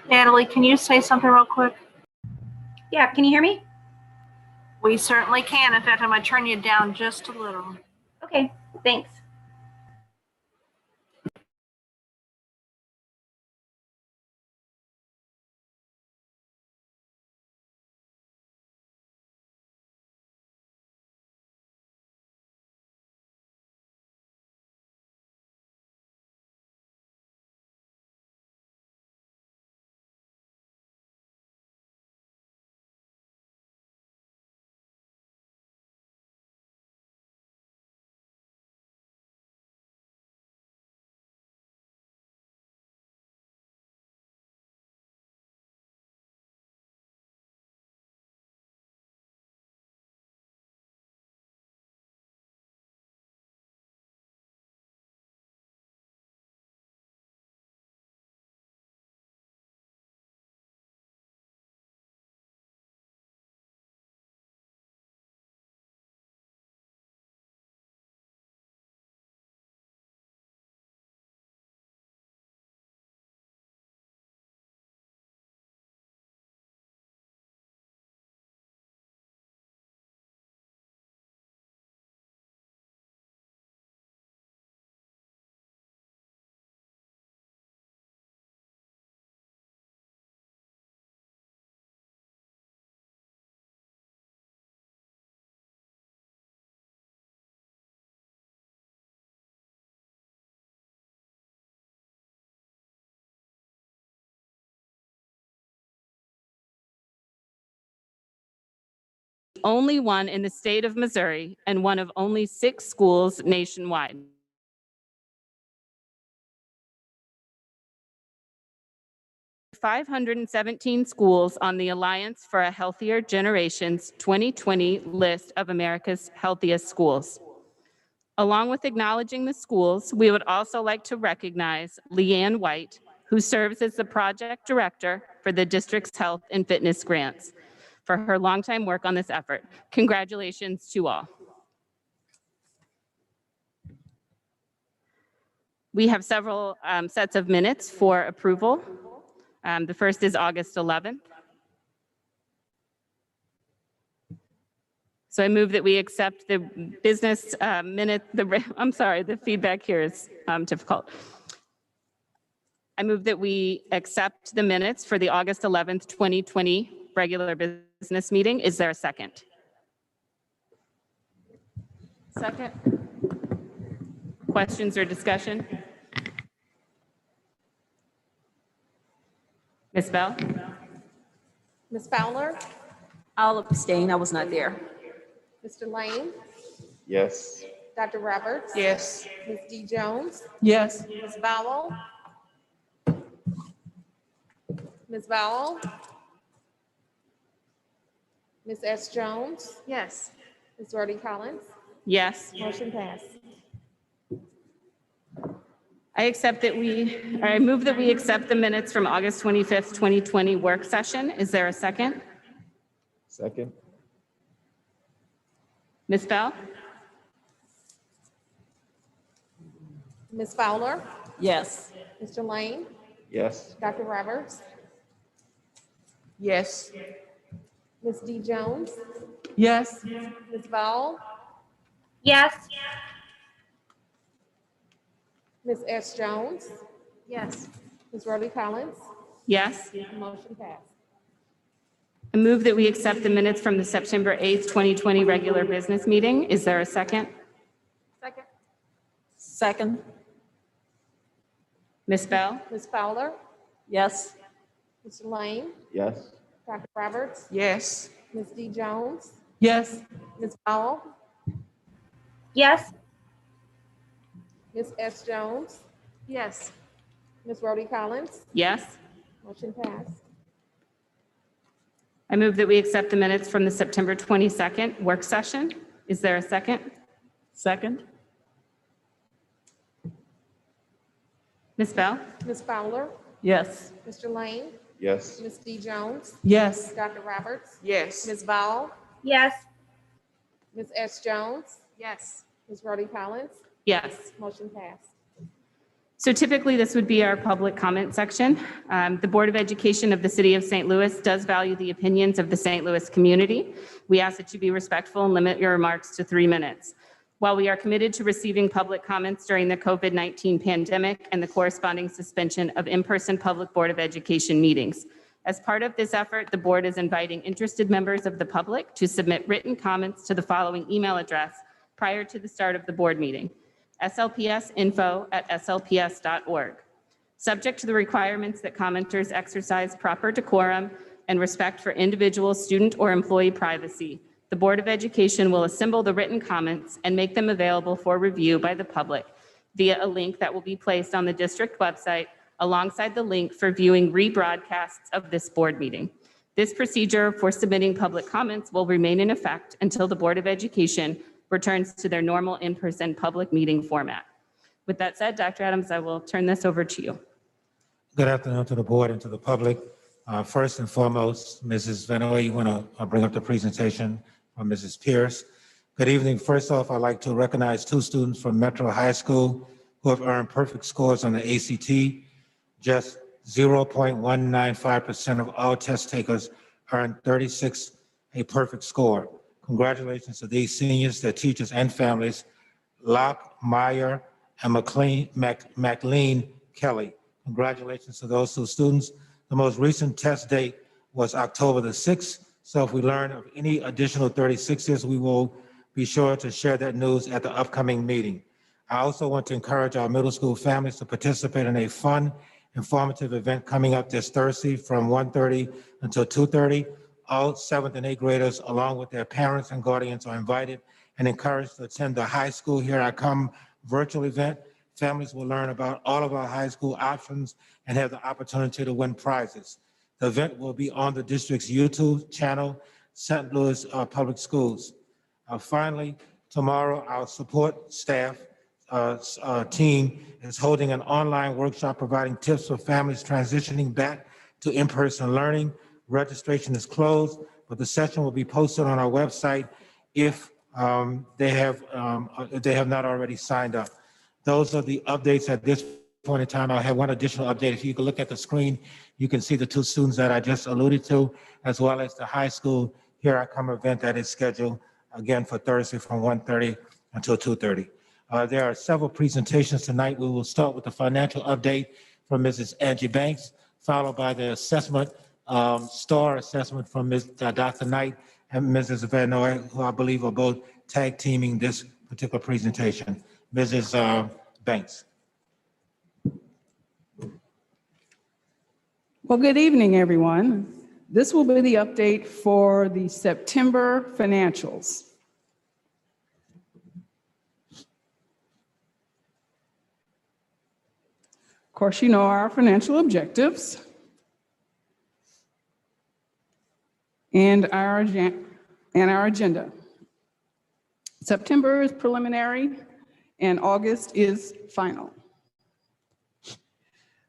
Natalie, can you say something real quick? Yeah, can you hear me? We certainly can. In fact, I'm going to turn you down just a little. Okay, thanks. Only one in the state of Missouri and one of only 6 schools nationwide. $517 schools on the Alliance for a Healthier Generations 2020 list of America's healthiest schools. Along with acknowledging the schools, we would also like to recognize Leanne White, who serves as the project director for the district's health and fitness grants, for her longtime work on this effort. Congratulations to all. We have several sets of minutes for approval. The first is August 11th. So I move that we accept the business minute, I'm sorry, the feedback here is difficult. I move that we accept the minutes for the August 11th, 2020 regular business meeting. Is there a second? Second. Questions or discussion? Ms. Bell? Ms. Fowler? I'll abstain. I was not there. Mr. Lane? Yes. Dr. Roberts? Yes. Ms. D. Jones? Yes. Ms. Vowell? Ms. Vowell? Ms. S. Jones? Yes. Ms. Rhodey Collins? Yes. Motion passed. I move that we accept the minutes from August 25th, 2020 work session. Is there a second? Second. Ms. Bell? Ms. Fowler? Yes. Mr. Lane? Yes. Dr. Roberts? Yes. Ms. D. Jones? Yes. Ms. Vowell? Yes. Ms. S. Jones? Yes. Ms. Rhodey Collins? Yes. Motion passed. I move that we accept the minutes from the September 8th, 2020 regular business meeting. Is there a second? Second. Second. Ms. Bell? Ms. Fowler? Yes. Mr. Lane? Yes. Dr. Roberts? Yes. Ms. D. Jones? Yes. Ms. Vowell? Yes. Ms. S. Jones? Yes. Ms. Rhodey Collins? Yes. Motion passed. I move that we accept the minutes from the September 22nd work session. Is there a second? Second. Ms. Bell? Ms. Fowler? Yes. Mr. Lane? Yes. Ms. D. Jones? Yes. Dr. Roberts? Yes. Ms. Vowell? Yes. Ms. S. Jones? Yes. Ms. Rhodey Collins? Yes. Motion passed. So typically, this would be our public comment section. The Board of Education of the City of St. Louis does value the opinions of the St. Louis community. We ask that you be respectful and limit your remarks to 3 minutes. While we are committed to receiving public comments during the COVID-19 pandemic and the corresponding suspension of in-person public Board of Education meetings, as part of this effort, the board is inviting interested members of the public to submit written comments to the following email address prior to the start of the board meeting: slpsinfo@slps.org. Subject to the requirements that commenters exercise proper decorum and respect for individual student or employee privacy, the Board of Education will assemble the written comments and make them available for review by the public via a link that will be placed on the district website alongside the link for viewing rebroadcasts of this board meeting. This procedure for submitting public comments will remain in effect until the Board of Education returns to their normal in-person public meeting format. With that said, Dr. Adams, I will turn this over to you. Good afternoon to the board and to the public. First and foremost, Mrs. Vanoy, you want to bring up the presentation from Mrs. Pierce. Good evening. First off, I'd like to recognize 2 students from Metro High School who have earned perfect scores on the ACT. Just 0.195% of all test takers earned 36, a perfect score. Congratulations to these seniors, their teachers, and families, Locke, Meyer, and McLean Kelly. Congratulations to those 2 students. The most recent test date was October the 6th. So if we learn of any additional 36ers, we will be sure to share that news at the upcoming meeting. I also want to encourage our middle school families to participate in a fun, informative event coming up this Thursday from 1:30 until 2:30. All 7th and 8th graders, along with their parents and guardians, are invited and encouraged to attend the High School Here I Come virtual event. Families will learn about all of our high school options and have the opportunity to win prizes. The event will be on the district's YouTube channel, St. Louis Public Schools. Finally, tomorrow, our support staff team is holding an online workshop providing tips for families transitioning back to in-person learning. Registration is closed, but the session will be posted on our website if they have not already signed up. Those are the updates at this point in time. I'll have one additional update. If you can look at the screen, you can see the 2 students that I just alluded to, as well as the high school Here I Come event that is scheduled again for Thursday from 1:30 until 2:30. There are several presentations tonight. We will start with the financial update from Mrs. Angie Banks, followed by the assessment, STAR assessment from Dr. Knight and Mrs. Vanoy, who I believe are both tag teaming this particular presentation. Mrs. Banks. Well, good evening, everyone. This will be the update for the September financials. Of course, you know our financial objectives and our agenda. September is preliminary and August is final.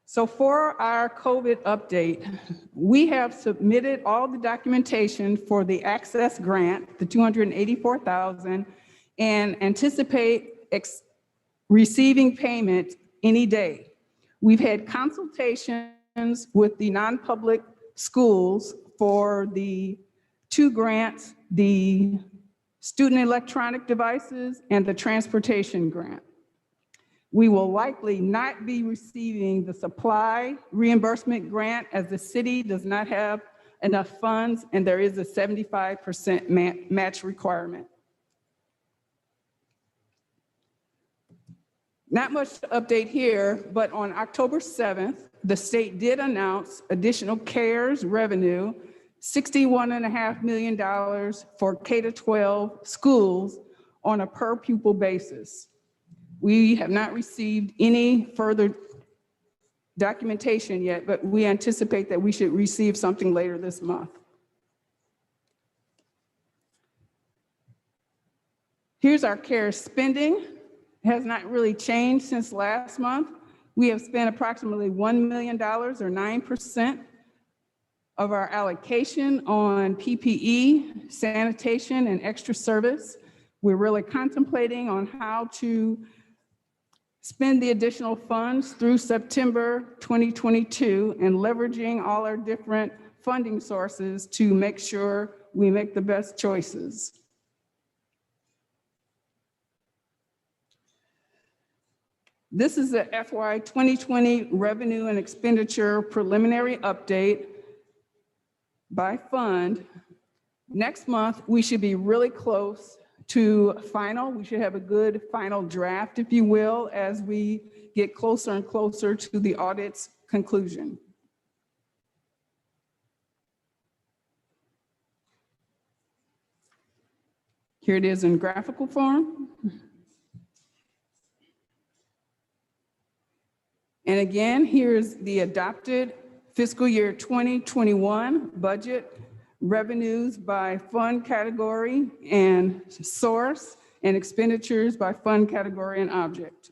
So for our COVID update, we have submitted all the documentation for the Access Grant, the $284,000, and anticipate receiving payment any day. We've had consultations with the non-public schools for the 2 grants, the student electronic devices and the transportation grant. We will likely not be receiving the supply reimbursement grant as the city does not have enough funds and there is a 75% match requirement. Not much to update here, but on October 7th, the state did announce additional CARES revenue, $61.5 million for K-12 schools on a per pupil basis. We have not received any further documentation yet, but we anticipate that we should receive something later this month. Here's our CARES spending. It has not really changed since last month. We have spent approximately $1 million or 9% of our allocation on PPE, sanitation, and extra service. We're really contemplating on how to spend the additional funds through September 2022 and leveraging all our different funding sources to make sure we make the best choices. This is the FY 2020 revenue and expenditure preliminary update by fund. Next month, we should be really close to final. We should have a good final draft, if you will, as we get closer and closer to the audit's conclusion. Here it is in graphical form. And again, here's the adopted fiscal year 2021 budget revenues by fund category and source, and expenditures by fund category and object.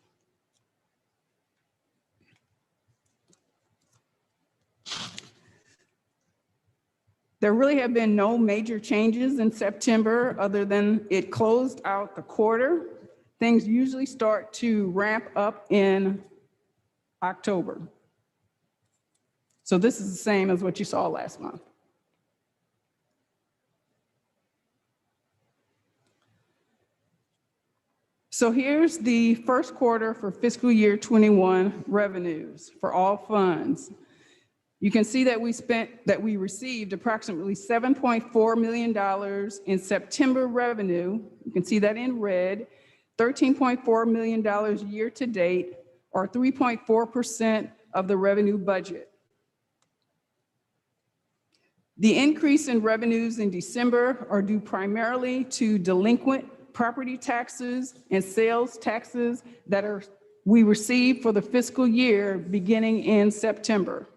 There really have been no major changes in September other than it closed out the quarter. Things usually start to ramp up in October. So this is the same as what you saw last month. So here's the first quarter for fiscal year 21 revenues for all funds. You can see that we received approximately $7.4 million in September revenue. You can see that in red, $13.4 million year to date, or 3.4% of the revenue budget. The increase in revenues in December are due primarily to delinquent property taxes and sales taxes that we received for the fiscal year beginning in September.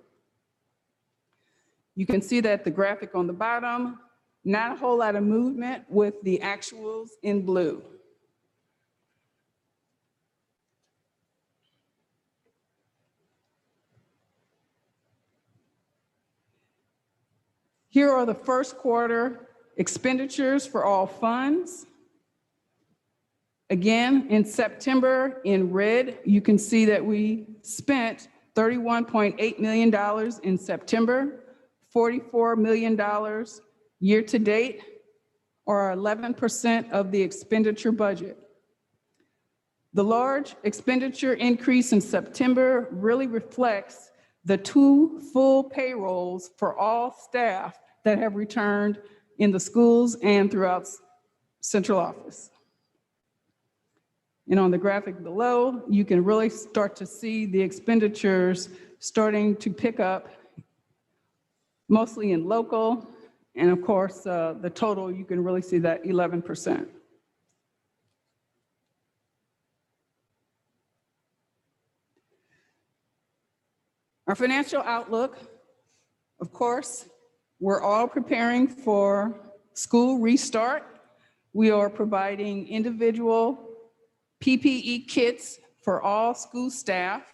You can see that the graphic on the bottom, not a whole lot of movement with the actuals in blue. Here are the first quarter expenditures for all funds. Again, in September, in red, you can see that we spent $31.8 million in September, $44 million year to date, or 11% of the expenditure budget. The large expenditure increase in September really reflects the 2 full payrolls for all staff that have returned in the schools and throughout central office. And on the graphic below, you can really start to see the expenditures starting to pick up, mostly in local, and of course, the total, you can really see that 11%. Our financial outlook, of course, we're all preparing for school restart. We are providing individual PPE kits for all school staff,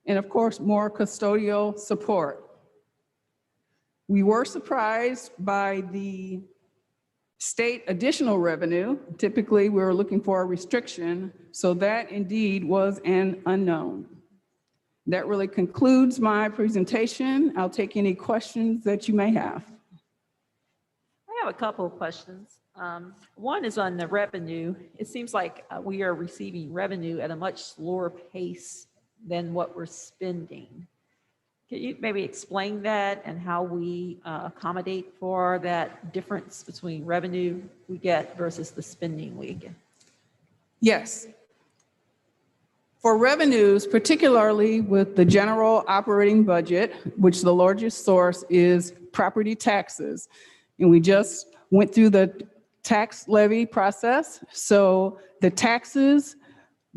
and of course, more custodial support. We were surprised by the state additional revenue. Typically, we were looking for a restriction, so that indeed was an unknown. That really concludes my presentation. I'll take any questions that you may have. I have a couple of questions. One is on the revenue. It seems like we are receiving revenue at a much slower pace than what we're spending. Can you maybe explain that and how we accommodate for that difference between revenue we get versus the spending we get? Yes. For revenues, particularly with the general operating budget, which the largest source is property taxes, and we just went through the tax levy process. So the taxes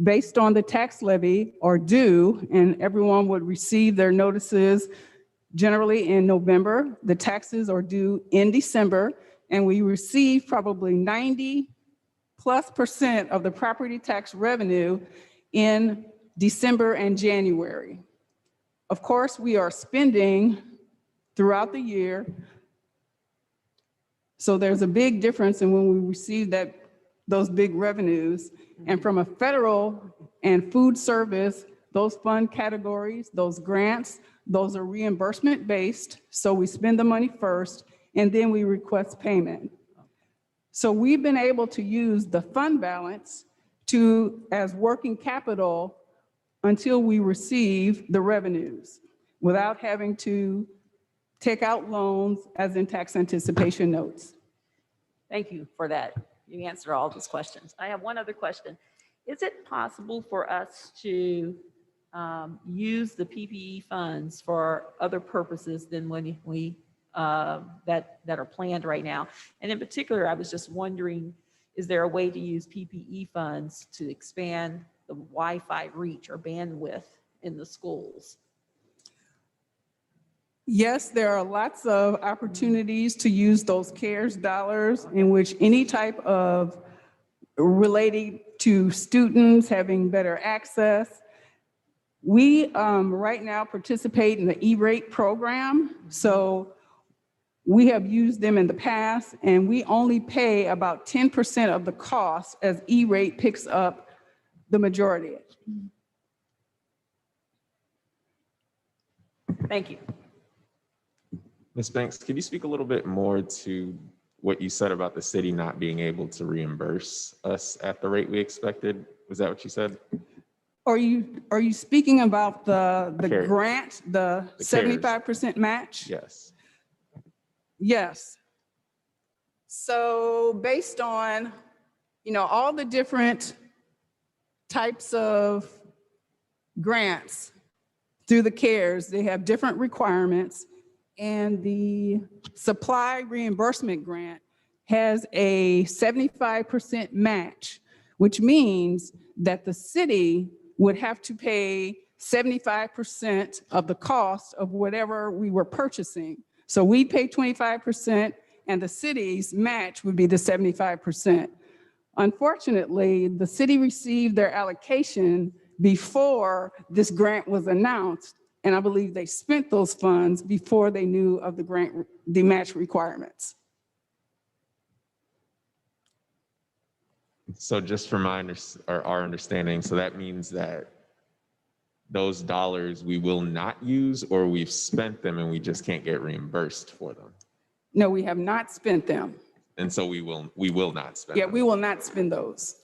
based on the tax levy are due, and everyone would receive their notices generally in November. The taxes are due in December, and we receive probably 90+% of the property tax revenue in December and January. Of course, we are spending throughout the year, so there's a big difference in when we receive that those big revenues. And from a federal and food service, those fund categories, those grants, those are reimbursement based. So we spend the money first and then we request payment. So we've been able to use the fund balance as working capital until we receive the revenues without having to take out loans as in tax anticipation notes. Thank you for that. You answered all those questions. I have one other question. Is it possible for us to use the PPE funds for other purposes than when we that are planned right now? And in particular, I was just wondering, is there a way to use PPE funds to expand the Wi-Fi reach or bandwidth in the schools? Yes, there are lots of opportunities to use those CARES dollars in which any type of relating to students having better access. We right now participate in the E-rate program. So we have used them in the past and we only pay about 10% of the cost as E-rate picks up the majority. Thank you. Ms. Banks, could you speak a little bit more to what you said about the city not being able to reimburse us at the rate we expected? Was that what you said? Are you speaking about the CARES. grant, the The 75% match? Yes. Yes. So based on, all the different types of grants through the CARES, they have different requirements. And the supply reimbursement grant has a 75% match, which means that the city would have to pay 75% of the cost of whatever we were purchasing. So we pay 25% and the city's match would be the 75%. Unfortunately, the city received their allocation before this grant was announced. And I believe they spent those funds before they knew of the match requirements. So just from our understanding, so that means that those dollars we will not use, or we've spent them and we just can't get reimbursed for them. No, we have not spent them. And so we will not spend Yeah, them. we will not spend those.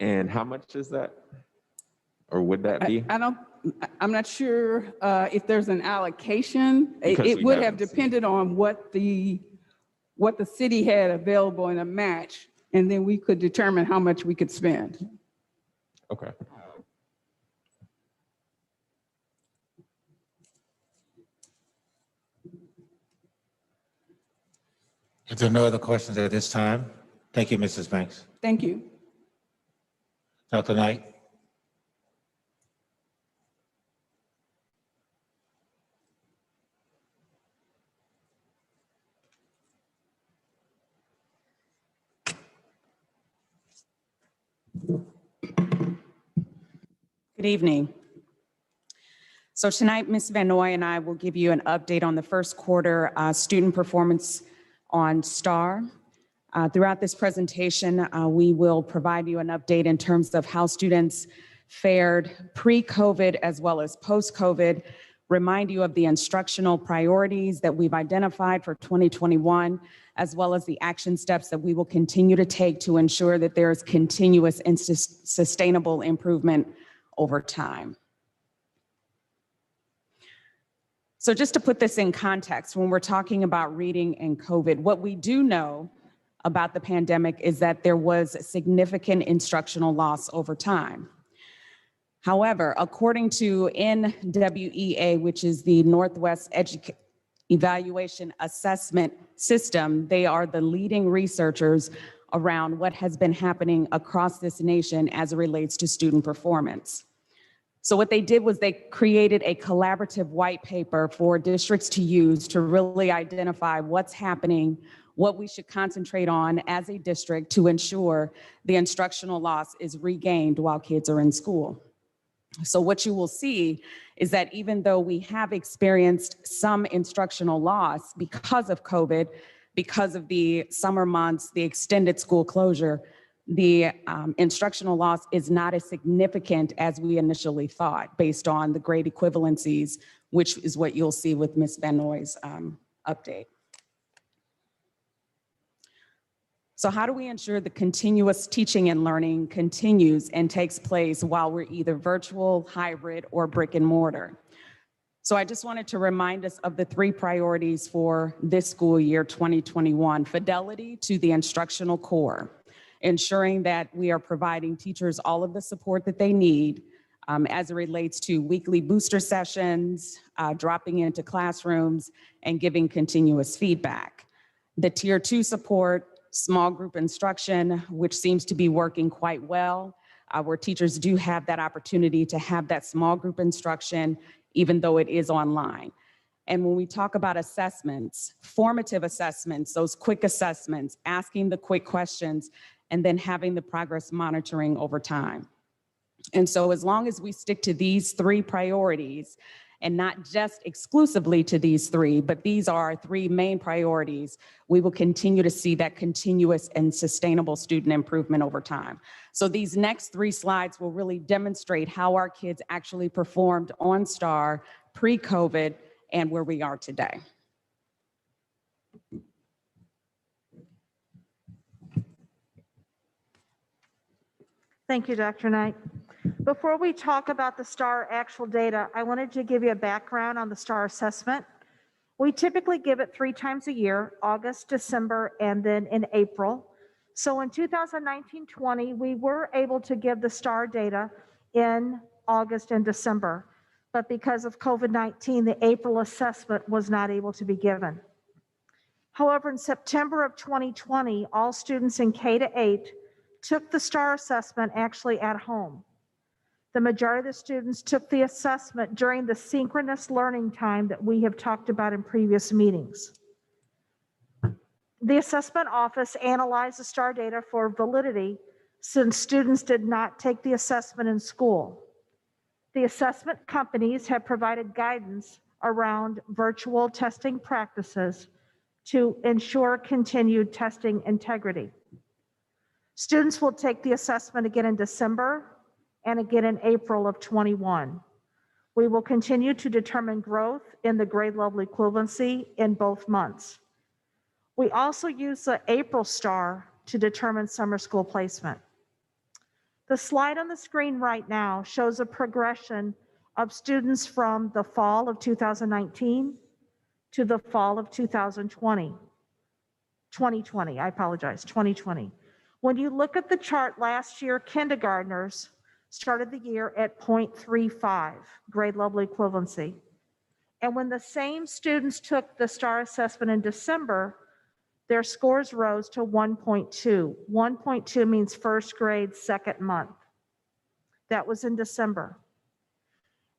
And how much is that? Or would that be? I'm not sure if there's an allocation. Because It we would have haven't seen depended on what the city had available in a match, and then we could determine how much we could spend. Okay. If there are no other questions at this time, thank you, Mrs. Banks. Thank you. Dr. Knight? Good evening. So tonight, Ms. Van Noy and I will give you an update on the first quarter student performance on STAR. Throughout this presentation, we will provide you an update in terms of how students fared pre-COVID as well as post-COVID, remind you of the instructional priorities that we've identified for 2021, as well as the action steps that we will continue to take to ensure that there is continuous and sustainable improvement over time. So just to put this in context, when we're talking about reading and COVID, what we do know about the pandemic is that there was significant instructional loss over time. However, according to NWEA, which is the Northwest Evaluation Assessment System, they are the leading researchers around what has been happening across this nation as it relates to student performance. So what they did was they created a collaborative white paper for districts to use to really identify what's happening, what we should concentrate on as a district to ensure the instructional loss is regained while kids are in school. So what you will see is that even though we have experienced some instructional loss because of COVID, because of the summer months, the extended school closure, the instructional loss is not as significant as we initially thought based on the grade equivalencies, which is what you'll see with Ms. Van Nooy's update. So how do we ensure the continuous teaching and learning continues and takes place while we're either virtual, hybrid, or brick and mortar? So I just wanted to remind us of the 3 priorities for this school year 2021: fidelity to the instructional core, ensuring that we are providing teachers all of the support that they need as it relates to weekly booster sessions, dropping into classrooms, and giving continuous feedback. The Tier 2 support, small group instruction, which seems to be working quite well, where teachers do have that opportunity to have that small group instruction, even though it is online. And when we talk about assessments, formative assessments, those quick assessments, asking the quick questions, and then having the progress monitoring over time. And so as long as we stick to these 3 priorities, and not just exclusively to these 3, but these are our 3 main priorities, we will continue to see that continuous and sustainable student improvement over time. So these next 3 slides will really demonstrate how our kids actually performed on STAR pre-COVID and where we are today. Thank you, Dr. Knight. Before we talk about the STAR actual data, I wanted to give you a background on the STAR assessment. We typically give it 3 times a year: August, December, and then in April. So in 2019-20, we were able to give the STAR data in August and December, but because of COVID-19, the April assessment was not able to be given. However, in September of 2020, all students in K-8 took the STAR assessment actually at home. The majority of the students took the assessment during the synchronous learning time that we have talked about in previous meetings. The assessment office analyzed the STAR data for validity since students did not take the assessment in school. The assessment companies have provided guidance around virtual testing practices to ensure continued testing integrity. Students will take the assessment again in December and again in April of 21. We will continue to determine growth in the grade level equivalency in both months. We also use the April STAR to determine summer school placement. The slide on the screen right now shows a progression of students from the fall of 2019 to the fall of 2020. 2020. When you look at the chart last year, kindergartners started the year at 0.35 grade level equivalency. And when the same students took the STAR assessment in December, their scores rose to 1.2. 1.2 means first grade, second month. That was in December.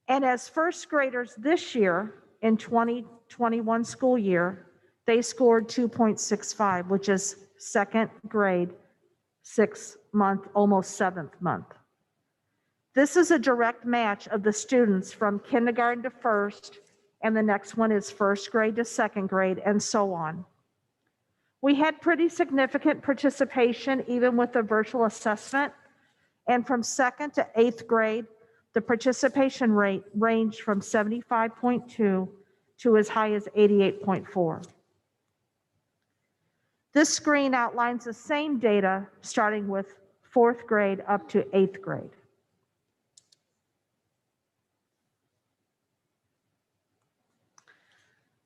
And as first graders this year, in 2021 school year, they scored 2.65, which is second grade, 6th month, almost 7th month. This is a direct match of the students from kindergarten to first, and the next one is first grade to second grade, and so on. We had pretty significant participation even with the virtual assessment, and from 2nd to 8th grade, the participation rate ranged from 75.2 to as high as 88.4. This screen outlines the same data starting with 4th grade up to 8th grade.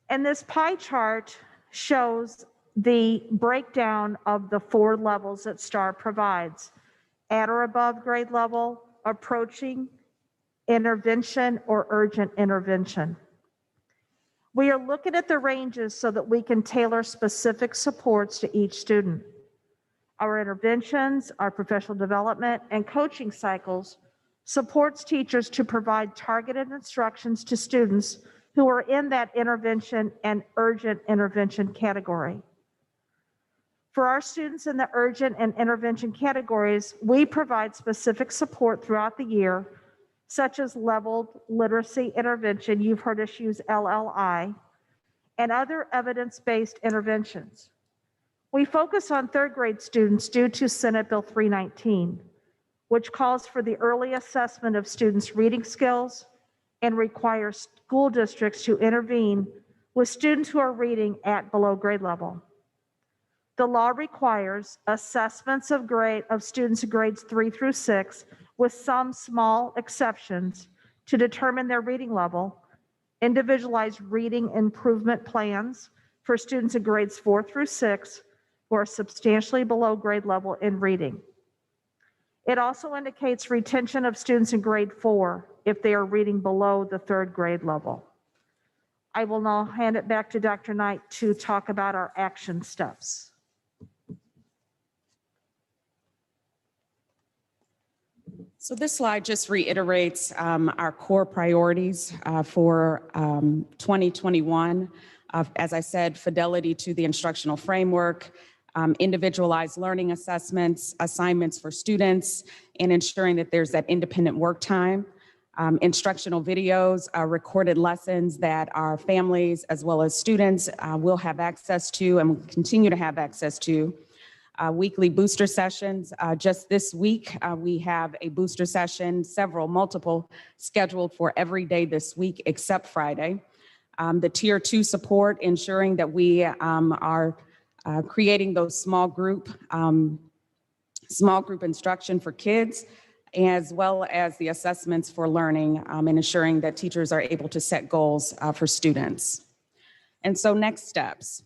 And this pie chart shows the breakdown of the 4 levels that STAR provides: at or above grade level, approaching, intervention, or urgent intervention. We are looking at the ranges so that we can tailor specific supports to each student. Our interventions, our professional development, and coaching cycles supports teachers to provide targeted instructions to students who are in that intervention and urgent intervention category. For our students in the urgent and intervention categories, we provide specific support throughout the year, such as leveled literacy intervention, you've heard us use LLI, and other evidence-based interventions. We focus on third grade students due to Senate Bill 319, which calls for the early assessment of students' reading skills and requires school districts to intervene with students who are reading at below grade level. The law requires assessments of students in grades 3 through 6, with some small exceptions, to determine their reading level, individualized reading improvement plans for students in grades 4 through 6 who are substantially below grade level in reading. It also indicates retention of students in grade 4 if they are reading below the third grade level. I will now hand it back to Dr. Knight to talk about our action steps. So this slide just reiterates our core priorities for 2021. As I said, fidelity to the instructional framework, individualized learning assessments, assignments for students, and ensuring that there's that independent work time, instructional videos, recorded lessons that our families as well as students will have access to and will continue to have access to. Weekly booster sessions. Just this week, we have a booster session, multiple scheduled for every day this week except Friday. The tier 2 support, ensuring that we are creating those small group instruction for kids, as well as the assessments for learning and ensuring that teachers are able to set goals for students. And so next steps.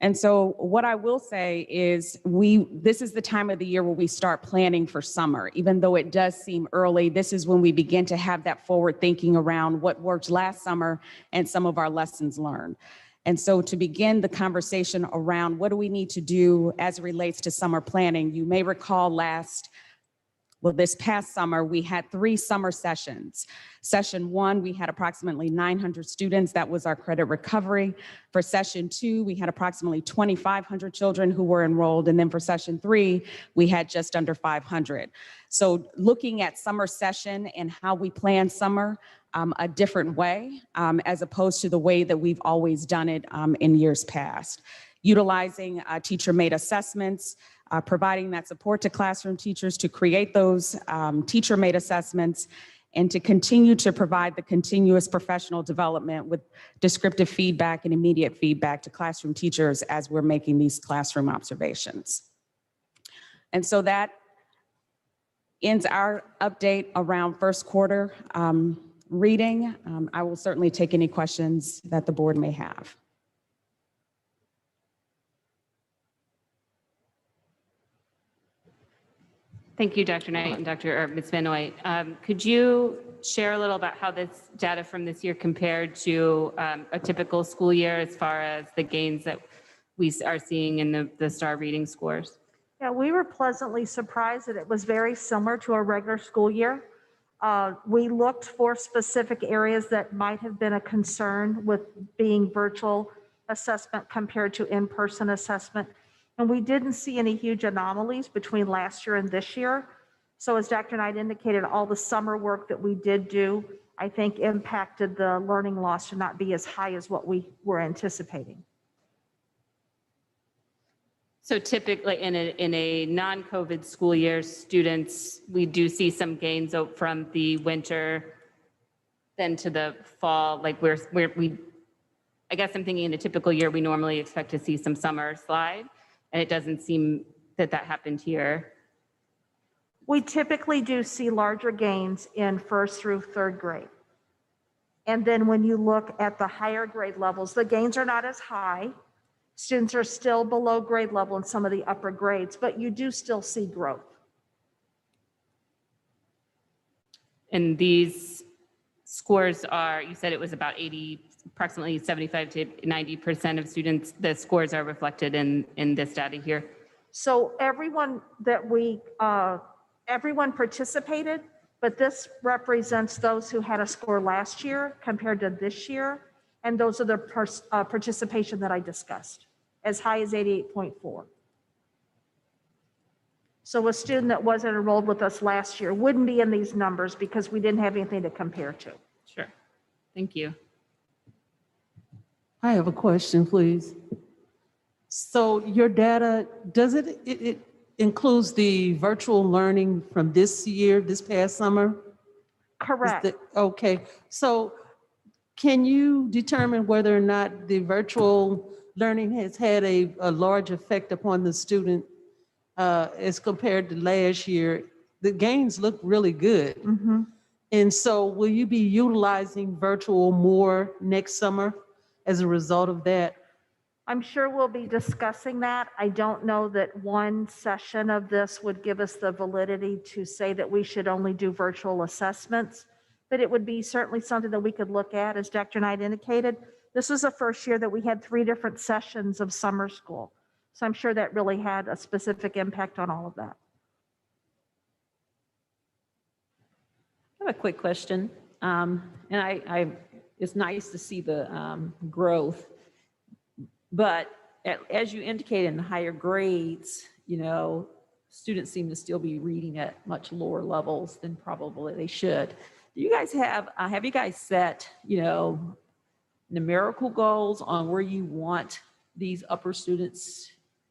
And so what I will say is this is the time of the year where we start planning for summer. Even though it does seem early, this is when we begin to have that forward thinking around what worked last summer and some of our lessons learned. And so to begin the conversation around what do we need to do as it relates to summer planning, you may recall this past summer, we had 3 summer sessions. Session 1, we had approximately 900 students. That was our credit recovery. For session 2, we had approximately 2,500 children who were enrolled. And then for session 3, we had just under 500. So looking at summer session and how we plan summer a different way, as opposed to the way that we've always done it in years past. Utilizing teacher-made assessments, providing that support to classroom teachers to create those teacher-made assessments, and to continue to provide the continuous professional development with descriptive feedback and immediate feedback to classroom teachers as we're making these classroom observations. And so that ends our update around first quarter reading. I will certainly take any questions that the board may have. Thank you, Dr. Knight and Ms. Benoit. Could you share a little about how this data from this year compared to a typical school year as far as the gains that we are seeing in the STAR reading scores? Yeah, we were pleasantly surprised that it was very similar to a regular school year. We looked for specific areas that might have been a concern with being virtual assessment compared to in-person assessment. And we didn't see any huge anomalies between last year and this year. So as Dr. Knight indicated, all the summer work that we did do, I think impacted the learning loss to not be as high as what we were anticipating. So typically in a non-COVID school year, students, we do see some gains from the winter then to the fall. Like I guess I'm thinking in a typical year, we normally expect to see some summer slide. And it doesn't seem that happened here. We typically do see larger gains in first through third grade. And then when you look at the higher grade levels, the gains are not as high. Students are still below grade level in some of the upper grades, but you do still see growth. And these scores are, you said it was about approximately 75 to 90% of students, the scores are reflected in this data here. So everyone participated, but this represents those who had a score last year compared to this year. And those are the participation that I discussed, as high as 88.4. So a student that wasn't enrolled with us last year wouldn't be in these numbers because we didn't have anything to compare to. Sure, thank you. I have a question, please. So your data, does it includes the virtual learning from this year, this past summer? Correct. Okay, so can you determine whether or not the virtual learning has had a large effect upon the student as compared to last year? The gains look really good. Mhm. And so will you be utilizing virtual more next summer as a result of that? I'm sure we'll be discussing that. I don't know that one session of this would give us the validity to say that we should only do virtual assessments, but it would be certainly something that we could look at, as Dr. Knight indicated. This was the first year that we had 3 different sessions of summer school. So I'm sure that really had a specific impact on all of that. I have a quick question. It's nice to see the growth, but as you indicated in the higher grades, students seem to still be reading at much lower levels than probably they should. Do you guys have you guys set, numerical goals on where you want these upper students,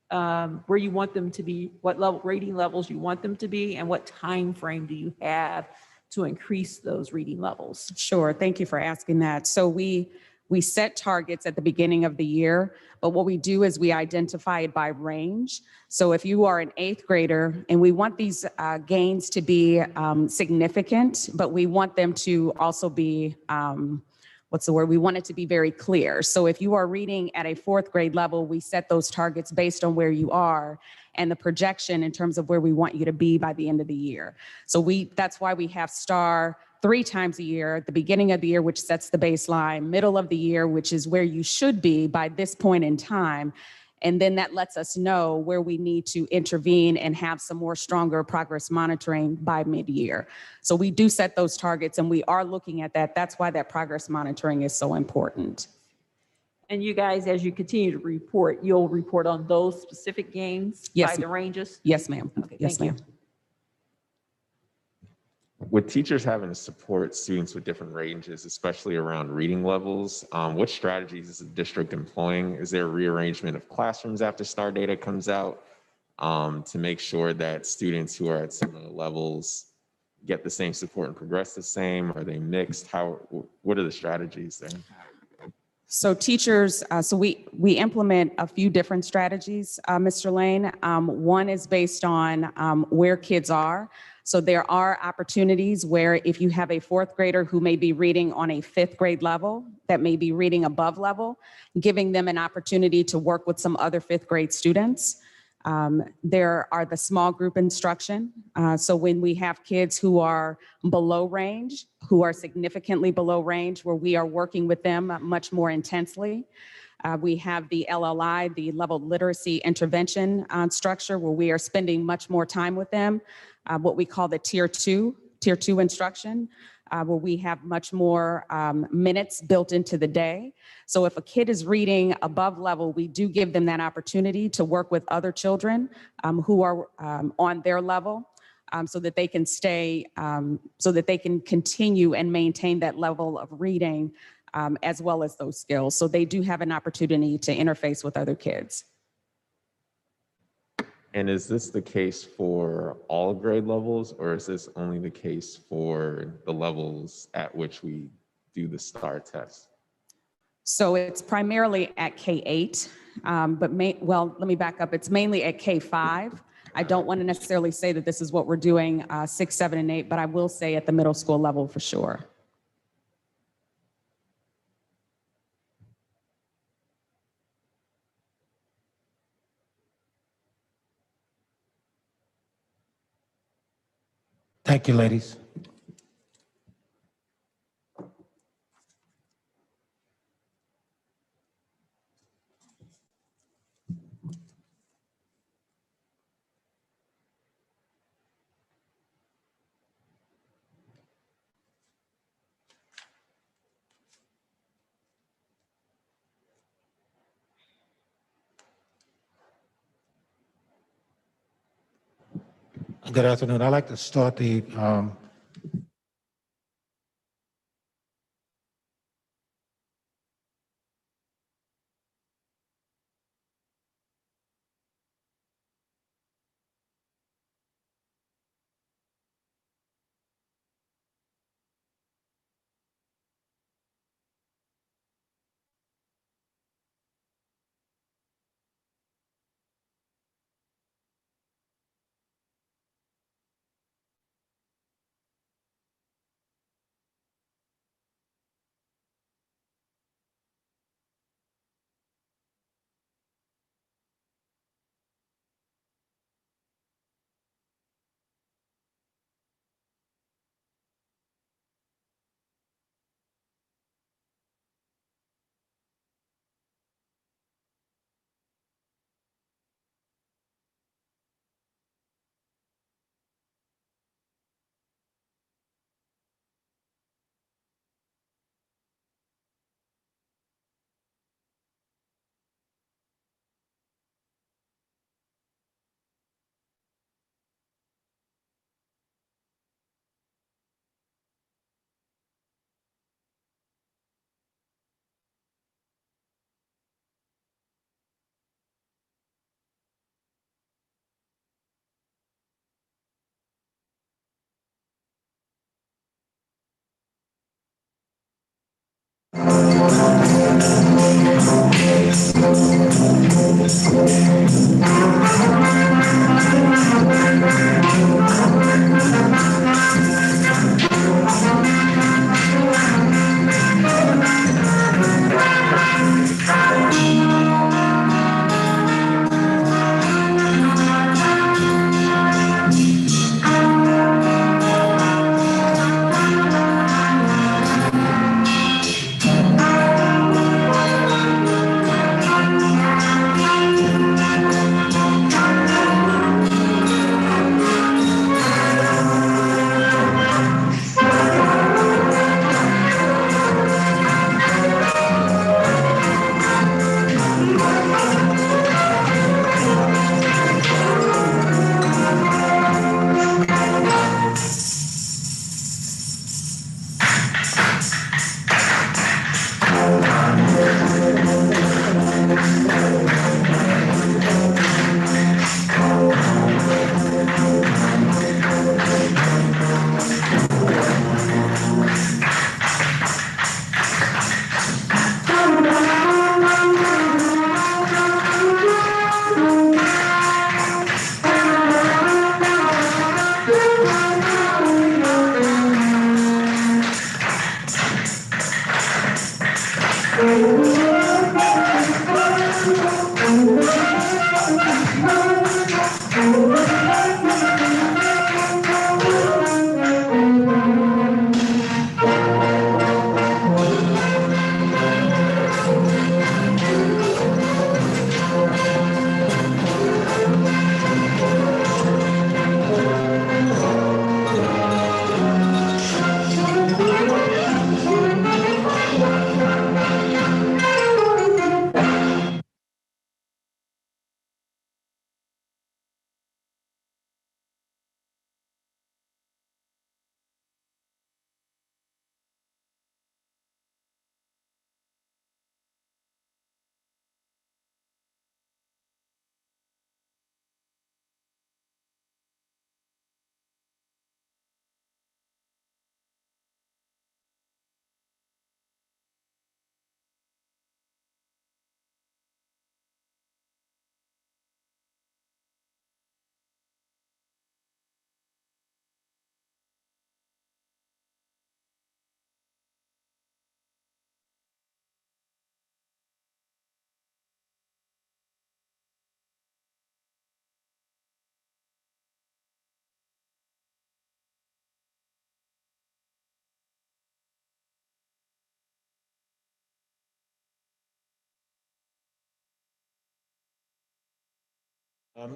where you want them to be, what level rating levels you want them to be, and what time frame do you have to increase those reading levels? Sure. Thank you for asking that. So we set targets at the beginning of the year, but what we do is we identify it by range. So if you are an 8th grader, and we want these gains to be significant, but we want them to also be, we want it to be very clear. So if you are reading at a 4th grade level, we set those targets based on where you are and the projection in terms of where we want you to be by the end of the year. So that's why we have STAR 3 times a year, at the beginning of the year, which sets the baseline, middle of the year, which is where you should be by this point in time. And then that lets us know where we need to intervene and have some more stronger progress monitoring by mid-year. So we do set those targets and we are looking at that. That's why that progress monitoring is so important. And you guys, as you continue to report, you'll report on those specific gains by the ranges? Yes, ma'am. Okay, Yes, thank ma'am. you. With teachers having to support students with different ranges, especially around reading levels, what strategies is the district employing? Is there a rearrangement of classrooms after STAR data comes out to make sure that students who are at similar levels get the same support and progress the same? Are they mixed? What are the strategies there? So teachers, we implement a few different strategies, Mr. Lane. One is based on where kids are. So there are opportunities where if you have a 4th grader who may be reading on a 5th grade level, that may be reading above level, giving them an opportunity to work with some other 5th grade students. There are the small group instruction. So when we have kids who are below range, who are significantly below range, where we are working with them much more intensely. We have the LLI, the level literacy intervention structure, where we are spending much more time with them. What we call the tier two instruction, where we have much more minutes built into the day. So if a kid is reading above level, we do give them that opportunity to work with other children who are on their level so that they can so that they can continue and maintain that level of reading as well as those skills. So they do have an opportunity to interface with other kids. And is this the case for all grade levels, or is this only the case for the levels at which we do the STAR test? So it's primarily at K-8, but let me back up. It's mainly at K-5. I don't want to necessarily say that this is what we're doing 6, 7, and 8, but I will say at the middle school level for sure. Thank you, ladies. Good afternoon. I'd like to start the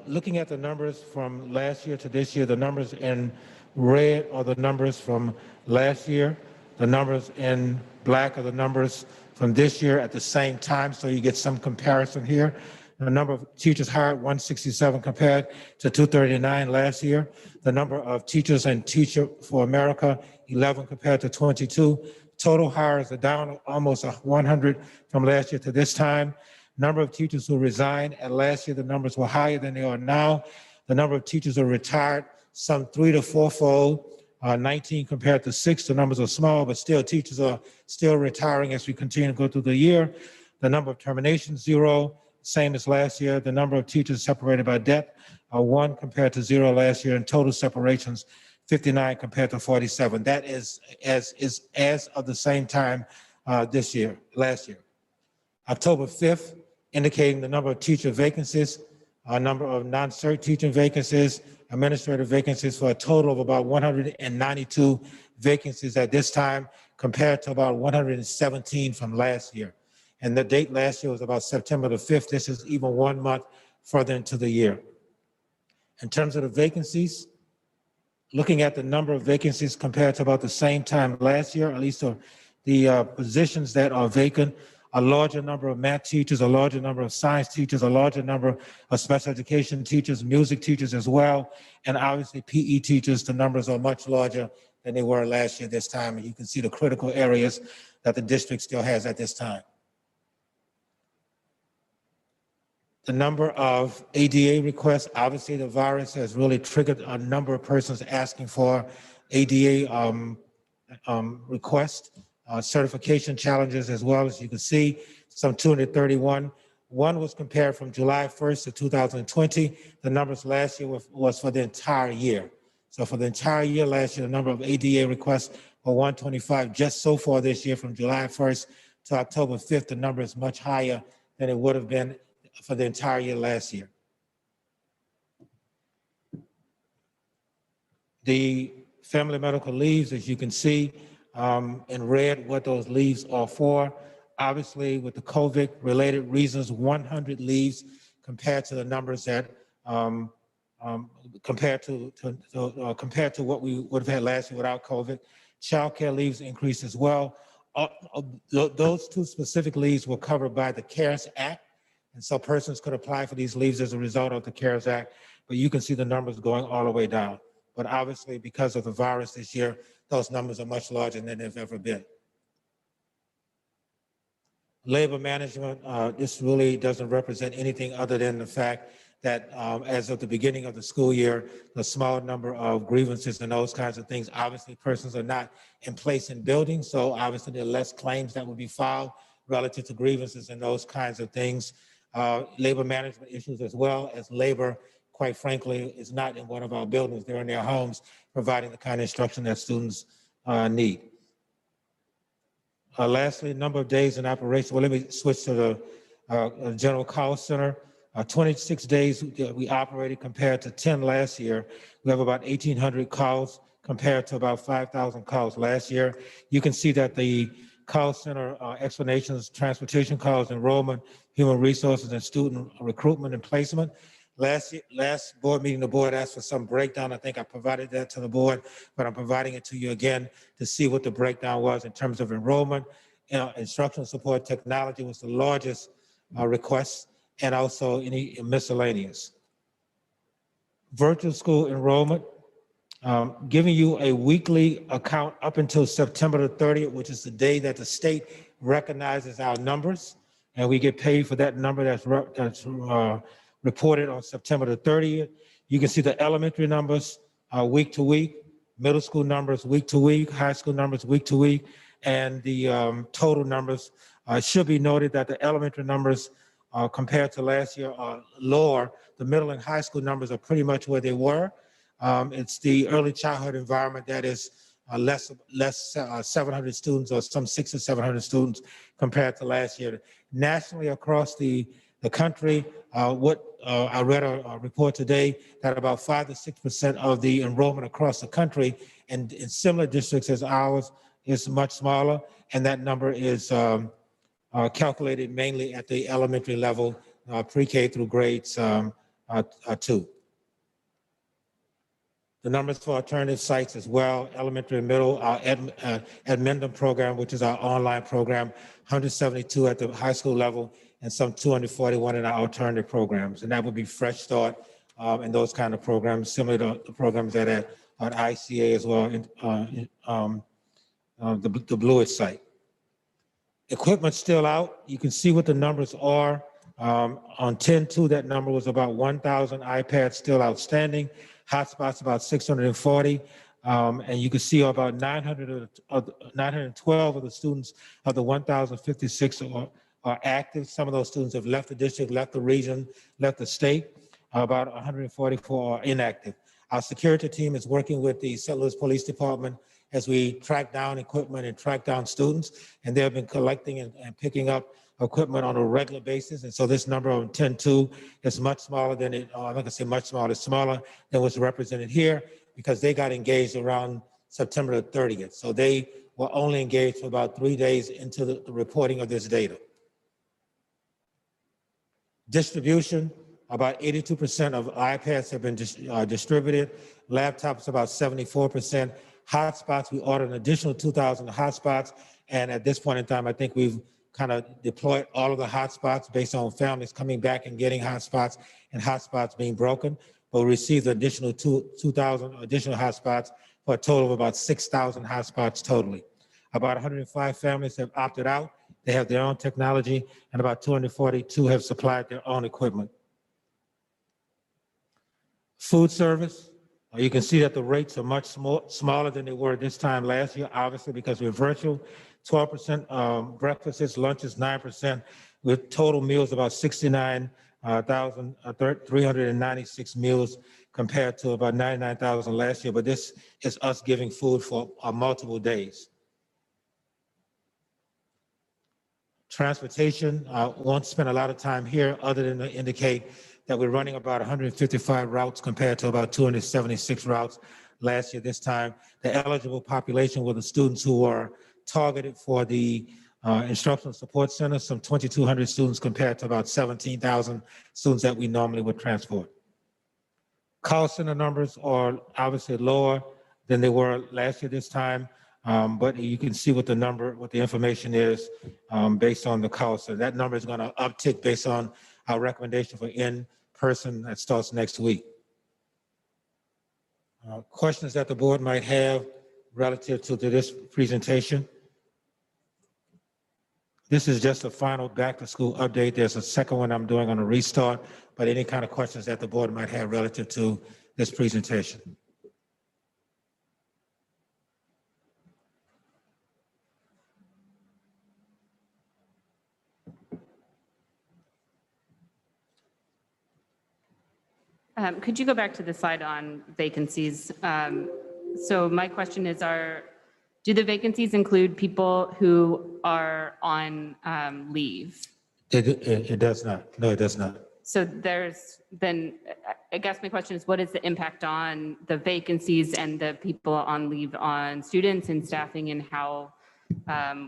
Looking at the numbers from last year to this year, the numbers in red are the numbers from last year. The numbers in black are the numbers from this year at the same time, so you get some comparison here. The number of teachers hired, 167 compared to 239 last year. The number of teachers and Teacher for America, 11 compared to 22. Total hires are down almost 100 from last year to this time. Number of teachers who resigned at last year, the numbers were higher than they are now. The number of teachers who retired, some 3 to 4-fold, 19 compared to 6. The numbers are small, but still teachers are still retiring as we continue to go through the year. The number of terminations, 0, same as last year. The number of teachers separated by death are 1 compared to 0 last year, and total separations, 59 compared to 47. That is as of the same time last year. October 5th, indicating the number of teacher vacancies, number of non-cert teaching vacancies, administrative vacancies, for a total of about 192 vacancies at this time, compared to about 117 from last year. And the date last year was about September the 5th. This is even 1 month further into the year. In terms of the vacancies, looking at the number of vacancies compared to about the same time last year, at least the positions that are vacant, a larger number of math teachers, a larger number of science teachers, a larger number of special education teachers, music teachers as well, and obviously PE teachers. The numbers are much larger than they were last year this time, and you can see the critical areas that the district still has at this time. The number of ADA requests, obviously the virus has really triggered a number of persons asking for ADA requests. Certification challenges as well. As you can see, some 231 One was compared from July 1st to 2020. The numbers last year was for the entire year. So for the entire year last year, the number of ADA requests were 125. Just so far this year, from July 1st to October 5th, the number is much higher than it would have been for the entire year last year. The family medical leaves, as you can see in red, what those leaves are for. Obviously, with the COVID-related reasons, 100 leaves compared to the numbers that compared to what we would have had last year without COVID. Child care leaves increased as well. Those two specific leaves were covered by the CARES Act, and so persons could apply for these leaves as a result of the CARES Act. But you can see the numbers going all the way down. But obviously, because of the virus this year, those numbers are much larger than they've ever been. Labor management, this really doesn't represent anything other than the fact that as of the beginning of the school year, the small number of grievances and those kinds of things, obviously persons are not in place in buildings, so obviously there are less claims that would be filed relative to grievances and those kinds of things. Labor management issues as well, as labor, quite frankly, is not in one of our buildings. They're in their homes providing the kind of instruction that students need. Lastly, number of days in operation. Well, let me switch to the General Call Center. 26 days we operated compared to 10 last year. We have about 1,800 calls compared to about 5,000 calls last year. You can see that the call center explanations, transportation calls, enrollment, human resources, and student recruitment and placement. Last board meeting, the board asked for some breakdown. I think I provided that to the board, but I'm providing it to you again to see what the breakdown was in terms of enrollment. Instructional support technology was the largest request, and also any miscellaneous. Virtual school enrollment, giving you a weekly account up until September the 30th, which is the day that the state recognizes our numbers, and we get paid for that number that's reported on September the 30th. You can see the elementary numbers week to week, middle school numbers week to week, high school numbers week to week, and the total numbers. It should be noted that the elementary numbers compared to last year are lower. The middle and high school numbers are pretty much where they were. It's the early childhood environment that is less 700 students, or some 600 or 700 students compared to last year. Nationally across the country, I read a report today that about 5 to 6% of the enrollment across the country and in similar districts as ours is much smaller, and that number is calculated mainly at the elementary level, pre-K through grades 2. The numbers for alternative sites as well, elementary and middle, our Edmendum program, which is our online program, 172 at the high school level, and some 241 in our alternative programs. And that would be Fresh Start and those kind of programs, similar to the programs that are at ICA as well, the Blewett site. Equipment still out. You can see what the numbers are. On 10-2, that number was about 1,000 iPads still outstanding. Hotspots about 640. And you can see about 912 of the students of the 1,056 are active. Some of those students have left the district, left the region, left the state. About 144 are inactive. Our security team is working with the St. Louis Police Department as we track down equipment and track down students. And they have been collecting and picking up equipment on a regular basis. And so this number on 10-2 is much smaller than it, I'm not gonna say much smaller, it's smaller than what's represented here because they got engaged around September the 30th. So they were only engaged for about 3 days into the reporting of this data. Distribution, about 82% of iPads have been distributed. Laptops, about 74%. Hotspots, we ordered an additional 2,000 hotspots. And at this point in time, I think we've kind of deployed all of the hotspots based on families coming back and getting hotspots and hotspots being broken. But we received additional 2,000 additional hotspots for a total of about 6,000 hotspots totally. About 105 families have opted out. They have their own technology, and about 242 have supplied their own equipment. Food service, you can see that the rates are much smaller than they were this time last year, obviously because we're virtual. 12% breakfasts, lunches, 9% with total meals about 69,396 meals compared to about 99,000 last year. But this is us giving food for multiple days. Transportation, won't spend a lot of time here other than to indicate that we're running about 155 routes compared to about 276 routes last year this time. The eligible population were the students who were targeted for the instructional support center, some 2,200 students compared to about 17,000 students that we normally would transport. Call center numbers are obviously lower than they were last year this time, but you can see what the information is based on the call center. That number is going to uptick based on our recommendation for in-person that starts next week. Questions that the board might have relative to this presentation? This is just a final back-to-school update. There's a second one I'm doing on a restart, but any kind of questions that the board might have relative to this presentation? Could you go back to the slide on vacancies? So my question is, do the vacancies include people who are on leave? It does not. No, it does not. So I guess my question is, what is the impact on the vacancies and the people on leave on students and staffing, and how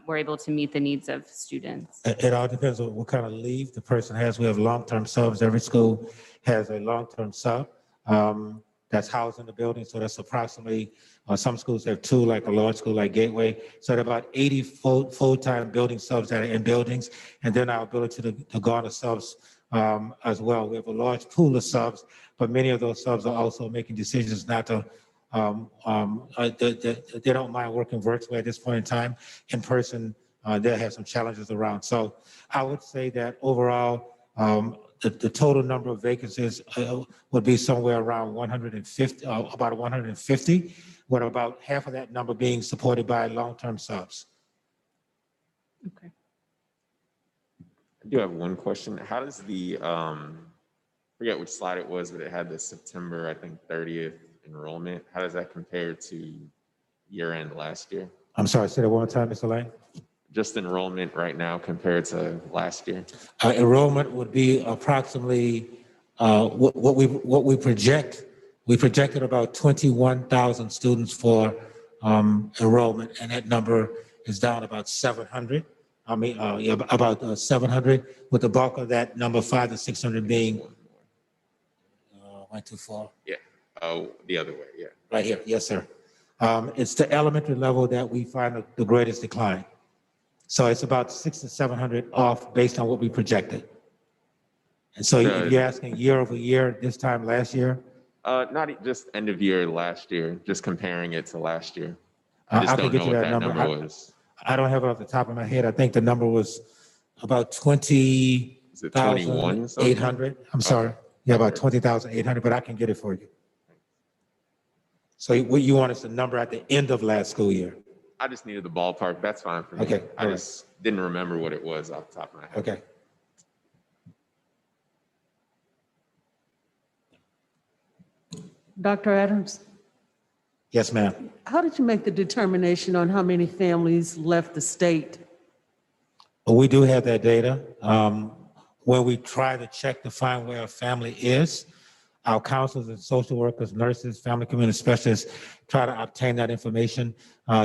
we're able to meet the needs of students? It all depends on what kind of leave the person has. We have long-term subs. Every school has a long-term sub that's housed in the building. So that's approximately, some schools have two, like a large school like Gateway. So there are about 80 full-time building subs that are in buildings, and then our ability to garner subs as well. We have a large pool of subs, but many of those subs are also making decisions not to, they don't mind working virtually at this point in time. In person, they have some challenges around. So I would say that overall, the total number of vacancies would be somewhere around 150, about 150, with about half of that number being supported by long-term subs. Okay. I do have one question. How does the, forget which slide it was, but it had the September, I think, 30th enrollment. How does that compare to year-end last year? I'm sorry, say that one more time, Mr. Lane. Just enrollment right now compared to last year? Enrollment would be approximately what we project. We projected about 21,000 students for enrollment, and that number is down about 700. About 700, with the bulk of that number 500 to 600 being went too far. Yeah. Oh, the other way. Yeah. Right here. Yes, sir. It's the elementary level that we find the greatest decline. So it's about 600 to 700 off based on what we projected. And so if you're asking year over year, this time last year? Not just end of year last year, just comparing it to last year. I just don't know what that number was. I don't have it off the top of my head. I think the number was about 20,800. I'm sorry. Yeah, about 20,800, but I can get it for you. So what you want is the number at the end of last school year? I just needed the ballpark. That's fine for me. Okay. I just didn't remember what it was off the top of my head. Okay. Dr. Adams, Yes, ma'am. how did you make the determination on how many families left the state? Well, we do have that data. Where we try to check to find where a family is, our counselors and social workers, nurses, family community specialists try to obtain that information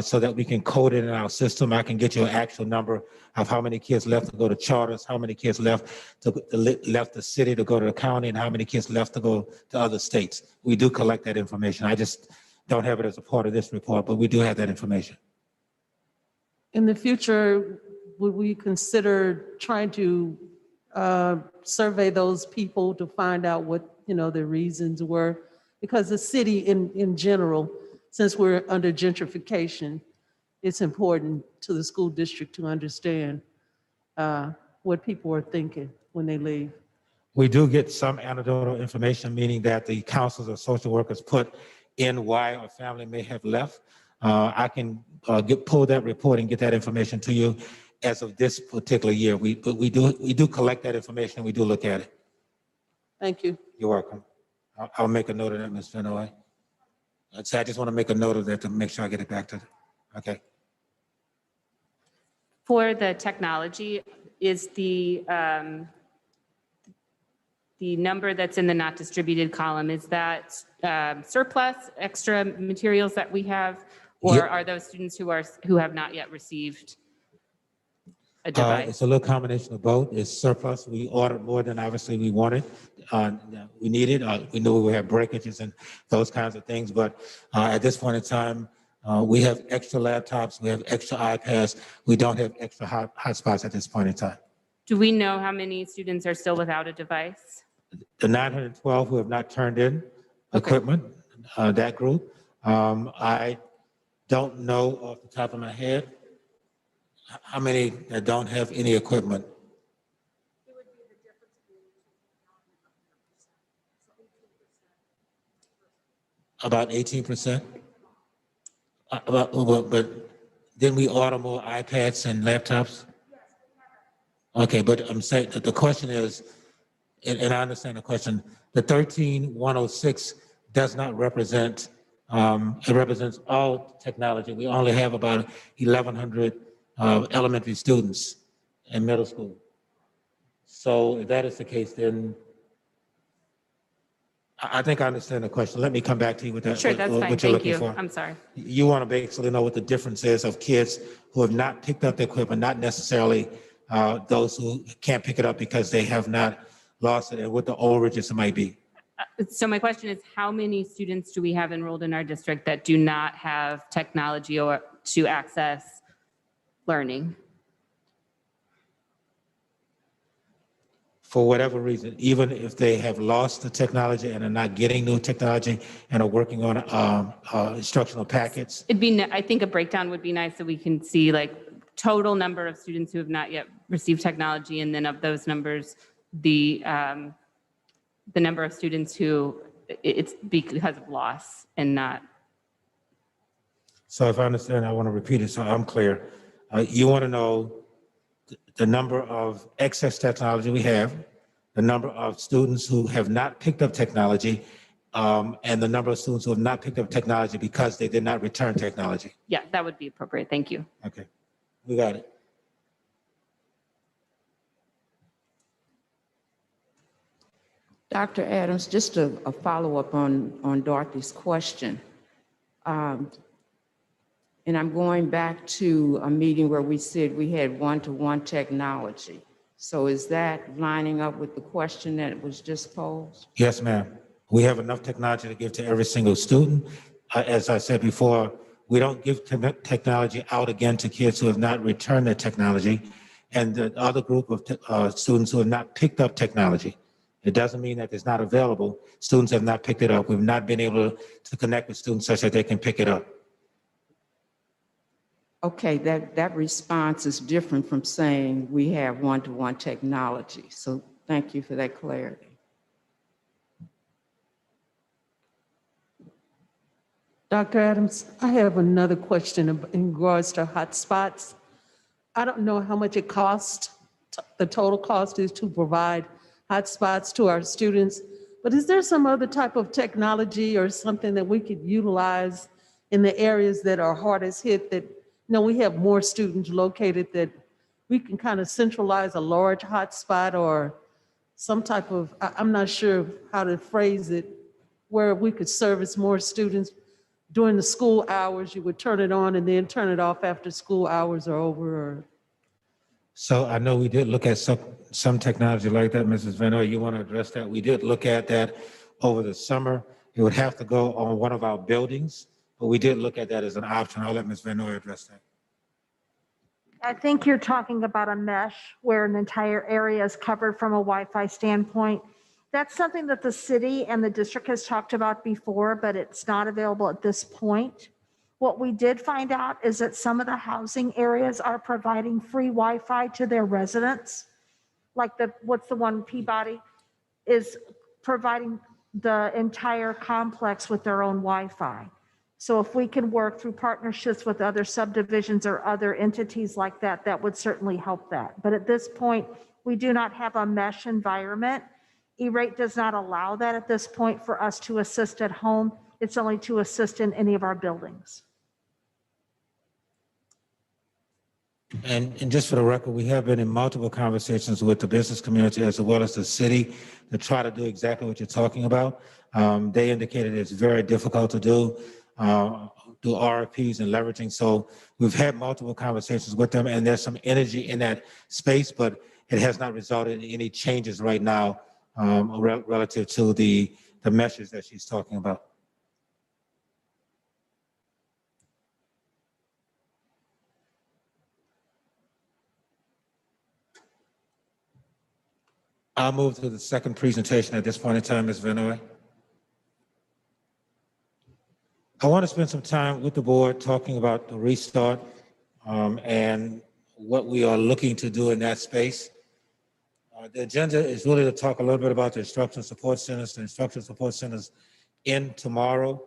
so that we can code it in our system. I can get you an actual number of how many kids left to go to charters, how many kids left left the city to go to the county, and how many kids left to go to other states. We do collect that information. I just don't have it as a part of this report, but we do have that information. In the future, would we consider trying to survey those people to find out what, their reasons were? Because the city in general, since we're under gentrification, it's important to the school district to understand what people are thinking when they leave. We do get some anecdotal information, meaning that the counselors or social workers put in why a family may have left. I can pull that report and get that information to you. as of this particular year. But we do collect that information, and we do look at it. Thank you. You're welcome. I'll make a note of that, Ms. Fenoy. So I just want to make a note of that to make sure I get it back to, okay. For the technology, is the number that's in the not distributed column, is that surplus, extra materials that we have? Or Yep. are those students who have not yet received a device? It's a little combination of both. It's surplus. We ordered more than obviously we wanted. We needed. We knew we would have breakages and those kinds of things. But at this point in time, we have extra laptops. We have extra iPads. We don't have extra hotspots at this point in time. Do we know how many students are still without a device? The 912 who have not turned in equipment, that group. I don't know off the top of my head how many that don't have any equipment. About 18%. But didn't we order more iPads and laptops? Okay, but I'm saying that the question is, and I understand the question, the 13,106 does not represent, it represents all technology. We only have about 1,100 elementary students in middle school. So if that is the case, then I think I understand the question. Let me come back to you with that. Sure, that's fine. What you're Thank looking you. for. I'm sorry. You want to basically know what the difference is of kids who have not picked up the equipment, not necessarily those who can't pick it up because they have not lost it, and what the overages might be. So my question is, how many students do we have enrolled in our district that do not have technology or to access learning? For whatever reason, even if they have lost the technology and are not getting new technology and are working on instructional packets. It'd be, I think a breakdown would be nice so we can see like total number of students who have not yet received technology, and then of those numbers, the number of students who it's because of loss and not. So if I understand, I want to repeat it so I'm clear. You want to know the number of excess technology we have, the number of students who have not picked up technology, and the number of students who have not picked up technology because they did not return technology. Yeah, that would be appropriate. Thank you. Okay, we got it. Dr. Adams, just a follow-up on Dorothy's question. And I'm going back to a meeting where we said we had one-to-one technology. So is that lining up with the question that was just posed? Yes, ma'am. We have enough technology to give to every single student. As I said before, we don't give technology out again to kids who have not returned their technology, and the other group of students who have not picked up technology. It doesn't mean that it's not available. Students have not picked it up. We've not been able to connect with students such that they can pick it up. Okay, that response is different from saying we have one-to-one technology. So thank you for that clarity. Dr. Adams, I have another question in regards to hotspots. I don't know how much it costs, the total cost is to provide hotspots to our students, but is there some other type of technology or something that we could utilize in the areas that are hardest hit, that, you know, we have more students located, that we can kind of centralize a large hotspot or some type of, I'm not sure how to phrase it, where we could service more students during the school hours. You would turn it on and then turn it off after school hours are over, or. So I know we did look at some technology like that, Mrs. Venoy. You want to address that? We did look at that over the summer. It would have to go on one of our buildings, but we did look at that as an option. I'll let Ms. Venoy address that. I think you're talking about a mesh where an entire area is covered from a Wi-Fi standpoint. That's something that the city and the district has talked about before, but it's not available at this point. What we did find out is that some of the housing areas are providing free Wi-Fi to their residents. Like what's the one, Peabody, is providing the entire complex with their own Wi-Fi. So if we can work through partnerships with other subdivisions or other entities like that, that would certainly help that. But at this point, we do not have a mesh environment. E-rate does not allow that at this point for us to assist at home. It's only to assist in any of our buildings. And just for the record, we have been in multiple conversations with the business community as well as the city to try to do exactly what you're talking about. They indicated it's very difficult to do RFPs and leveraging. So we've had multiple conversations with them, and there's some energy in that space, but it has not resulted in any changes right now relative to the measures that she's talking about. I'll move to the second presentation at this point in time, Ms. Vinoy. I want to spend some time with the board talking about the restart and what we are looking to do in that space. The agenda is really to talk a little bit about the instructional support centers. The instructional support centers end tomorrow.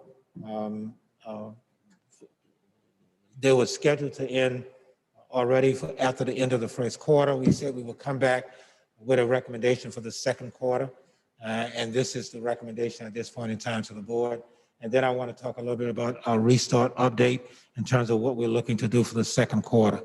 They were scheduled to end already after the end of the first quarter. We said we would come back with a recommendation for the second quarter. And this is the recommendation at this point in time to the board. And then I want to talk a little bit about our restart update in terms of what we're looking to do for the second quarter.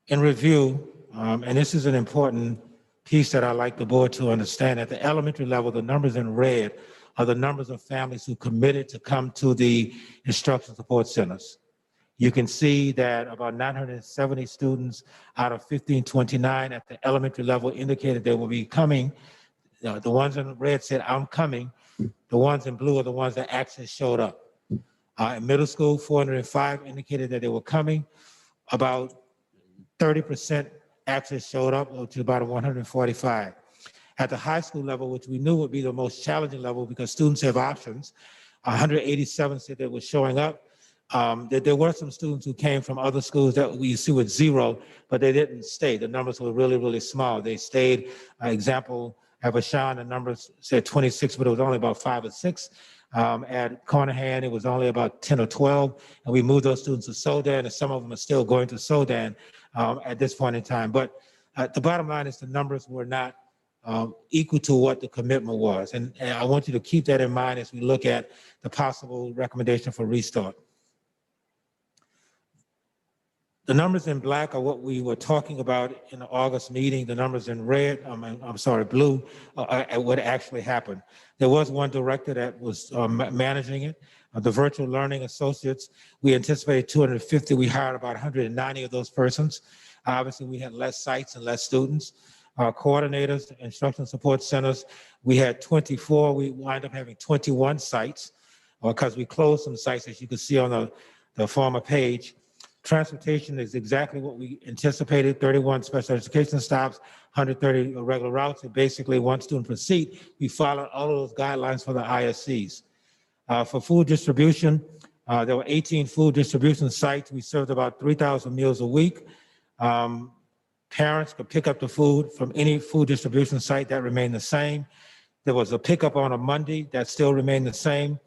In review, and this is an important piece that I'd like the board to understand, at the elementary level, the numbers in red are the numbers of families who committed to come to the instructional support centers. You can see that about 970 students out of 1529 at the elementary level indicated they will be coming. The ones in red said, I'm coming. The ones in blue are the ones that actually showed up. In middle school, 405 indicated that they were coming. About 30% actually showed up, to about 145. At the high school level, which we knew would be the most challenging level because students have options, 187 said they were showing up. That there were some students who came from other schools that we see with 0, but they didn't stay. The numbers were really, really small. They stayed. Example, at Vashon, the numbers said 26, but it was only about 5 or 6. At Carnahan, it was only about 10 or 12, and we moved those students to Sodan, and some of them are still going to Sodan at this point in time. But the bottom line is the numbers were not equal to what the commitment was. And I want you to keep that in mind as we look at the possible recommendation for restart. The numbers in black are what we were talking about in the August meeting. The numbers in red, blue, are what actually happened. There was one director that was managing it, the virtual learning associates. We anticipated 250. We hired about 190 of those persons. Obviously, we had less sites and less students. Coordinators, instructional support centers, we had 24. We wind up having 21 sites because we closed some sites, as you can see on the former page. Transportation is exactly what we anticipated, 31 special education stops, 130 regular routes, and basically one student per seat. We followed all of those guidelines for the ISCs. For food distribution, there were 18 food distribution sites. We served about 3,000 meals a week. Parents could pick up the food from any food distribution site. That remained the same. There was a pickup on a Monday that still remained the same.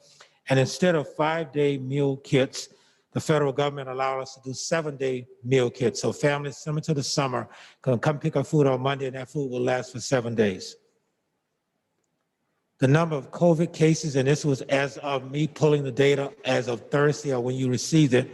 And instead of 5-day meal kits, the federal government allowed us to do 7-day meal kits. So families similar to the summer can come pick up food on Monday, and that food will last for 7 days. The number of COVID cases, and this was as of me pulling the data as of Thursday or when you received it,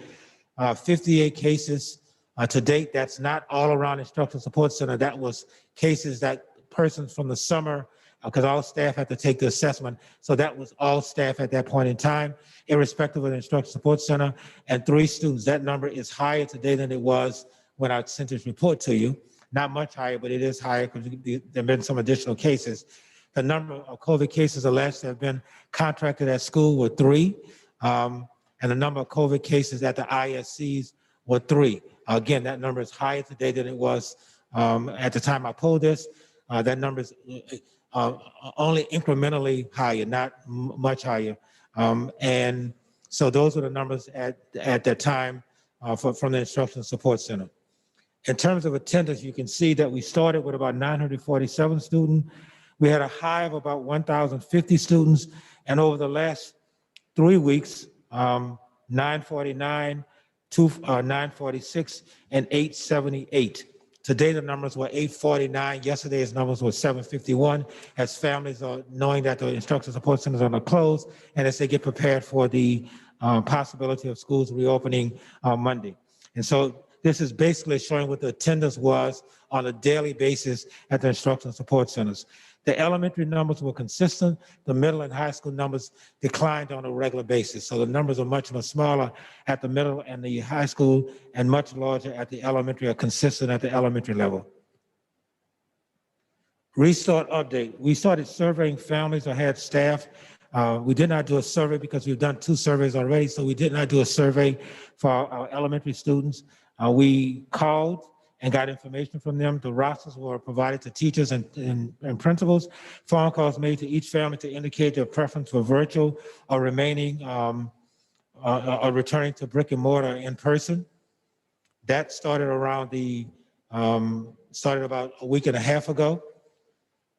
58 cases to date. That's not all around instructional support center. That was cases that persons from the summer, because all staff had to take the assessment. So that was all staff at that point in time, irrespective of the instructional support center, and 3 students. That number is higher today than it was when I sent this report to you. Not much higher, but it is higher because there have been some additional cases. The number of COVID cases alleged to have been contracted at school were 3, and the number of COVID cases at the ISCs were 3. Again, that number is higher today than it was at the time I pulled this. That number is only incrementally higher, not much higher. And so those are the numbers at that time from the instructional support center. In terms of attendance, you can see that we started with about 947 students. We had a high of about 1,050 students, and over the last 3 weeks, 949, 946, and 878. Today, the numbers were 849. Yesterday's numbers were 751, as families are knowing that the instructional support centers are going to close, and as they get prepared for the possibility of schools reopening Monday. And so this is basically showing what the attendance was on a daily basis at the instructional support centers. The elementary numbers were consistent. The middle and high school numbers declined on a regular basis. So the numbers are much more smaller at the middle and the high school and much larger at the elementary, or consistent at the elementary level. Restart update. We started surveying families or had staff. We did not do a survey because we've done 2 surveys already, so we did not do a survey for our elementary students. We called and got information from them. The rosters were provided to teachers and principals. Phone calls made to each family to indicate their preference for virtual or remaining or returning to brick and mortar in person. That started around started about a week and a half ago.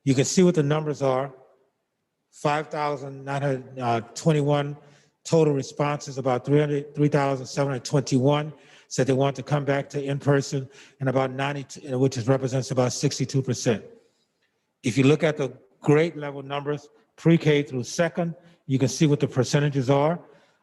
You can see what the numbers are. 5,921 total responses, about 3,721 said they want to come back to in-person, and about 92, which represents about 62%. If you look at the grade level numbers, pre-K through second, you can see what the percentages are.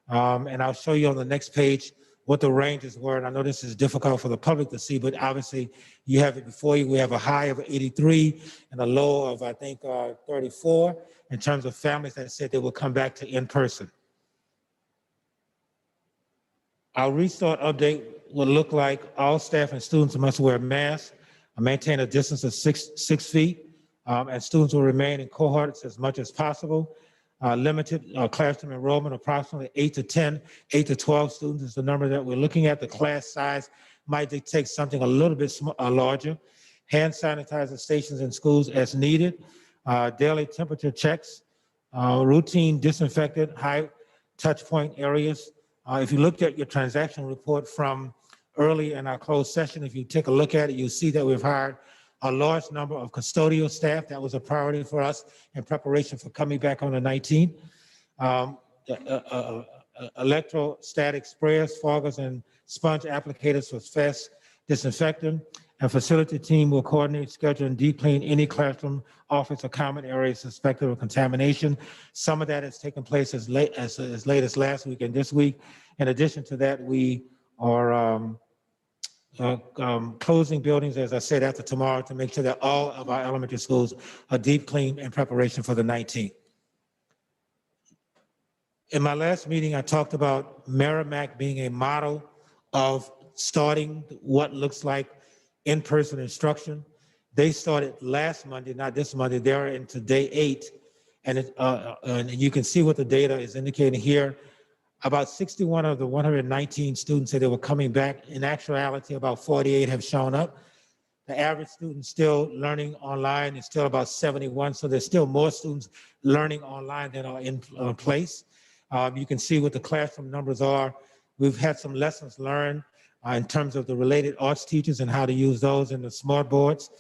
And I'll show you on the next page what the ranges were. And I know this is difficult for the public to see, but obviously you have it before you. We have a high of 83 and a low of, I think, 34 in terms of families that said they will come back to in-person. Our restart update will look like all staff and students must wear masks, maintain a distance of 6 feet, and students will remain in cohorts as much as possible. Limited classroom enrollment, approximately 8 to 10, 8 to 12 students is the number that we're looking at. The class size might dictate something a little bit larger. Hand sanitizer stations in schools as needed. Daily temperature checks, routine disinfected, high touch point areas. If you looked at your transaction report from early in our closed session, if you take a look at it, you'll see that we've hired a large number of custodial staff. That was a priority for us in preparation for coming back on the 19th. Electrostatic sprayers, foggers, and sponge applicators for fast disinfectant. And facility team will coordinate, schedule, and deep clean any classroom, office, or common areas suspected of contamination. Some of that has taken place as late as last week and this week. In addition to that, we are closing buildings, as I said, after tomorrow to make sure that all of our elementary schools are deep clean in preparation for the 19th. In my last meeting, I talked about Merrimack being a model of starting what looks like in-person instruction. They started last Monday, not this Monday. They're into day 8, and you can see what the data is indicating here. About 61 of the 119 students said they were coming back. In actuality, about 48 have shown up. The average student still learning online is still about 71, so there's still more students learning online than are in place. You can see what the classroom numbers are. We've had some lessons learned in terms of the related arts teachers and how to use those in the smart boards.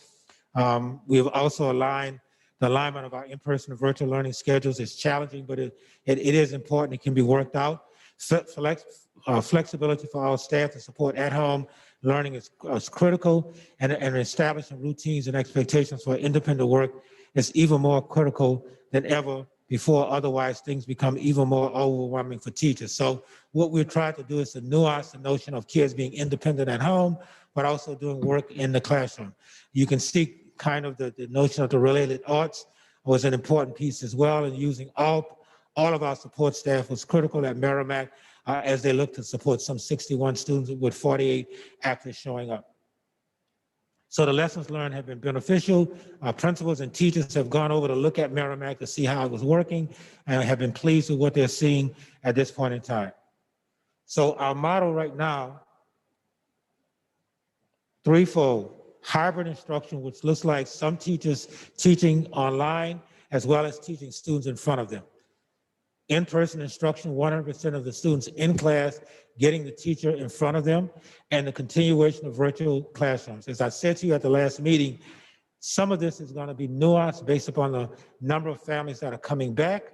We've also aligned the alignment of our in-person and virtual learning schedules. Is challenging, but it is important. It can be worked out. Flexibility for our staff to support at-home learning is critical, and establishing routines and expectations for independent work is even more critical than ever before. Otherwise, things become even more overwhelming for teachers. So what we're trying to do is to nuance the notion of kids being independent at home, but also doing work in the classroom. You can see kind of the notion of the related arts was an important piece as well, and using all of our support staff was critical at Merrimack as they look to support some 61 students with 48 actually showing up. So the lessons learned have been beneficial. Our principals and teachers have gone over to look at Merrimack to see how it was working and have been pleased with what they're seeing at this point in time. So our model right now, threefold: hybrid instruction, which looks like some teachers teaching online as well as teaching students in front of them. In-person instruction, 100% of the students in class getting the teacher in front of them, and the continuation of virtual classrooms. As I said to you at the last meeting, Some of this is going to be nuanced based upon the number of families that are coming back.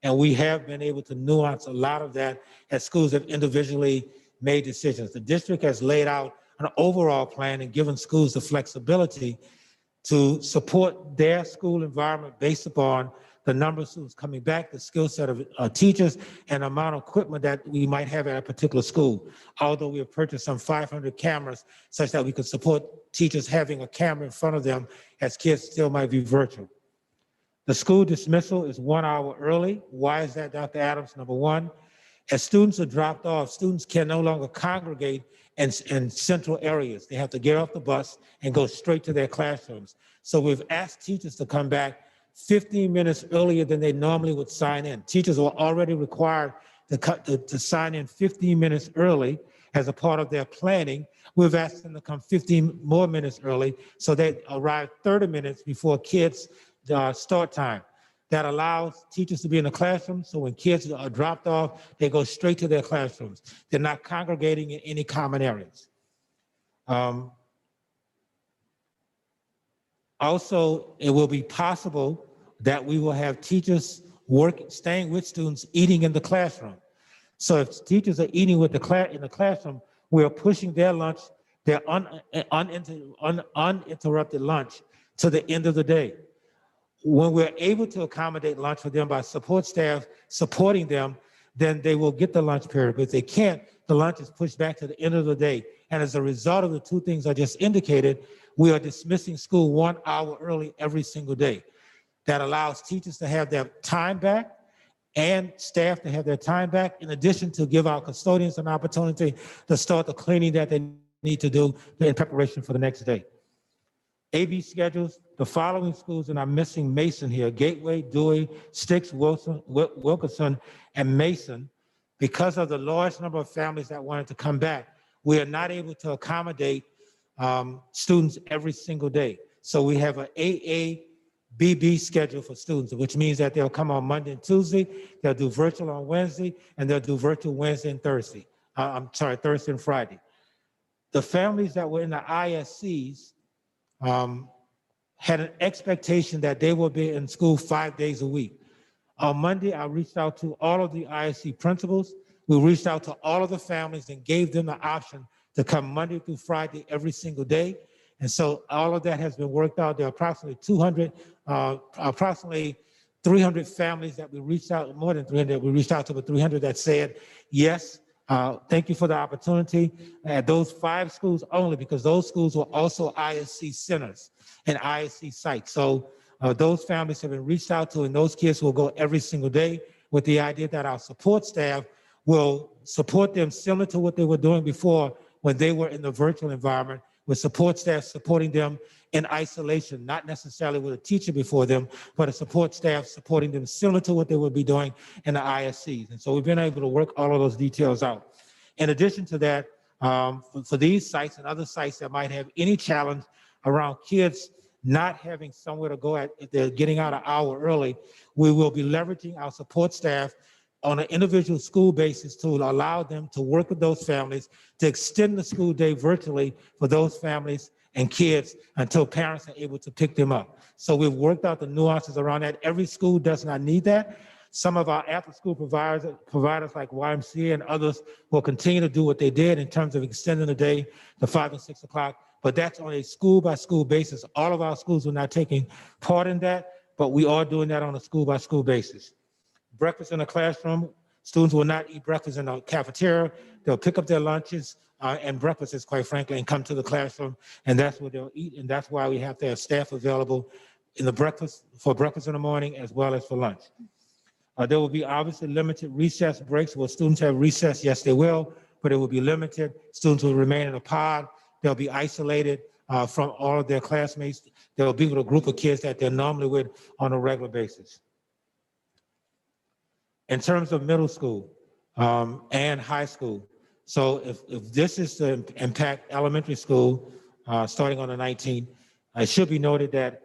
And we have been able to nuance a lot of that as schools have individually made decisions. The district has laid out an overall plan and given schools the flexibility to support their school environment based upon the number of students coming back, the skill set of teachers, and the amount of equipment that we might have at a particular school. Although we have purchased some 500 cameras such that we could support teachers having a camera in front of them as kids still might be virtual. The school dismissal is 1 hour early. Why is that, Dr. Adams? Number one, as students are dropped off, students can no longer congregate in central areas. They have to get off the bus and go straight to their classrooms. So we've asked teachers to come back 15 minutes earlier than they normally would sign in. Teachers were already required to sign in 15 minutes early as a part of their planning. We've asked them to come 15 more minutes early so they arrive 30 minutes before kids' start time. That allows teachers to be in the classroom, so when kids are dropped off, they go straight to their classrooms. They're not congregating in any common areas. Also, it will be possible that we will have teachers staying with students, eating in the classroom. So if teachers are eating in the classroom, we are pushing their lunch, their uninterrupted lunch, to the end of the day. When we're able to accommodate lunch for them by support staff supporting them, then they will get the lunch period. But if they can't, the lunch is pushed back to the end of the day. And as a result of the two things I just indicated, we are dismissing school 1 hour early every single day. That allows teachers to have their time back and staff to have their time back, in addition to give our custodians an opportunity to start the cleaning that they need to do in preparation for the next day. AB schedules, the following schools, and I'm missing Mason here: Gateway, Dewey, Sticks, Wilkerson, and Mason. Because of the large number of families that wanted to come back, we are not able to accommodate students every single day. So we have an AABB schedule for students, which means that they'll come on Monday and Tuesday, they'll do virtual on Wednesday, and they'll do virtual Wednesday and Thursday. Thursday and Friday. The families that were in the ISCs had an expectation that they will be in school 5 days a week. On Monday, I reached out to all of the ISC principals. We reached out to all of the families and gave them the option to come Monday through Friday every single day. And so all of that has been worked out. There are approximately 300 families that we reached out, more than 300 that we reached out to, but 300 that said, yes, thank you for the opportunity. At those 5 schools only, because those schools were also ISC centers and ISC sites. So those families have been reached out to, and those kids will go every single day, with the idea that our support staff will support them similar to what they were doing before when they were in the virtual environment, with support staff supporting them in isolation, not necessarily with a teacher before them, but a support staff supporting them similar to what they would be doing in the ISCs. And so we've been able to work all of those details out. In addition to that, for these sites and other sites that might have any challenge around kids not having somewhere to go if they're getting out an hour early, we will be leveraging our support staff on an individual school basis to allow them to work with those families to extend the school day virtually for those families and kids until parents are able to pick them up. So we've worked out the nuances around that. Every school does not need that. Some of our after-school providers like YMCA and others will continue to do what they did in terms of extending the day to 5 and 6 o'clock, but that's on a school-by-school basis. All of our schools are not taking part in that, but we are doing that on a school-by-school basis. Breakfast in the classroom, students will not eat breakfast in the cafeteria. They'll pick up their lunches and breakfasts, quite frankly, and come to the classroom, and that's what they'll eat, and that's why we have to have staff available in the breakfast in the morning as well as for lunch. There will be obviously limited recess breaks. Will students have recess? Yes, they will, but it will be limited. Students will remain in a pod. They'll be isolated from all of their classmates. They'll be with a group of kids that they're normally with on a regular basis. In terms of middle school and high school, so if this is to impact elementary school starting on the 19th, it should be noted that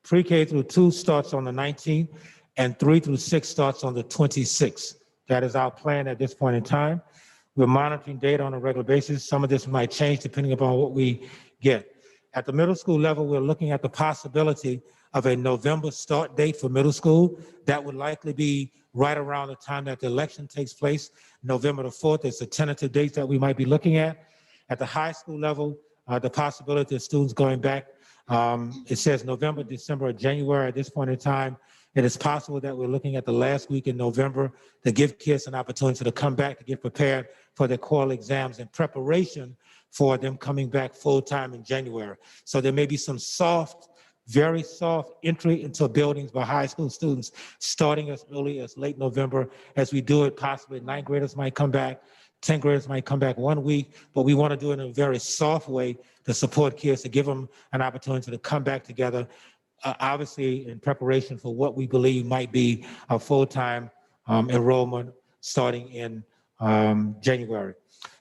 pre-K through 2 starts on the 19th and 3 through 6 starts on the 26th. That is our plan at this point in time. We're monitoring data on a regular basis. Some of this might change depending upon what we get. At the middle school level, we're looking at the possibility of a November start date for middle school. That would likely be right around the time that the election takes place. November the 4th is the tentative date that we might be looking at. At the high school level, the possibility of students going back, it says November, December, or January. At this point in time, it is possible that we're looking at the last week in November to give kids an opportunity to come back to get prepared for their core exams in preparation for them coming back full-time in January. So there may be some soft, very soft entry into buildings by high school students starting as early as late November. As we do it, possibly ninth graders might come back, 10th graders might come back 1 week, but we want to do it in a very soft way to support kids, to give them an opportunity to come back together, obviously in preparation for what we believe might be a full-time enrollment starting in January.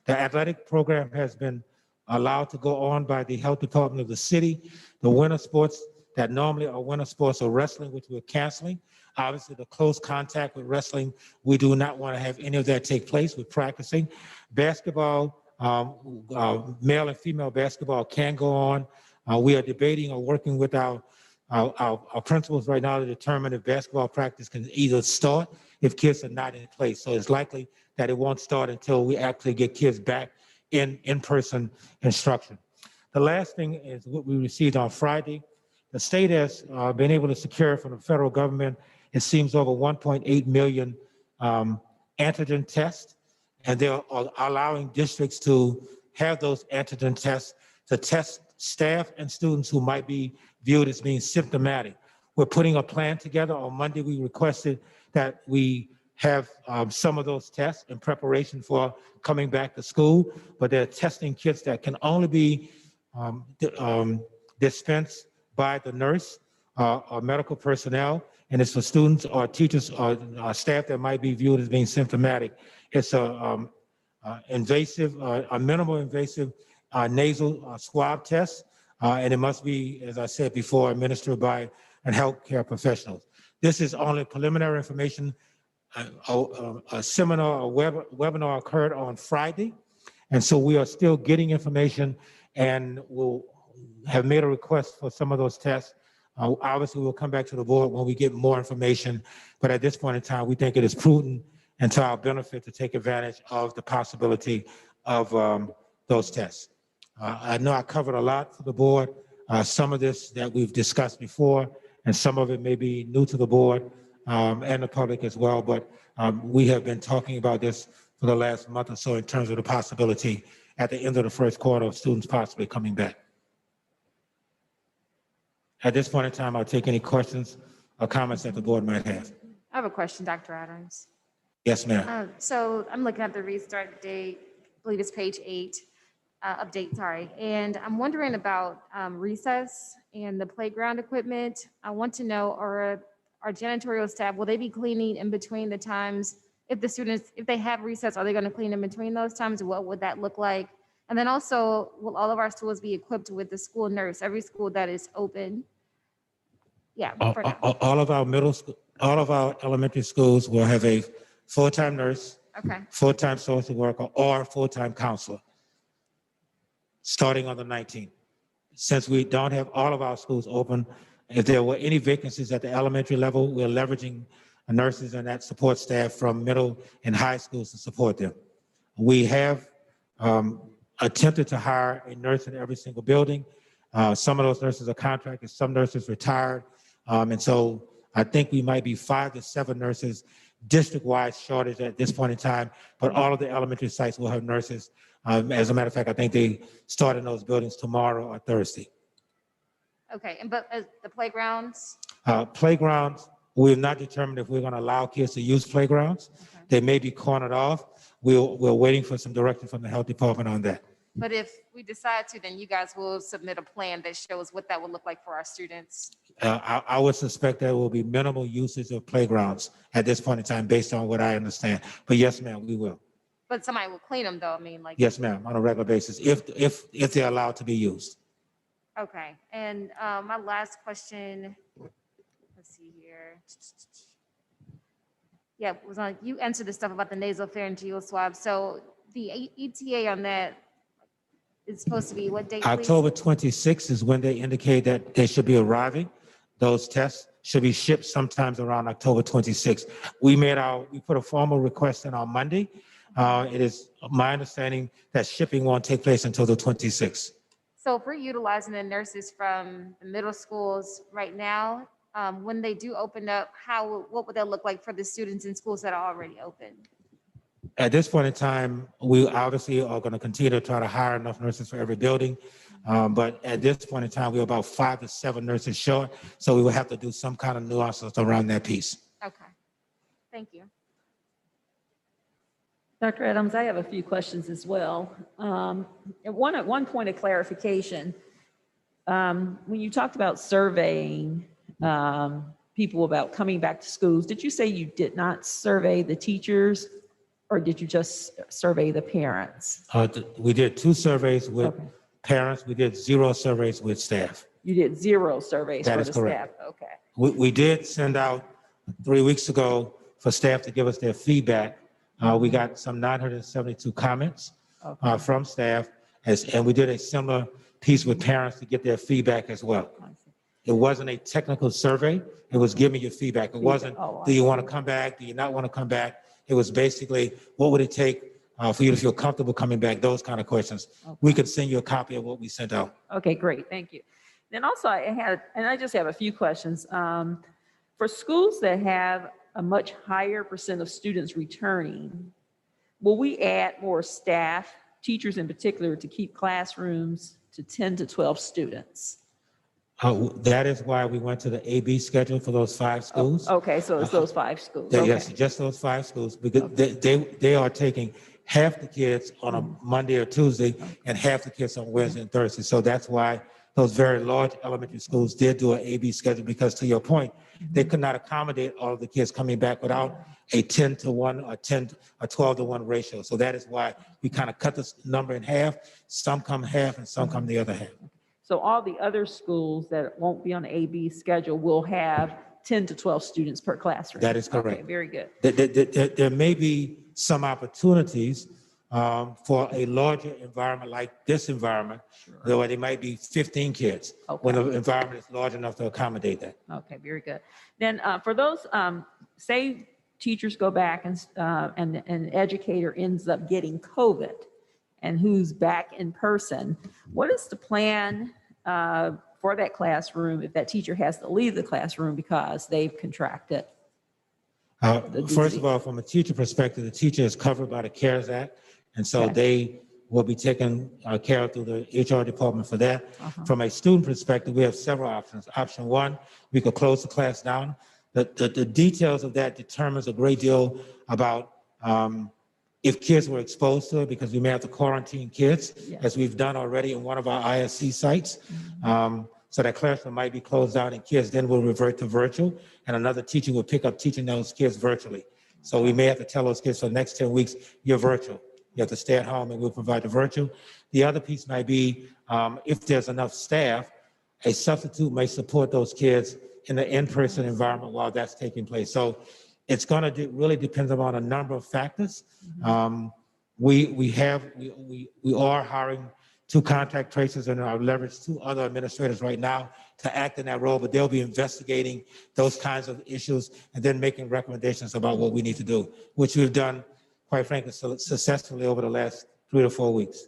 The athletic program has been allowed to go on by the health department of the city. The winter sports that normally are winter sports are wrestling, which we're canceling. Obviously, the close contact with wrestling, we do not want to have any of that take place. We're practicing. Basketball, male and female basketball can go on. We are debating or working with our principals right now to determine if basketball practice can either start if kids are not in place. So it's likely that it won't start until we actually get kids back in-person instruction. The last thing is what we received on Friday. The state has been able to secure from the federal government, it seems, over 1.8 million antigen tests, and they're allowing districts to have those antigen tests to test staff and students who might be viewed as being symptomatic. We're putting a plan together. On Monday, we requested that we have some of those tests in preparation for coming back to school, but they're testing kits that can only be dispensed by the nurse or medical personnel, and it's for students or teachers or staff that might be viewed as being symptomatic. It's a invasive, a minimal invasive nasal swab test, and it must be, as I said before, administered by a healthcare professionals. This is only preliminary information. A seminar, a webinar occurred on Friday, and so we are still getting information, and we'll have made a request for some of those tests. Obviously, we'll come back to the board when we get more information, but at this point in time, we think it is prudent and to our benefit to take advantage of the possibility of those tests. I know I covered a lot for the board. Some of this that we've discussed before, and some of it may be new to the board and the public as well, but we have been talking about this for the last month or so in terms of the possibility at the end of the first quarter of students possibly coming back. At this point in time, I'll take any questions or comments that the board might have. I have a question, Dr. Adams. Yes, ma'am. So I'm looking at the restart date, I believe it's page 8, update, sorry. And I'm wondering about recess and the playground equipment. I want to know, are our janitorial staff, will they be cleaning in between the times? If the students, if they have recess, are they going to clean in between those times? What would that look like? And then also, will all of our schools be equipped with the school nurse, every school that is open? Yeah. All of our middle school, all of our elementary schools will have a full-time nurse, Okay. full-time social worker, or full-time counselor, starting on the 19th. Since we don't have all of our schools open, if there were any vacancies at the elementary level, we're leveraging nurses and that support staff from middle and high schools to support them. We have attempted to hire a nurse in every single building. Some of those nurses are contracted, some nurses retired. And so I think we might be 5 to 7 nurses district-wide shortage at this point in time, but all of the elementary sites will have nurses. As a matter of fact, I think they start in those buildings tomorrow or Thursday. Okay, and but the playgrounds? Playgrounds, we have not determined if we're going to allow kids to use playgrounds. Okay. They may be cornered off. We're waiting for some direction from the health department on that. But if we decide to, then you guys will submit a plan that shows what that would look like for our students. I would suspect there will be minimal usage of playgrounds at this point in time, based on what I understand. But yes, ma'am, we will. But somebody will clean them though, I mean, like. Yes, ma'am, on a regular basis, if they're allowed to be used. Okay, and my last question, let's see here. Yeah, was on, you answered the stuff about the nasopharyngeal swab. So the ETA on that, is supposed to be? What date, please? October 26th is when they indicate that they should be arriving. Those tests should be shipped sometimes around October 26th. We put a formal request in on Monday. It is my understanding that shipping won't take place until the 26th. So if we're utilizing the nurses from the middle schools right now, when they do open up, what would that look like for the students in schools that are already open? At this point in time, we obviously are going to continue to try to hire enough nurses for every building. But at this point in time, we're about 5 to 7 nurses short. So we will have to do some kind of nuances around that piece. Okay. Thank you. Dr. Adams, I have a few questions as well. One point of clarification, when you talked about surveying people about coming back to schools, did you say you did not survey the teachers, or did you just survey the parents? We did 2 surveys with parents. We did 0 surveys with staff. You did 0 surveys That for is the correct. staff? Okay. We did send out 3 weeks ago for staff to give us their feedback. We got some 972 comments from staff, and we did a similar piece with parents to get their feedback as well. It wasn't a technical survey. It was give me your feedback. It wasn't, do you want to come back? Do you not want to come back? It was basically, what would it take for you to feel comfortable coming back? Those kind of questions. We could send you a copy of what we sent out. Okay, great. Thank you. Then also I just have a few questions. For schools that have a much higher percent of students returning, will we add more staff, teachers in particular, to keep classrooms to 10 to 12 students? That is why we went to the AB schedule for those 5 schools. Okay, so it's those 5 schools. Yes, just those 5 schools, because they are taking half the kids on a Monday or Tuesday and half the kids on Wednesday and Thursday. So that's why those very large elementary schools did do an AB schedule, because to your point, they could not accommodate all of the kids coming back without a 10 to 1 or 12 to 1 ratio. So that is why we kind of cut this number in half. Some come half and some come the other half. So all the other schools that won't be on the AB schedule will have 10 to 12 students per classroom? That is correct. Okay, very good. There may be some opportunities for a larger environment like this environment, where there might be 15 kids, when the environment is large enough to accommodate that. Okay, very good. Then for those, say teachers go back and an educator ends up getting COVID and who's back in person, what is the plan for that classroom if that teacher has to leave the classroom because they've contracted? First of all, from a teacher perspective, the teacher is covered by the CARES Act, and so they will be taken care of through the HR department for that. From a student perspective, we have several options. Option 1, we could close the class down. The details of that determines a great deal about if kids were exposed to it, because we may have to quarantine kids, as we've done already in one of our ISC sites. So that classroom might be closed down and kids then will revert to virtual, and another teacher will pick up teaching those kids virtually. So we may have to tell those kids for the next 10 weeks, you're virtual. You have to stay at home and we'll provide the virtual. The other piece might be if there's enough staff, a substitute may support those kids in the in-person environment while that's taking place. So it's going to really depend upon a number of factors. We are hiring 2 contact tracers, and I've leveraged 2 other administrators right now to act in that role, but they'll be investigating those kinds of issues and then making recommendations about what we need to do, which we've done, quite frankly, successfully over the last 3 to 4 weeks.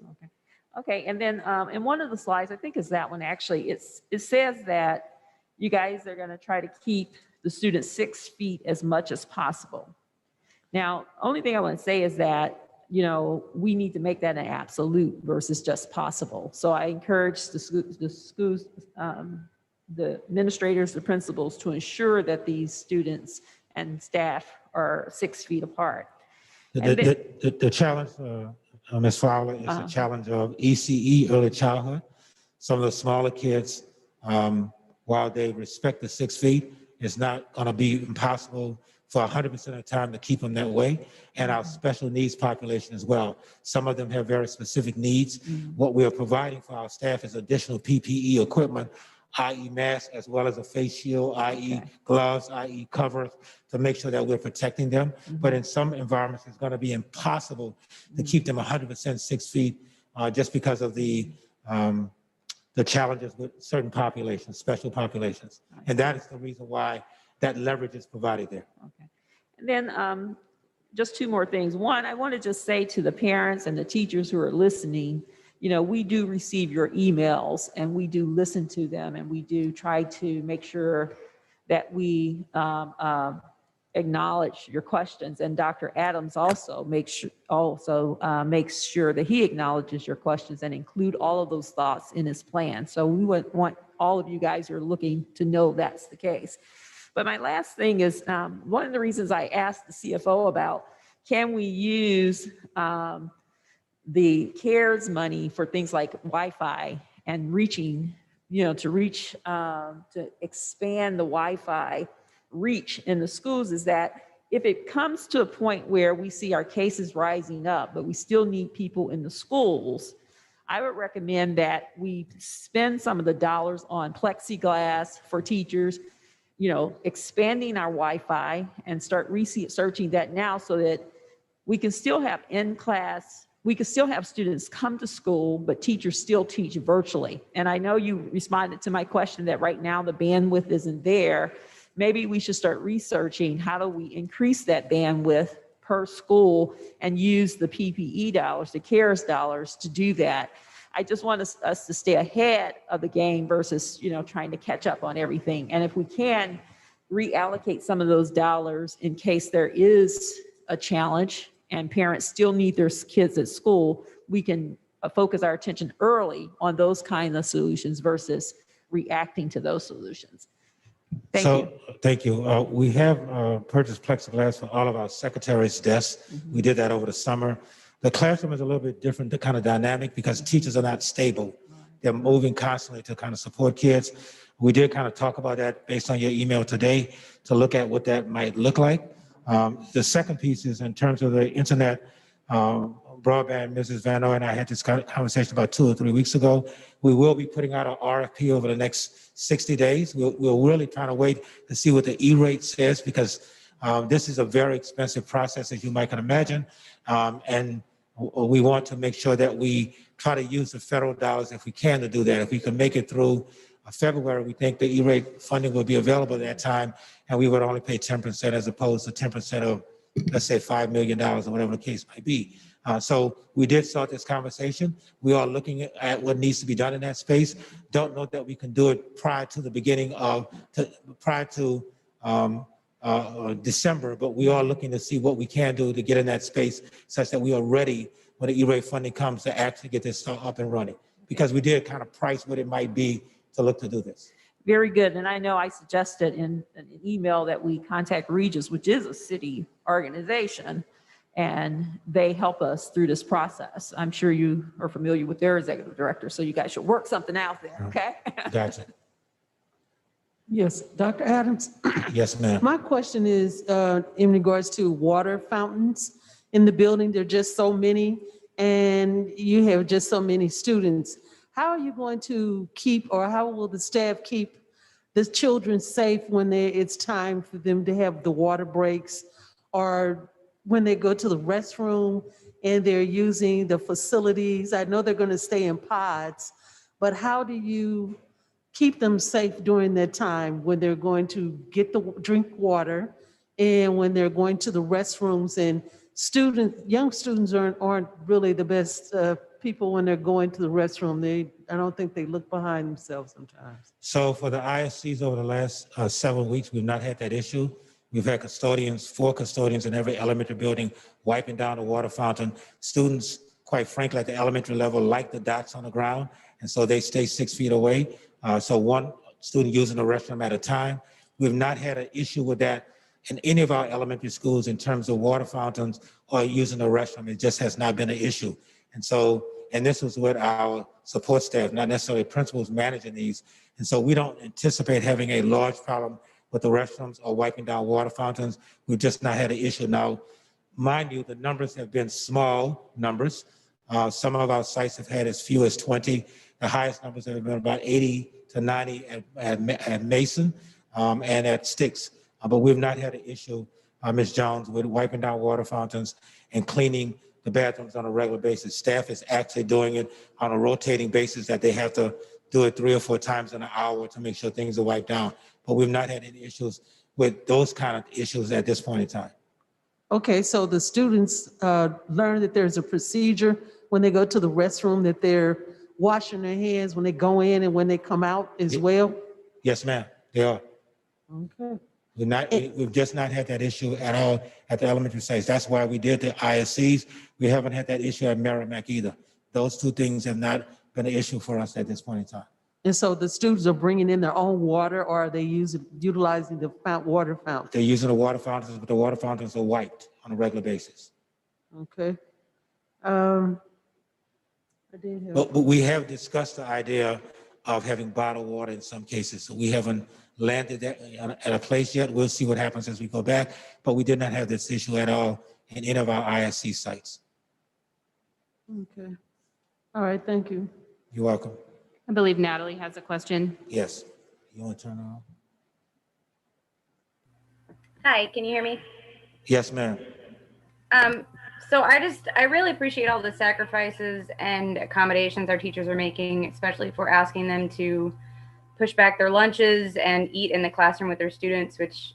Okay, and then in one of the slides, I think is that one actually, it says that you guys are going to try to keep the students 6 feet as much as possible. Now, only thing I want to say is that, you know, we need to make that an absolute versus just possible. So I encourage the schools, the administrators, the principals to ensure that these students and staff are 6 feet apart. The challenge, Ms. Fowler, is the challenge of ECE, early childhood. Some of the smaller kids, while they respect the 6 feet, it's not going to be impossible for 100% of the time to keep them that way. And our special needs population as well. Some of them have very specific needs. What we are providing for our staff is additional PPE equipment, i.e. masks, as well as a face shield, i.e. gloves, i.e. covers, to make sure that we're protecting them. But in some environments, it's going to be impossible to keep them 100% 6 feet just because of the challenges with certain populations, special populations. And that is the reason why that leverage is provided there. Okay. And then just two more things. One, I want to just say to the parents and the teachers who are listening, you know, we do receive your emails and we do listen to them and we do try to make sure that we acknowledge your questions. And Dr. Adams also makes sure that he acknowledges your questions and include all of those thoughts in his plan. So we would want all of you guys who are looking to know that's the case. But my last thing is, one of the reasons I asked the CFO about, can we use the CARES money for things like Wi-Fi and reaching, you know, to expand the Wi-Fi reach in the schools, is that if it comes to a point where we see our cases rising up, but we still need people in the schools, I would recommend that we spend some of the dollars on plexiglass for teachers, you know, expanding our Wi-Fi and start researching that now so that we can still have in-class, we can still have students come to school, but teachers still teach virtually. And I know you responded to my question that right now the bandwidth isn't there. Maybe we should start researching how do we increase that bandwidth per school and use the PPE dollars, the CARES dollars to do that. I just want us to stay ahead of the game versus, you know, trying to catch up on everything. And if we can reallocate some of those dollars in case there is a challenge and parents still need their kids at school, we can focus our attention early on those kinds of solutions versus reacting to those solutions. Thank you. Thank you. We have purchased plexiglass for all of our secretaries' desks. We did that over the summer. The classroom is a little bit different, the kind of dynamic, because teachers are not stable. They're moving constantly to kind of support kids. We did kind of talk about that based on your email today to look at what that might look like. The second piece is in terms of the internet broadband. Mrs. Van Noy and I had this conversation about 2 or 3 weeks ago. We will be putting out an RFP over the next 60 days. We're really trying to wait to see what the E-rate says, because this is a very expensive process, as you might can imagine. And we want to make sure that we try to use the federal dollars if we can to do that. If we can make it through February, we think the E-rate funding will be available at that time, and we would only pay 10% as opposed to 10% of, let's say, $5 million or whatever the case might be. So we did start this conversation. We are looking at what needs to be done in that space. Don't know that we can do it prior to the beginning of, prior to December, but we are looking to see what we can do to get in that space such that we are ready when the E-rate funding comes to actually get this stuff up and running. Because we did kind of price what it might be to look to do this. Very good. And I know I suggested in an email that we contact Regis, which is a city organization, and they help us through this process. I'm sure you are familiar with their executive director, so you guys should work something out there, okay? Gotcha. Yes, Dr. Adams. Yes, ma'am. My question is in regards to water fountains in the building. There are just so many, and you have just so many students. How are you going to keep, or how will the staff keep the children safe when it's time for them to have the water breaks, or when they go to the restroom and they're using the facilities? I know they're going to stay in pods, but how do you keep them safe during that time when they're going to get the drink water and when they're going to the restrooms? And young students aren't really the best people when they're going to the restroom. I don't think they look behind themselves sometimes. So for the ISCs over the last several weeks, we've not had that issue. We've had custodians, 4 custodians in every elementary building wiping down the water fountain. Students, quite frankly, at the elementary level like the dots on the ground, and so they stay 6 feet away. So 1 student using the restroom at a time. We've not had an issue with that in any of our elementary schools in terms of water fountains or using the restroom. It just has not been an issue. And so, and this was with our support staff, not necessarily principals managing these. And so we don't anticipate having a large problem with the restrooms or wiping down water fountains. We've just not had an issue. Now, mind you, the numbers have been small numbers. Some of our sites have had as few as 20. The highest numbers have been about 80 to 90 at Mason and at Sticks. But we've not had an issue, Ms. Jones, with wiping down water fountains and cleaning the bathrooms on a regular basis. Staff is actually doing it on a rotating basis, that they have to do it 3 or 4 times in an hour to make sure things are wiped down. But we've not had any issues with those kind of issues at this point in time. Okay, so the students learn that there's a procedure when they go to the restroom, that they're washing their hands when they go in and when they come out as well? Yes, ma'am, they are. Okay. We've just not had that issue at all at the elementary sites. That's why we did the ISCs. We haven't had that issue at Merrimack either. Those 2 things have not been an issue for us at this point in time. And so the students are bringing in their own water, or are they utilizing the water fountain? They're using the water fountains, but the water fountains are wiped on a regular basis. Okay. I did have. But we have discussed the idea of having bottled water in some cases. So we haven't landed that at a place yet. We'll see what happens as we go back. But we did not have this issue at all in any of our ISC sites. Okay. All right, thank you. You're welcome. I believe Natalie has a question. Yes. You want to turn it on? Hi, can you hear me? Yes, ma'am. So I really appreciate all the sacrifices and accommodations our teachers are making, especially if we're asking them to push back their lunches and eat in the classroom with their students, which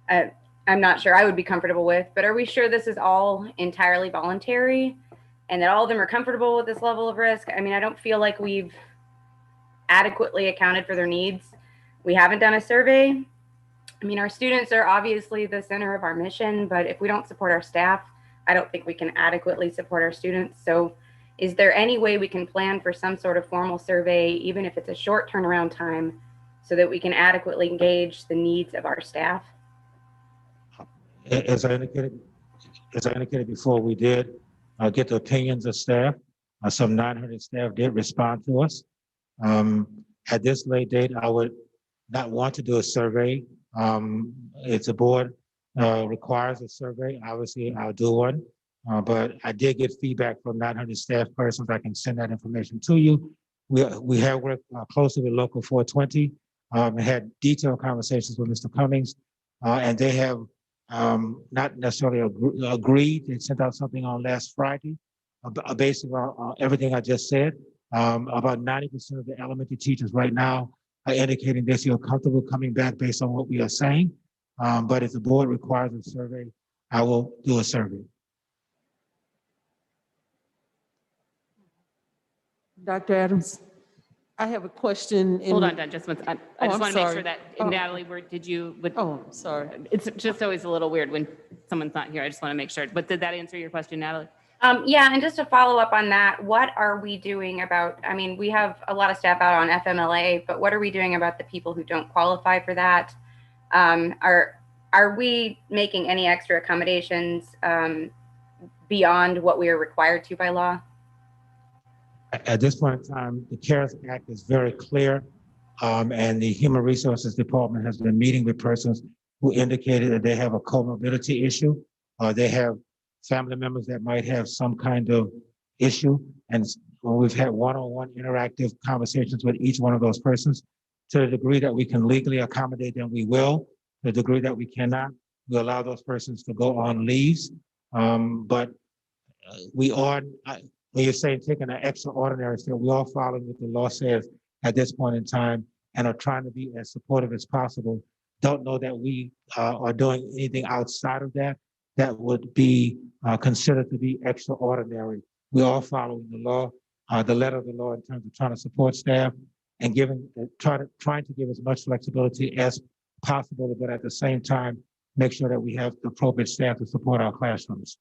I'm not sure I would be comfortable with. But are we sure this is all entirely voluntary and that all of them are comfortable with this level of risk? I mean, I don't feel like we've adequately accounted for their needs. We haven't done a survey. I mean, our students are obviously the center of our mission, but if we don't support our staff, I don't think we can adequately support our students. So is there any way we can plan for some sort of formal survey, even if it's a short turnaround time, so that we can adequately engage the needs of our staff? As I indicated before, we did get the opinions of staff. Some 900 staff did respond to us. At this late date, I would not want to do a survey. If the board requires a survey, obviously I'll do one. But I did get feedback from 900 staff persons. I can send that information to you. We have worked closely with Local 420, had detailed conversations with Mr. Cummings, and they have not necessarily agreed. They sent out something on last Friday, based on everything I just said. About 90% of the elementary teachers right now are indicating they feel comfortable coming back based on what we are saying. But if the board requires a survey, I will do a survey. Dr. Adams, I have a question. Hold on, Don, just one second. I just I'm want to make sorry. sure that, Oh. Natalie, Oh, sorry. It's just always a little weird when someone's not here. I just want to make sure. But did that answer your question, Natalie? Yeah, and just to follow up on that, what are we doing about, I mean, we have a lot of staff out on FMLA, but what are we doing about the people who don't qualify for that? Are we making any extra accommodations beyond what we are required to by law? At this point in time, the CARES Act is very clear, and the Human Resources Department has been meeting with persons who indicated that they have a comorbidity issue, or they have family members that might have some kind of issue. And we've had one-on-one interactive conversations with each one of those persons. To the degree that we can legally accommodate them, we will. To the degree that we cannot, we allow those persons to go on leaves. But we are, when you're saying taking an extraordinary step, we are following what the law says at this point in time and are trying to be as supportive as possible. Don't know that we are doing anything outside of that that would be considered to be extraordinary. We are following the law, the letter of the law in terms of trying to support staff and trying to give as much flexibility as possible, but at the same time, make sure that we have the appropriate staff to support our classrooms.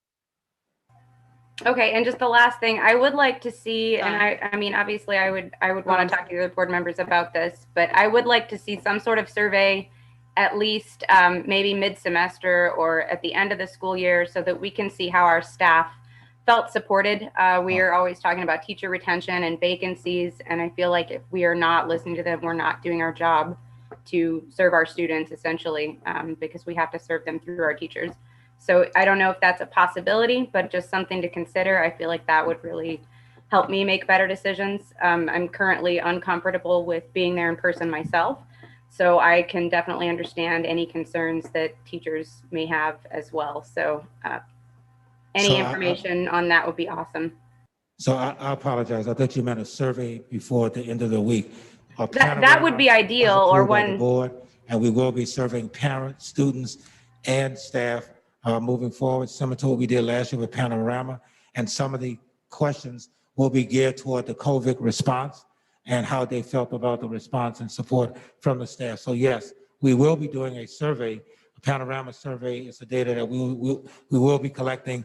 Okay, and just the last thing, I would like to see, and I mean, obviously I would want to talk to the other board members about this, but I would like to see some sort of survey at least maybe mid-semester or at the end of the school year so that we can see how our staff felt supported. We are always talking about teacher retention and vacancies, and I feel like if we are not listening to them, we're not doing our job to serve our students essentially, because we have to serve them through our teachers. So I don't know if that's a possibility, but just something to consider. I feel like that would really help me make better decisions. I'm currently uncomfortable with being there in person myself, so I can definitely understand any concerns that teachers may have as well. So Any So information on that would be awesome. So I apologize. I thought you meant a survey before the end of the week. That would be ideal, or By the when, board, and we will be serving parents, students, and staff moving forward, similar to what we did last year with Panorama. And some of the questions will be geared toward the COVID response and how they felt about the response and support from the staff. So yes, we will be doing a survey. A Panorama survey is the data that we will be collecting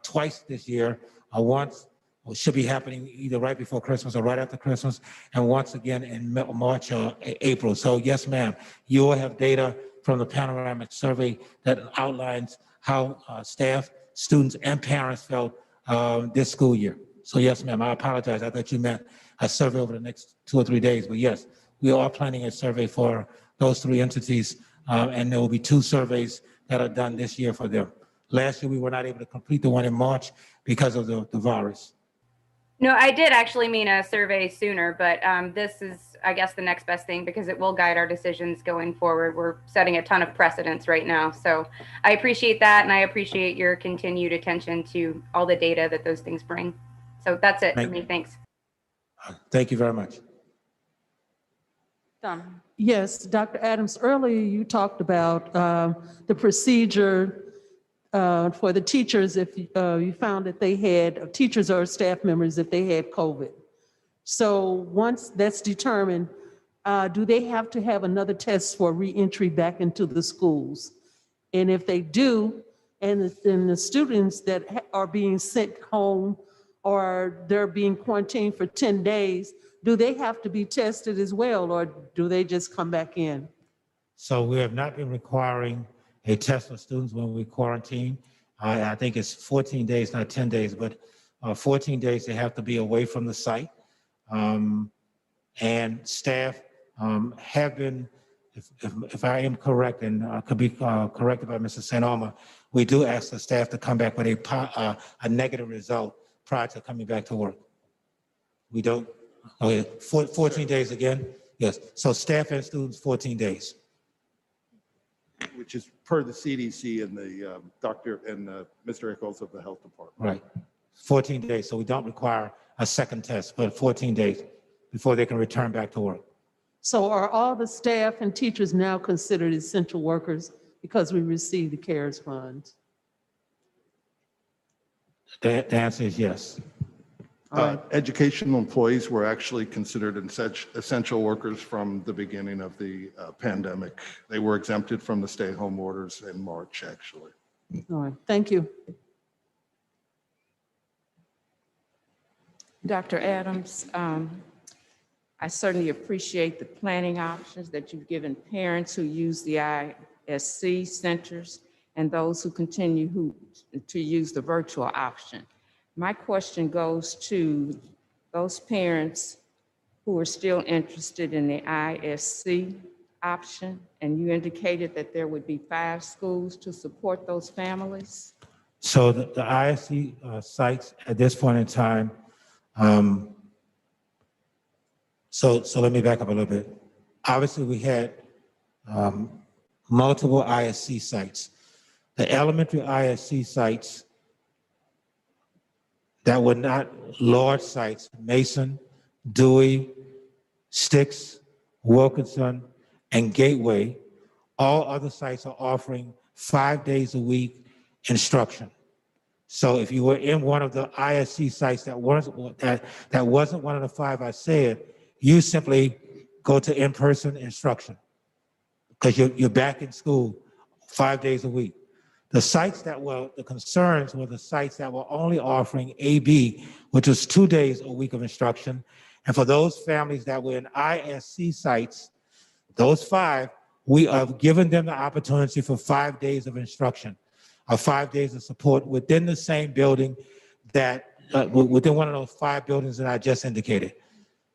twice this year. Once should be happening either right before Christmas or right after Christmas, and once again in March or April. So yes, ma'am, you will have data from the Panoramic survey that outlines how staff, students, and parents felt this school year. So yes, ma'am, I apologize. I thought you meant a survey over the next 2 or 3 days, but yes, we are planning a survey for those 3 entities, and there will be 2 surveys that are done this year for them. Last year, we were not able to complete the one in March because of the virus. no, I did actually mean a survey sooner, but this is, I guess, the next best thing because it will guide our decisions going forward. We're setting a ton of precedents right now. So I appreciate that, and I appreciate your continued attention to all the data that those things bring. So that's it for me. Thanks. Thank you very much. Yes, Dr. Adams, earlier you talked about the procedure for the teachers if you found that they had, teachers or staff members, if they had COVID. So once that's determined, do they have to have another test for reentry back into the schools? And if they do, and the students that are being sent home or they're being quarantined for 10 days, do they have to be tested as well, or do they just come back in? So we have not been requiring a test for students when we quarantine. I think it's 14 days, not 10 days, but 14 days they have to be away from the site. And staff have been, if I am correct, and could be corrected by Mr. St. Alma, we do ask the staff to come back with a negative result prior to coming back to work. We don't, 14 days again? Yes, so staff and students, 14 days. Which is per the CDC and the doctor and Mr. Echols of the health department. Right, 14 days, so we don't require a second test, but 14 days before they can return back to work. So are all the staff and teachers now considered essential workers because we receive the CARES funds? The answer is yes. Educational employees were actually considered essential workers from the beginning of the pandemic. They were exempted from the stay-home orders in March, actually. All right, thank you. Dr. Adams, I certainly appreciate the planning options that you've given parents who use the ISC centers and those who continue to use the virtual option. My question goes to those parents who are still interested in the ISC option, and you indicated that there would be 5 schools to support those families. So the ISC sites at this point in time, so let me back up a little bit. Obviously, we had multiple ISC sites. The elementary ISC sites that were not large sites, Mason, Dewey, Sticks, Wilkinson, and Gateway, all other sites are offering 5 days a week instruction. So if you were in one of the ISC sites that wasn't one of the 5 I said, you simply go to in-person instruction because you're back in school 5 days a week. The sites that were, the concerns were the sites that were only offering AB, which was 2 days a week of instruction. And for those families that were in ISC sites, those 5, we have given them the opportunity for 5 days of instruction, or 5 days of support within the same building that, within one of those 5 buildings that I just indicated.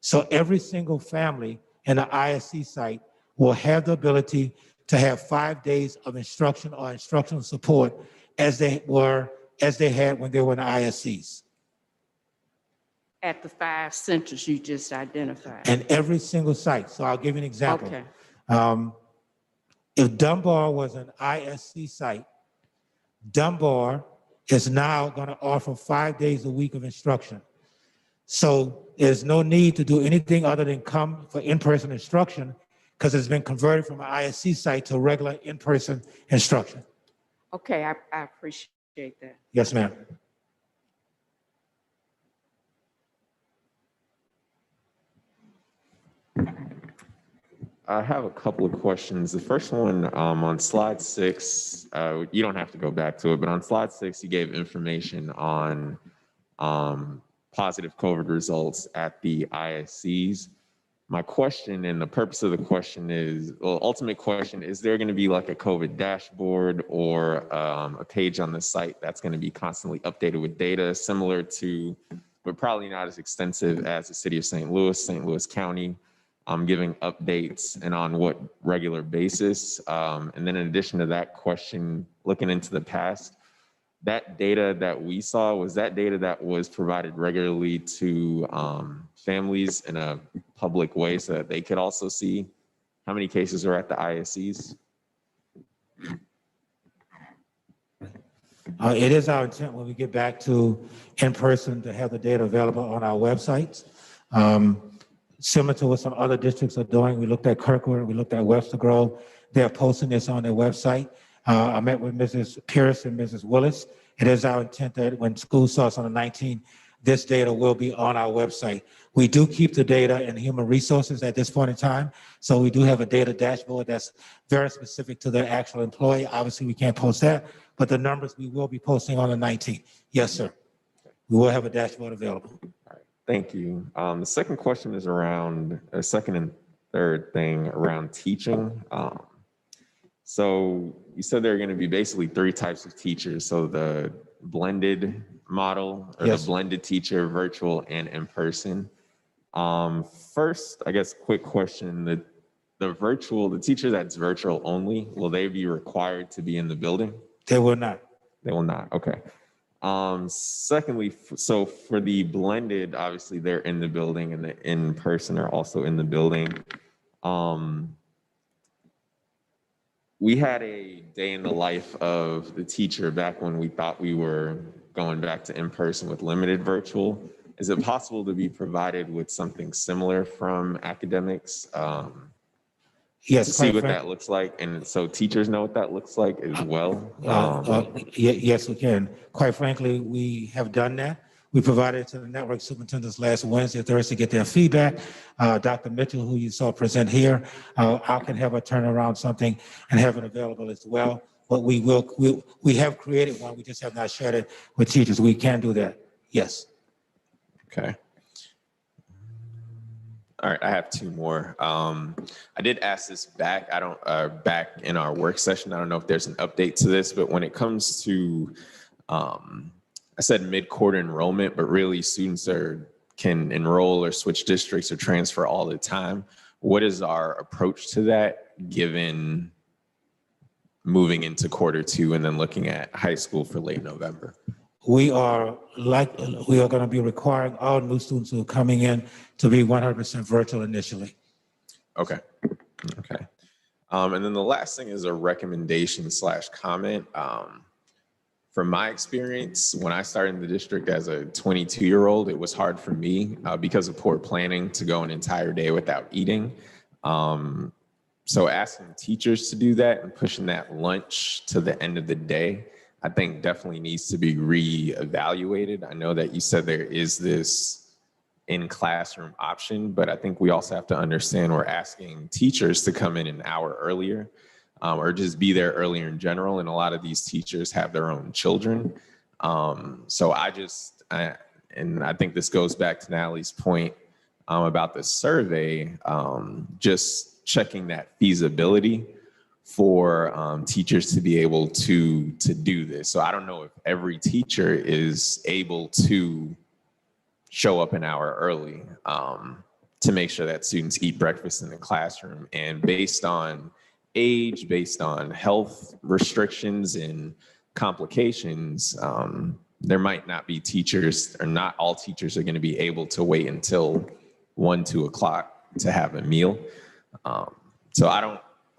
So every single family in the ISC site will have the ability to have 5 days of instruction or instructional support as they had when they were in the ISCs. At the 5 centers you just identified. And every single site. So I'll give you an example. Okay. If Dunbar was an ISC site, Dunbar is now going to offer 5 days a week of instruction. So there's no need to do anything other than come for in-person instruction because it's been converted from an ISC site to regular in-person instruction. Okay, I appreciate that. Yes, ma'am. I have a couple of questions. The first one on slide 6, you don't have to go back to it, but on slide 6, you gave information on positive COVID results at the ISCs. My question and the purpose of the question is, well, ultimate question, is there going to be like a COVID dashboard or a page on the site that's going to be constantly updated with data similar to, but probably not as extensive as the city of St. Louis County, giving updates and on what regular basis? And then in addition to that question, looking into the past, that data that we saw, was that data that was provided regularly to families in a public way so that they could also see how many cases are at the ISCs? It is our intent when we get back to in-person to have the data available on our websites. Similar to what some other districts are doing, we looked at Kirkwood, we looked at Webster Grove. They're posting this on their website. I met with Mrs. Pierce and Mrs. Willis. It is our intent that when school starts on the 19th, this data will be on our website. We do keep the data in human resources at this point in time. So we do have a data dashboard that's very specific to the actual employee. Obviously, we can't post that, but the numbers we will be posting on the 19th. Yes, sir. We will have a dashboard available. All right, thank you. The second question is around a second and third thing around teaching. So you said there are going to be basically 3 types of teachers. So the blended model or Yes. the blended teacher, virtual and in person. First, I guess, quick question, the teacher that's virtual only, will they be required to be in the building? They will not. They will not, okay. Secondly, so for the blended, obviously they're in the building and the in-person are also in the building. We had a day in the life of the teacher back when we thought we were going back to in-person with limited virtual. Is it possible to be provided with something similar from academics? Yes, to see quite what frank- that looks like, and so teachers know what that looks like as well. Yes, we can. Quite frankly, we have done that. We provided it to the network superintendents last Wednesday, Thursday, to get their feedback. Dr. Mitchell, who you saw present here, I can have her turn around something and have it available as well. But we have created one. We just have not shared it with teachers. We can do that. Yes. Okay. All right, I have 2 more. I did ask this back. Back in our work session. I don't know if there's an update to this, but when it comes to, I said mid-quarter enrollment, but really students can enroll or switch districts or transfer all the time. What is our approach to that, given moving into quarter 2 and then looking at high school for late November? We are going to be requiring all new students who are coming in to be 100% virtual initially. Okay. Okay. And then the last thing is a recommendation / comment. From my experience, when I started in the district as a 22-year-old, it was hard for me because of poor planning to go an entire day without eating. So asking teachers to do that and pushing that lunch to the end of the day, I think definitely needs to be reevaluated. I know that you said there is this in-classroom option, but I think we also have to understand we're asking teachers to come in an hour earlier or just be there earlier in general. And a lot of these teachers have their own children. So I think this goes back to Natalie's point about the survey, just checking that feasibility for teachers to be able to do this. So I don't know if every teacher is able to show up an hour early to make sure that students eat breakfast in the classroom. And based on age, based on health restrictions and complications, there might not be teachers, or not all teachers are going to be able to wait until 1, 2 o'clock to have a meal.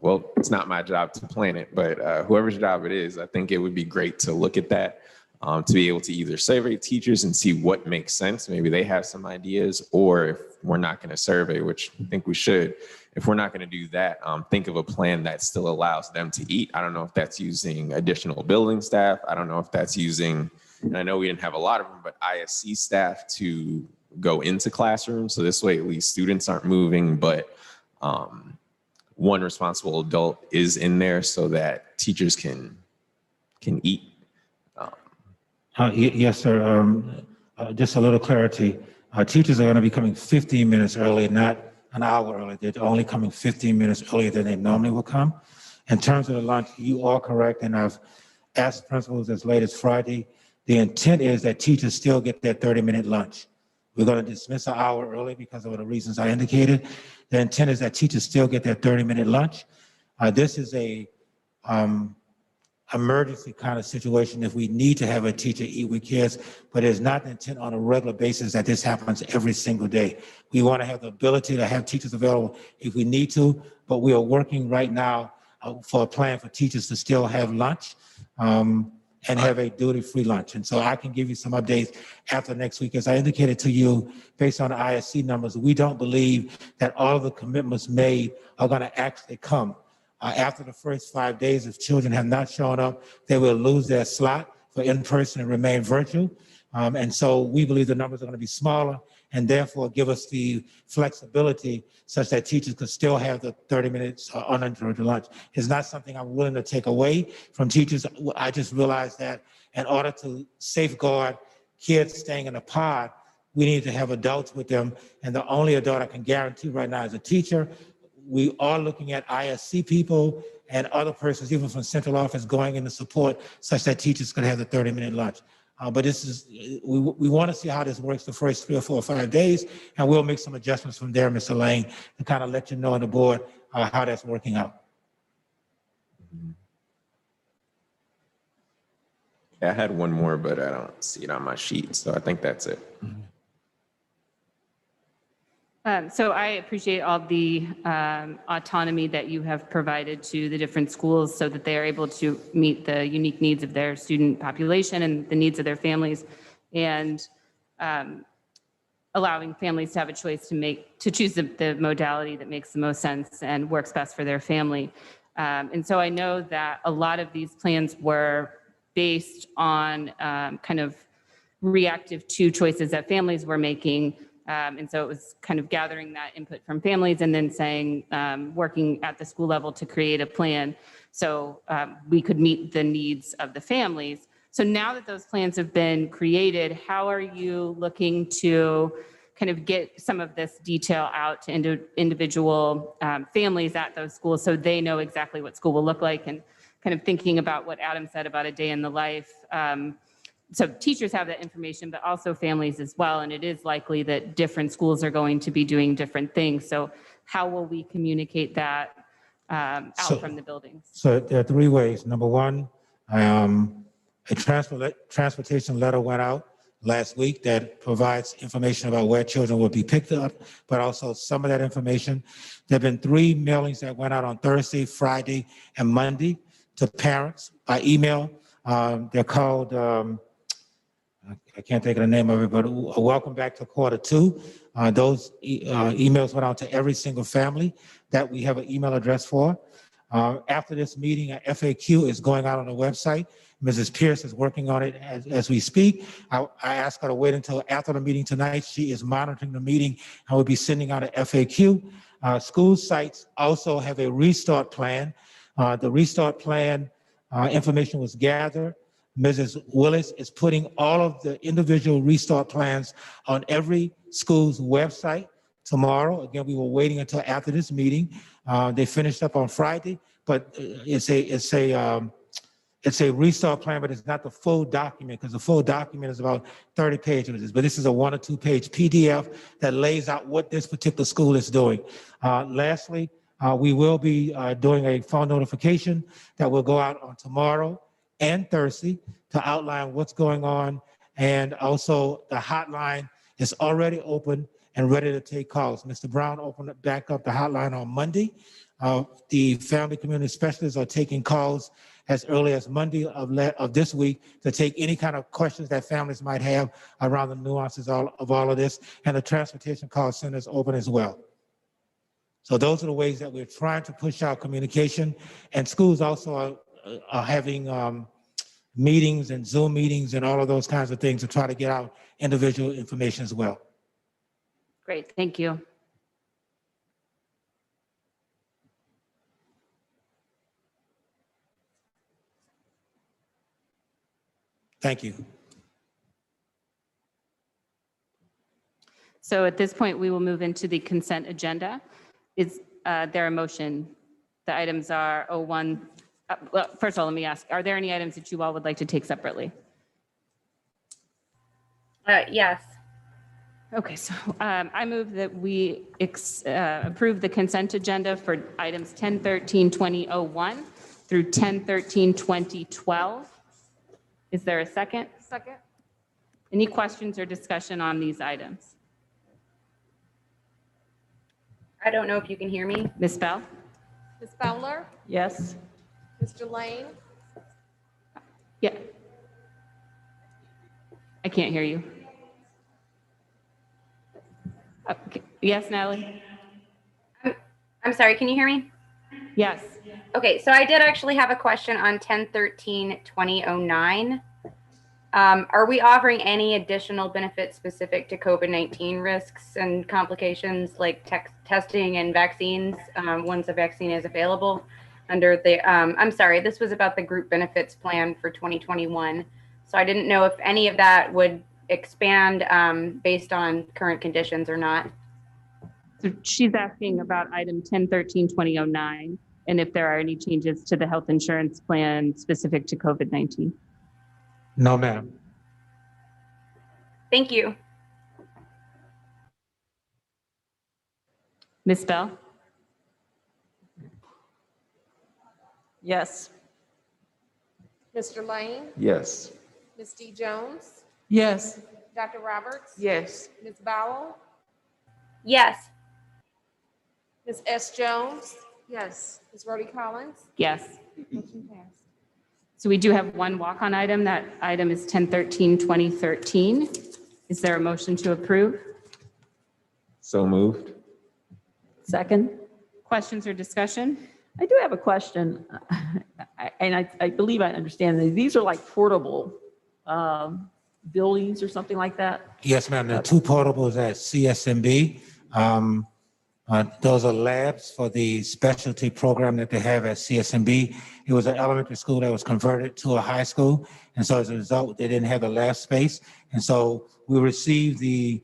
Well, it's not my job to plan it, but whoever's job it is, I think it would be great to look at that to be able to either survey teachers and see what makes sense. Maybe they have some ideas, or if we're not going to survey, which I think we should, if we're not going to do that, think of a plan that still allows them to eat. I don't know if that's using additional building staff. I don't know if that's using, and I know we didn't have a lot of them, but ISC staff to go into classrooms. So this way, at least students aren't moving, but one responsible adult is in there so that teachers can eat. Yes, sir. Just a little clarity. Teachers are going to be coming 15 minutes early, not an hour early. They're only coming 15 minutes earlier than they normally will come. In terms of the lunch, you are correct, and I've asked principals as late as Friday. The intent is that teachers still get their 30-minute lunch. We're going to dismiss an hour early because of the reasons I indicated. The intent is that teachers still get their 30-minute lunch. This is a emergency kind of situation if we need to have a teacher eat with kids, but it's not the intent on a regular basis that this happens every single day. We want to have the ability to have teachers available if we need to, but we are working right now for a plan for teachers to still have lunch and have a duty-free lunch. And so I can give you some updates after next week. As I indicated to you, based on the ISC numbers, we don't believe that all of the commitments made are going to actually come. After the first 5 days, if children have not shown up, they will lose their slot for in-person and remain virtual. And so we believe the numbers are going to be smaller and therefore give us the flexibility such that teachers could still have the 30 minutes uninterrupted lunch. It's not something I'm willing to take away from teachers. I just realized that in order to safeguard kids staying in a pod, we need to have adults with them. And the only adult I can guarantee right now is a teacher. We are looking at ISC people and other persons, even from central office, going into support such that teachers could have the 30-minute lunch. But this is, we want to see how this works the first 3 or 4 or 5 days, and we'll make some adjustments from there, Mr. Lane, to kind of let you know on the board how that's working out. Yeah, I had one more, but I don't see it on my sheet, so I think that's it. So I appreciate all the autonomy that you have provided to the different schools so that they are able to meet the unique needs of their student population and the needs of their families, and allowing families to have a choice to choose the modality that makes the most sense and works best for their family. And so I know that a lot of these plans were based on kind of reactive to choices that families were making. And so it was kind of gathering that input from families and then saying, working at the school level to create a plan so we could meet the needs of the families. So now that those plans have been created, how are you looking to kind of get some of this detail out to individual families at those schools so they know exactly what school will look like, and kind of thinking about what Adam said about a day in the life. So teachers have that information, but also families as well. And it is likely that different schools are going to be doing different things. So how will we communicate that out from the buildings? So there are 3 ways. Number one, a transportation letter went out last week that provides information about where children will be picked up, but also some of that information. There have been 3 mailings that went out on Thursday, Friday, and Monday to parents by email. They're called, I can't think of the name of it, but welcome back to quarter 2. Those emails went out to every single family that we have an email address for. After this meeting, an FAQ is going out on the website. Mrs. Pierce is working on it as we speak. I asked her to wait until after the meeting tonight. She is monitoring the meeting and will be sending out an FAQ. School sites also have a restart plan. The restart plan information was gathered. Mrs. Willis is putting all of the individual restart plans on every school's website tomorrow. Again, we were waiting until after this meeting. They finished up on Friday, but it's a restart plan, but it's not the full document, because the full document is about 30 pages. But this is a 1 or 2 page PDF that lays out what this particular school is doing. Lastly, we will be doing a phone notification that will go out on tomorrow and Thursday to outline what's going on. And also the hotline is already open and ready to take calls. Mr. Brown opened back up the hotline on Monday. The family community specialists are taking calls as early as Monday of this week to take any kind of questions that families might have around the nuances of all of this. And the transportation call center is open as well. So those are the ways that we're trying to push out communication. And schools also are having meetings and Zoom meetings and all of those kinds of things to try to get out individual information as well. Great, thank you. Thank you. So at this point, we will move into the consent agenda. Is there a motion? The items are 01. Well, first of all, let me ask, are there any items that you all would like to take separately? Yes. Okay, so I move that we approve the consent agenda for items 1013-2001 through 1013-2012. Is there a second? Second. Any questions or discussion on these items? I don't know if you can hear me. Ms. Bell? Ms. Fowler, Yes. Mr. Lane, Yeah. I can't hear you. Okay. Yes, Natalie? I'm sorry, can you hear me? Yes. Okay, so I did actually have a question on 1013-2009. Are we offering any additional benefits specific to COVID-19 risks and complications like testing and vaccines once a vaccine is available under the, I'm sorry, this was about the group benefits plan for 2021. So I didn't know if any of that would expand based on current conditions or not. So she's asking about item 1013-2009 and if there are any changes to the health insurance plan specific to COVID-19. No, ma'am. Thank you. Ms. Bell? Yes. Mr. Lane, Yes. Ms. D. Jones, Yes. Dr. Roberts, Yes. Ms. Bowell, Yes. Ms. S. Jones, Yes. Ms. Rhodey Collins, Yes. motion passed. So we do have one walk-on item. That item is 1013-2013. Is there a motion to approve? So moved. Second. Questions or discussion? I do have a question, and I believe I understand that these are like portable buildings or something like that. Yes, ma'am. There are two portables at CSMB. Those are labs for the specialty program that they have at CSMB. It was an elementary school that was converted to a high school. And so as a result, they didn't have the lab space. And so we received the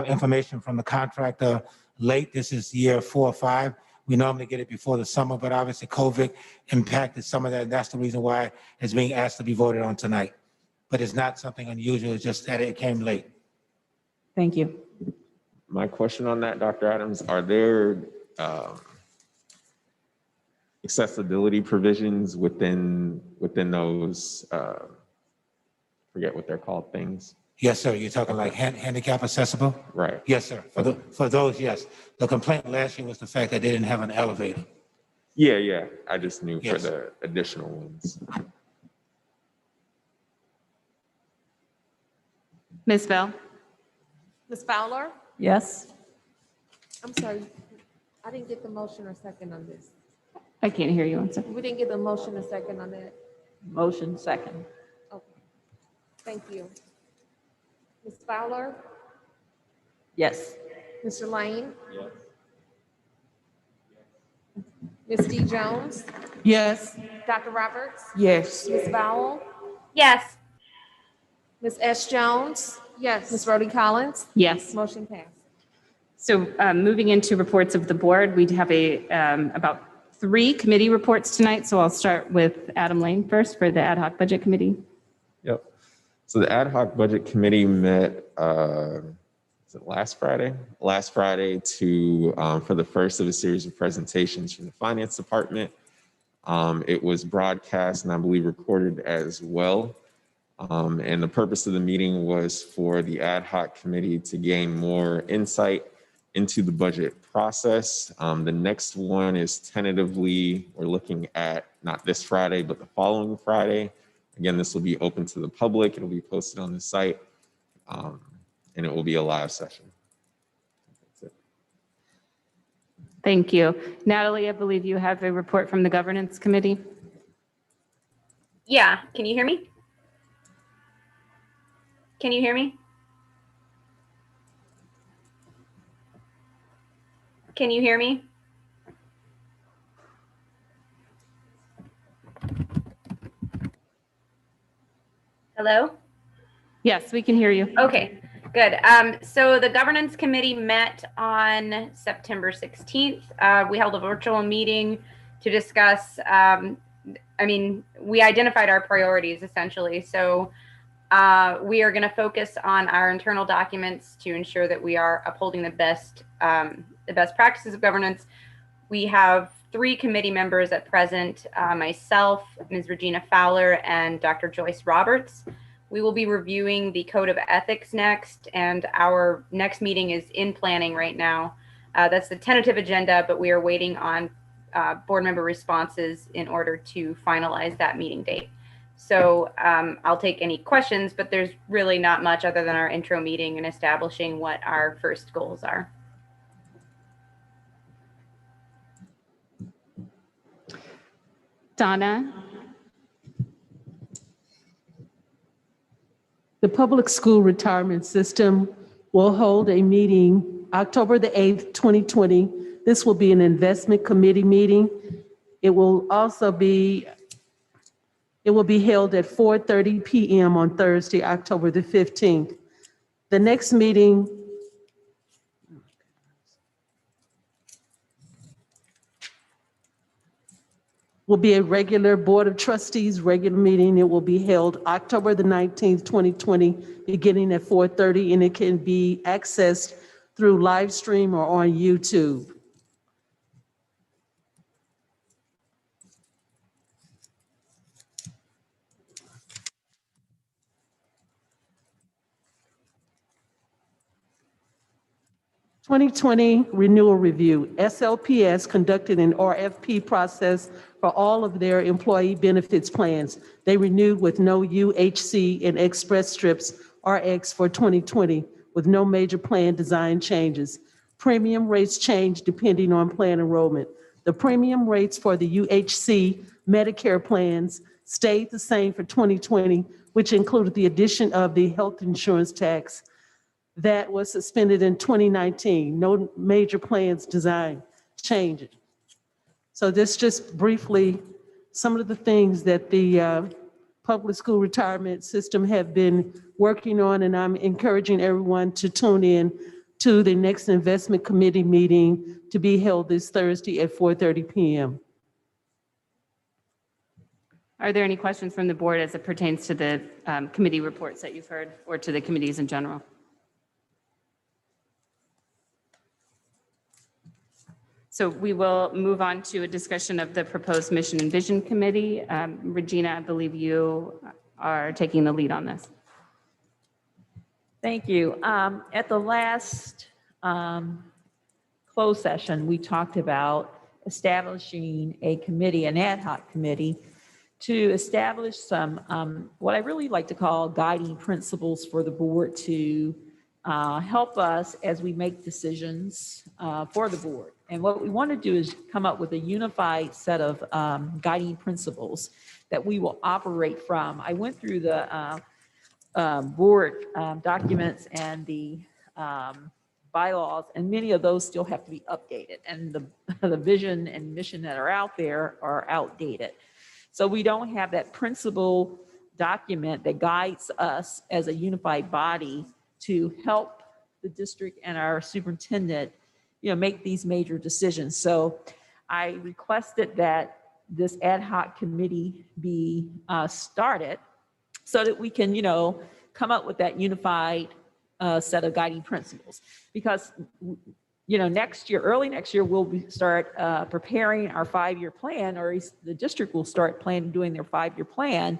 information from the contractor late. This is year 4 or 5. We normally get it before the summer, but obviously COVID impacted some of that. And that's the reason why it's being asked to be voted on tonight. But it's not something unusual, it's just that it came late. Thank you. My question on that, Dr. Adams, are there accessibility provisions within those, forget what they're called, things? Yes, sir. You're talking like handicap accessible? Right. Yes, sir. For those, yes. The complaint last year was the fact that they didn't have an elevator. Yeah. I just knew for Yes. the additional ones. Ms. Bell? Ms. Fowler, Yes. I'm sorry, I didn't get the motion or second on this. I can't hear you. One second. We didn't get the motion or second on that. Motion second. Okay, thank you. Ms. Fowler, Yes. Mr. Lane. Ms. D. Jones, Yes. Dr. Roberts, Yes. Ms. Bowell, Yes. Ms. S. Jones, Yes. Ms. Rhodey Collins, Yes. motion passed. So moving into reports of the board, we have about 3 committee reports tonight. So I'll start with Adam Lane first for the Ad Hoc Budget Committee. Yep. So the Ad Hoc Budget Committee met, was it last Friday? Last Friday to, for the first of a series of presentations from the Finance Department. It was broadcast and I believe recorded as well. And the purpose of the meeting was for the Ad Hoc Committee to gain more insight into the budget process. The next one is tentatively, we're looking at not this Friday, but the following Friday. Again, this will be open to the public. It'll be posted on the site, and it will be a live session. That's it. Thank you. Natalie, I believe you have a report from the Governance Committee. Yeah, can you hear me? Can you hear me? Can you hear me? Hello? Yes, we can hear you. Okay, good. So the governance committee met on September 16th. We held a virtual meeting to discuss, we identified our priorities essentially. So we are going to focus on our internal documents to ensure that we are upholding the best practices of governance. We have 3 committee members at present, myself, Ms. Regina Fowler, and Dr. Joyce Roberts. We will be reviewing the Code of Ethics next, and our next meeting is in planning right now. That's the tentative agenda, but we are waiting on board member responses in order to finalize that meeting date. So I'll take any questions, but there's really not much other than our intro meeting and establishing what our first goals are. Donna? The public school retirement system will hold a meeting October the 8th, 2020. This will be an investment committee meeting. It will be held at 4:30 p.m. on Thursday, October the 15th. The next meeting will be a regular Board of Trustees regular meeting. It will be held October the 19th, 2020, beginning at 4:30, and it can be accessed through live stream or on YouTube. (2020) renewal review. SLPS conducted an RFP process for all of their employee benefits plans. They renewed with no UHC and Express Scripts RX for 2020 with no major plan design changes. Premium rates change depending on plan enrollment. The premium rates for the UHC Medicare plans stayed the same for 2020, which included the addition of the health insurance tax that was suspended in 2019. No major plans design changes. So this just briefly, some of the things that the public school retirement system have been working on, and I'm encouraging everyone to tune in to the next investment committee meeting to be held this Thursday at 4:30 p.m. Are there any questions from the board as it pertains to the committee reports that you've heard, or to the committees in general? So we will move on to a discussion of the proposed Mission and Vision Committee. Regina, I believe you are taking the lead on this. Thank you. At the last closed session, we talked about establishing a committee, an ad hoc committee, to establish some, what I really like to call guiding principles for the board to help us as we make decisions for the board. And what we want to do is come up with a unified set of guiding principles that we will operate from. I went through the board documents and the bylaws, and many of those still have to be updated. And the vision and mission that are out there are outdated. So we don't have that principle document that guides us as a unified body to help the district and our superintendent, make these major decisions. So I requested that this ad hoc committee be started so that we can, come up with that unified set of guiding principles. Because, early next year, we'll start preparing our 5-year plan, or the district will start doing their 5-year plan.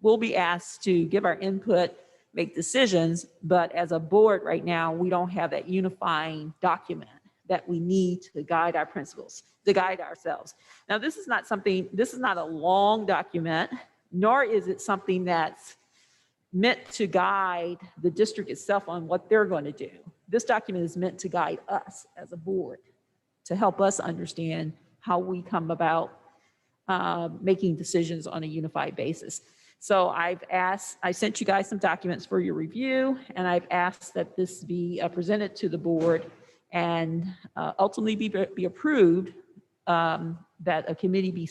We'll be asked to give our input, make decisions, but as a board right now, we don't have that unifying document that we need to guide our principals, to guide ourselves. Now, this is not a long document, nor is it something that's meant to guide the district itself on what they're going to do. This document is meant to guide us as a board, to help us understand how we come about making decisions on a unified basis. So I sent you guys some documents for your review, and I've asked that this be presented to the board and ultimately be approved, that a committee be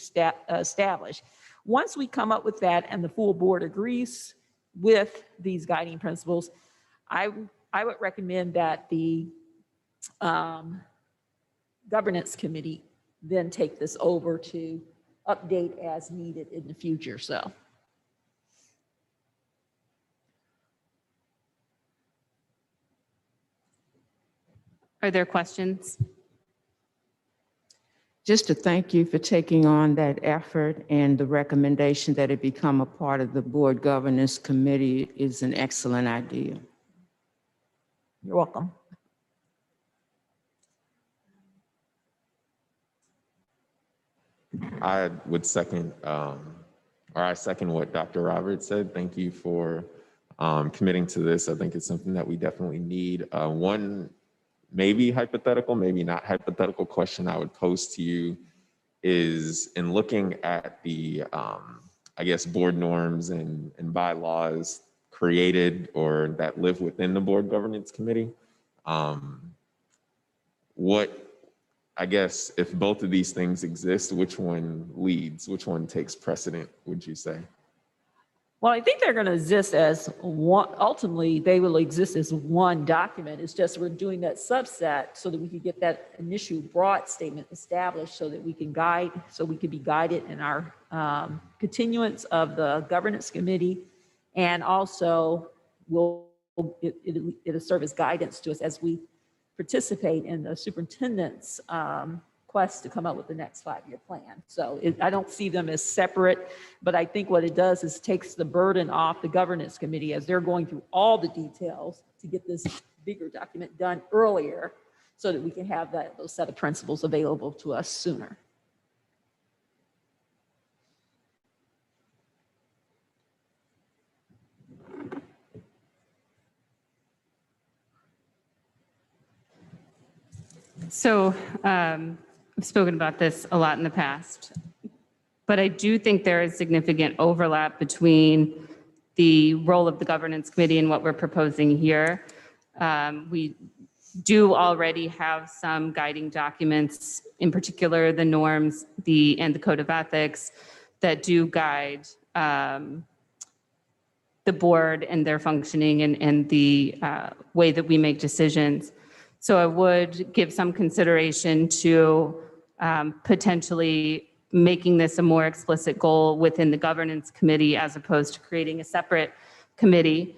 established. Once we come up with that and the full board agrees with these guiding principles, I would recommend that the governance committee then take this over to update as needed in the future. So. Are there questions? Just to thank you for taking on that effort, and the recommendation that it become a part of the board governance committee is an excellent idea. You're welcome. I would second, I second what Dr. Roberts said. Thank you for committing to this. I think it's something that we definitely need. One maybe hypothetical, maybe not hypothetical question I would pose to you is, in looking at the, I guess, board norms and bylaws created or that live within the board governance committee, what, I guess, if both of these things exist, which one leads, which one takes precedent, would you say? Well, I think they're going to exist as one, ultimately, they will exist as one document. It's just we're doing that subset so that we can get that initial broad statement established so that we can guide, so we can be guided in our continuance of the governance committee. And also, it'll serve as guidance to us as we participate in the superintendent's quest to come up with the next 5-year plan. So I don't see them as separate, but I think what it does is takes the burden off the governance committee as they're going through all the details to get this bigger document done earlier so that we can have those set of principles available to us sooner. So I've spoken about this a lot in the past, but I do think there is significant overlap between the role of the governance committee and what we're proposing here. We do already have some guiding documents, in particular the norms and the code of ethics that do guide the board and their functioning and the way that we make decisions. So I would give some consideration to potentially making this a more explicit goal within the governance committee as opposed to creating a separate committee.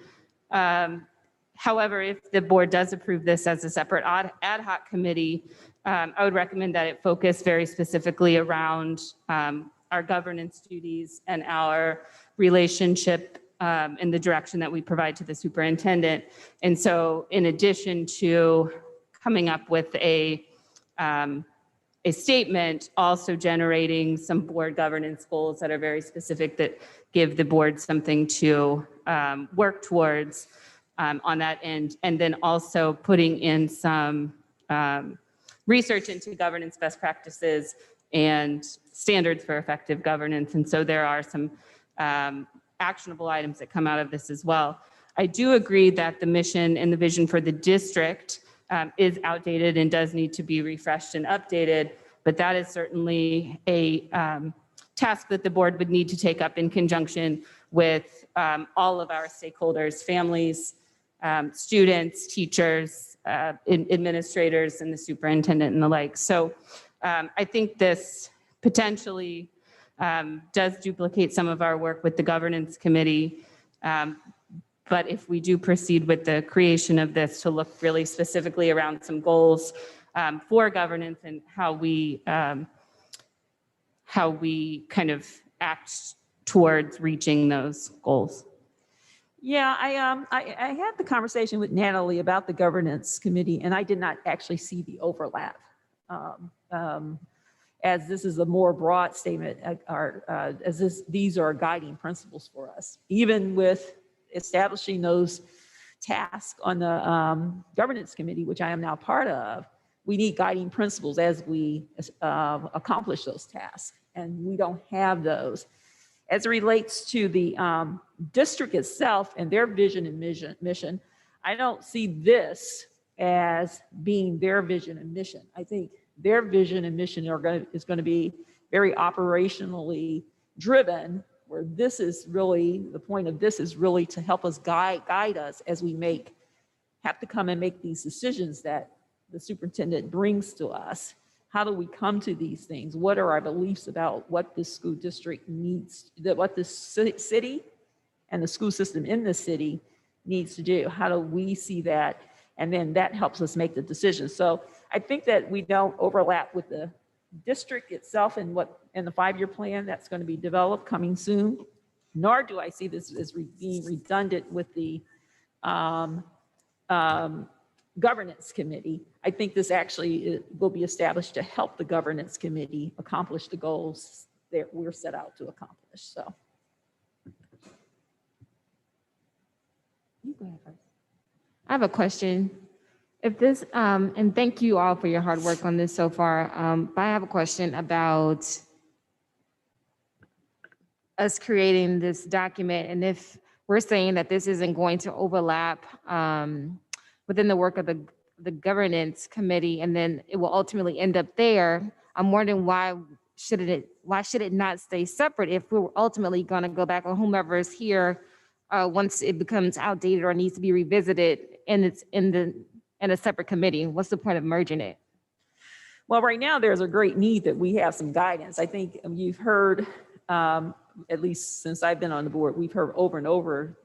However, if the board does approve this as a separate ad hoc committee, I would recommend that it focus very specifically around our governance duties and our relationship in the direction that we provide to the superintendent. And so in addition to coming up with a statement, also generating some board governance goals that are very specific that give the board something to work towards on that end. And then also putting in some research into governance best practices and standards for effective governance. And so there are some actionable items that come out of this as well. I do agree that the mission and the vision for the district is outdated and does need to be refreshed and updated, but that is certainly a task that the board would need to take up in conjunction with all of our stakeholders, families, students, teachers, administrators, and the superintendent and the like. So I think this potentially does duplicate some of our work with the governance committee. But if we do proceed with the creation of this to look really specifically around some goals for governance and how we kind of act towards reaching those goals. Yeah, I had the conversation with Natalie about the governance committee, and I did not actually see the overlap. As this is a more broad statement, these are guiding principles for us. Even with establishing those tasks on the governance committee, which I am now part of, we need guiding principles as we accomplish those tasks, and we don't have those. As it relates to the district itself and their vision and mission, I don't see this as being their vision and mission. I think their vision and mission is going to be very operationally driven, where this is really, the point of this is really to help us guide us as we have to come and make these decisions that the superintendent brings to us. How do we come to these things? What are our beliefs about what this school district needs, what the city and the school system in the city needs to do? How do we see that? And then that helps us make the decision. So I think that we don't overlap with the district itself and the 5-year plan that's going to be developed coming soon, nor do I see this as being redundant with the governance committee. I think this actually will be established to help the governance committee accomplish the goals that we're set out to accomplish. So. You go ahead first. I have a question. If this, and thank you all for your hard work on this so far, but I have a question about us creating this document, and if we're saying that this isn't going to overlap within the work of the governance committee, and then it will ultimately end up there, I'm wondering why should it not stay separate if we're ultimately going to go back on whomever is here once it becomes outdated or needs to be revisited and it's in a separate committee? What's the point of merging it? Well, right now there's a great need that we have some guidance. I think you've heard, at least since I've been on the board, we've heard over and over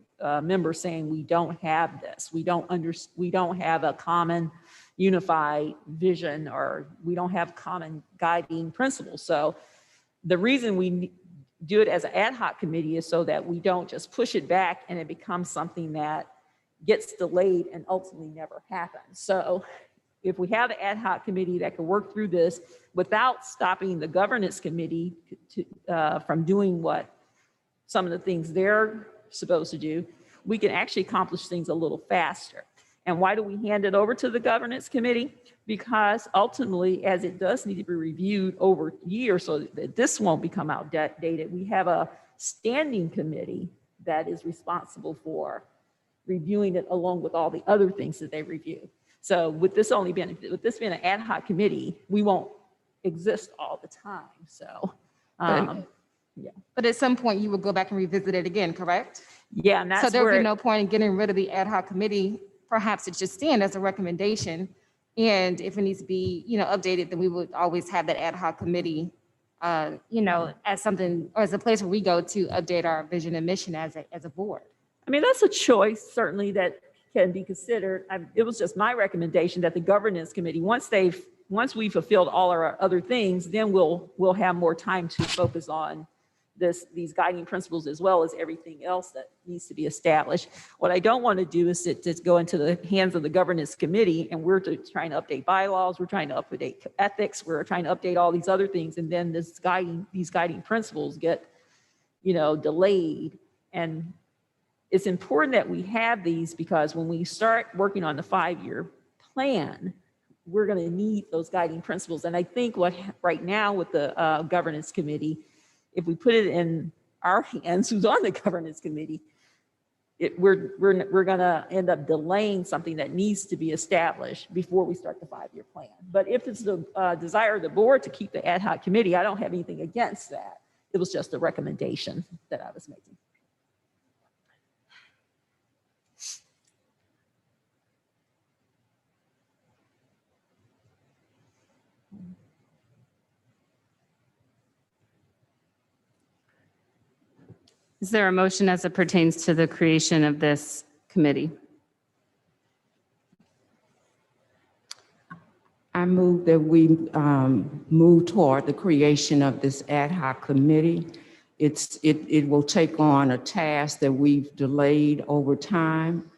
members saying we don't have this. We don't have a common unified vision, or we don't have common guiding principles. So the reason we do it as an ad hoc committee is so that we don't just push it back and it becomes something that gets delayed and ultimately never happens. So if we have an ad hoc committee that can work through this without stopping the governance committee from doing what some of the things they're supposed to do, we can actually accomplish things a little faster. And why do we hand it over to the governance committee? Because ultimately, as it does need to be reviewed over years so that this won't become outdated, we have a standing committee that is responsible for reviewing it along with all the other things that they review. So with this being an ad hoc committee, we won't exist all the time. So, yeah. But at some point you will go back and revisit it again, correct? Yeah, and that's so there would where be no point in getting rid of the ad hoc committee. Perhaps it just stand as a recommendation. And if it needs to be, updated, then we would always have that ad hoc committee, as something, or as a place where we go to update our vision and mission as a board. I mean, that's a choice, certainly, that can be considered. It was just my recommendation that the governance committee, once we've fulfilled all our other things, then we'll have more time to focus on these guiding principles as well as everything else that needs to be established. What I don't want to do is just go into the hands of the governance committee and we're trying to update bylaws, we're trying to update ethics, we're trying to update all these other things, and then these guiding principles get, delayed. And it's important that we have these, because when we start working on the 5-year plan, we're going to need those guiding principles. And I think right now with the governance committee, if we put it in our hands, who's on the governance committee, we're going to end up delaying something that needs to be established before we start the 5-year plan. But if it's the desire of the board to keep the ad hoc committee, I don't have anything against that. It was just a recommendation that I was making. Is there a motion as it pertains to the creation of this committee? I move that we move toward the creation of this ad hoc committee It will take on a task that we've delayed over time.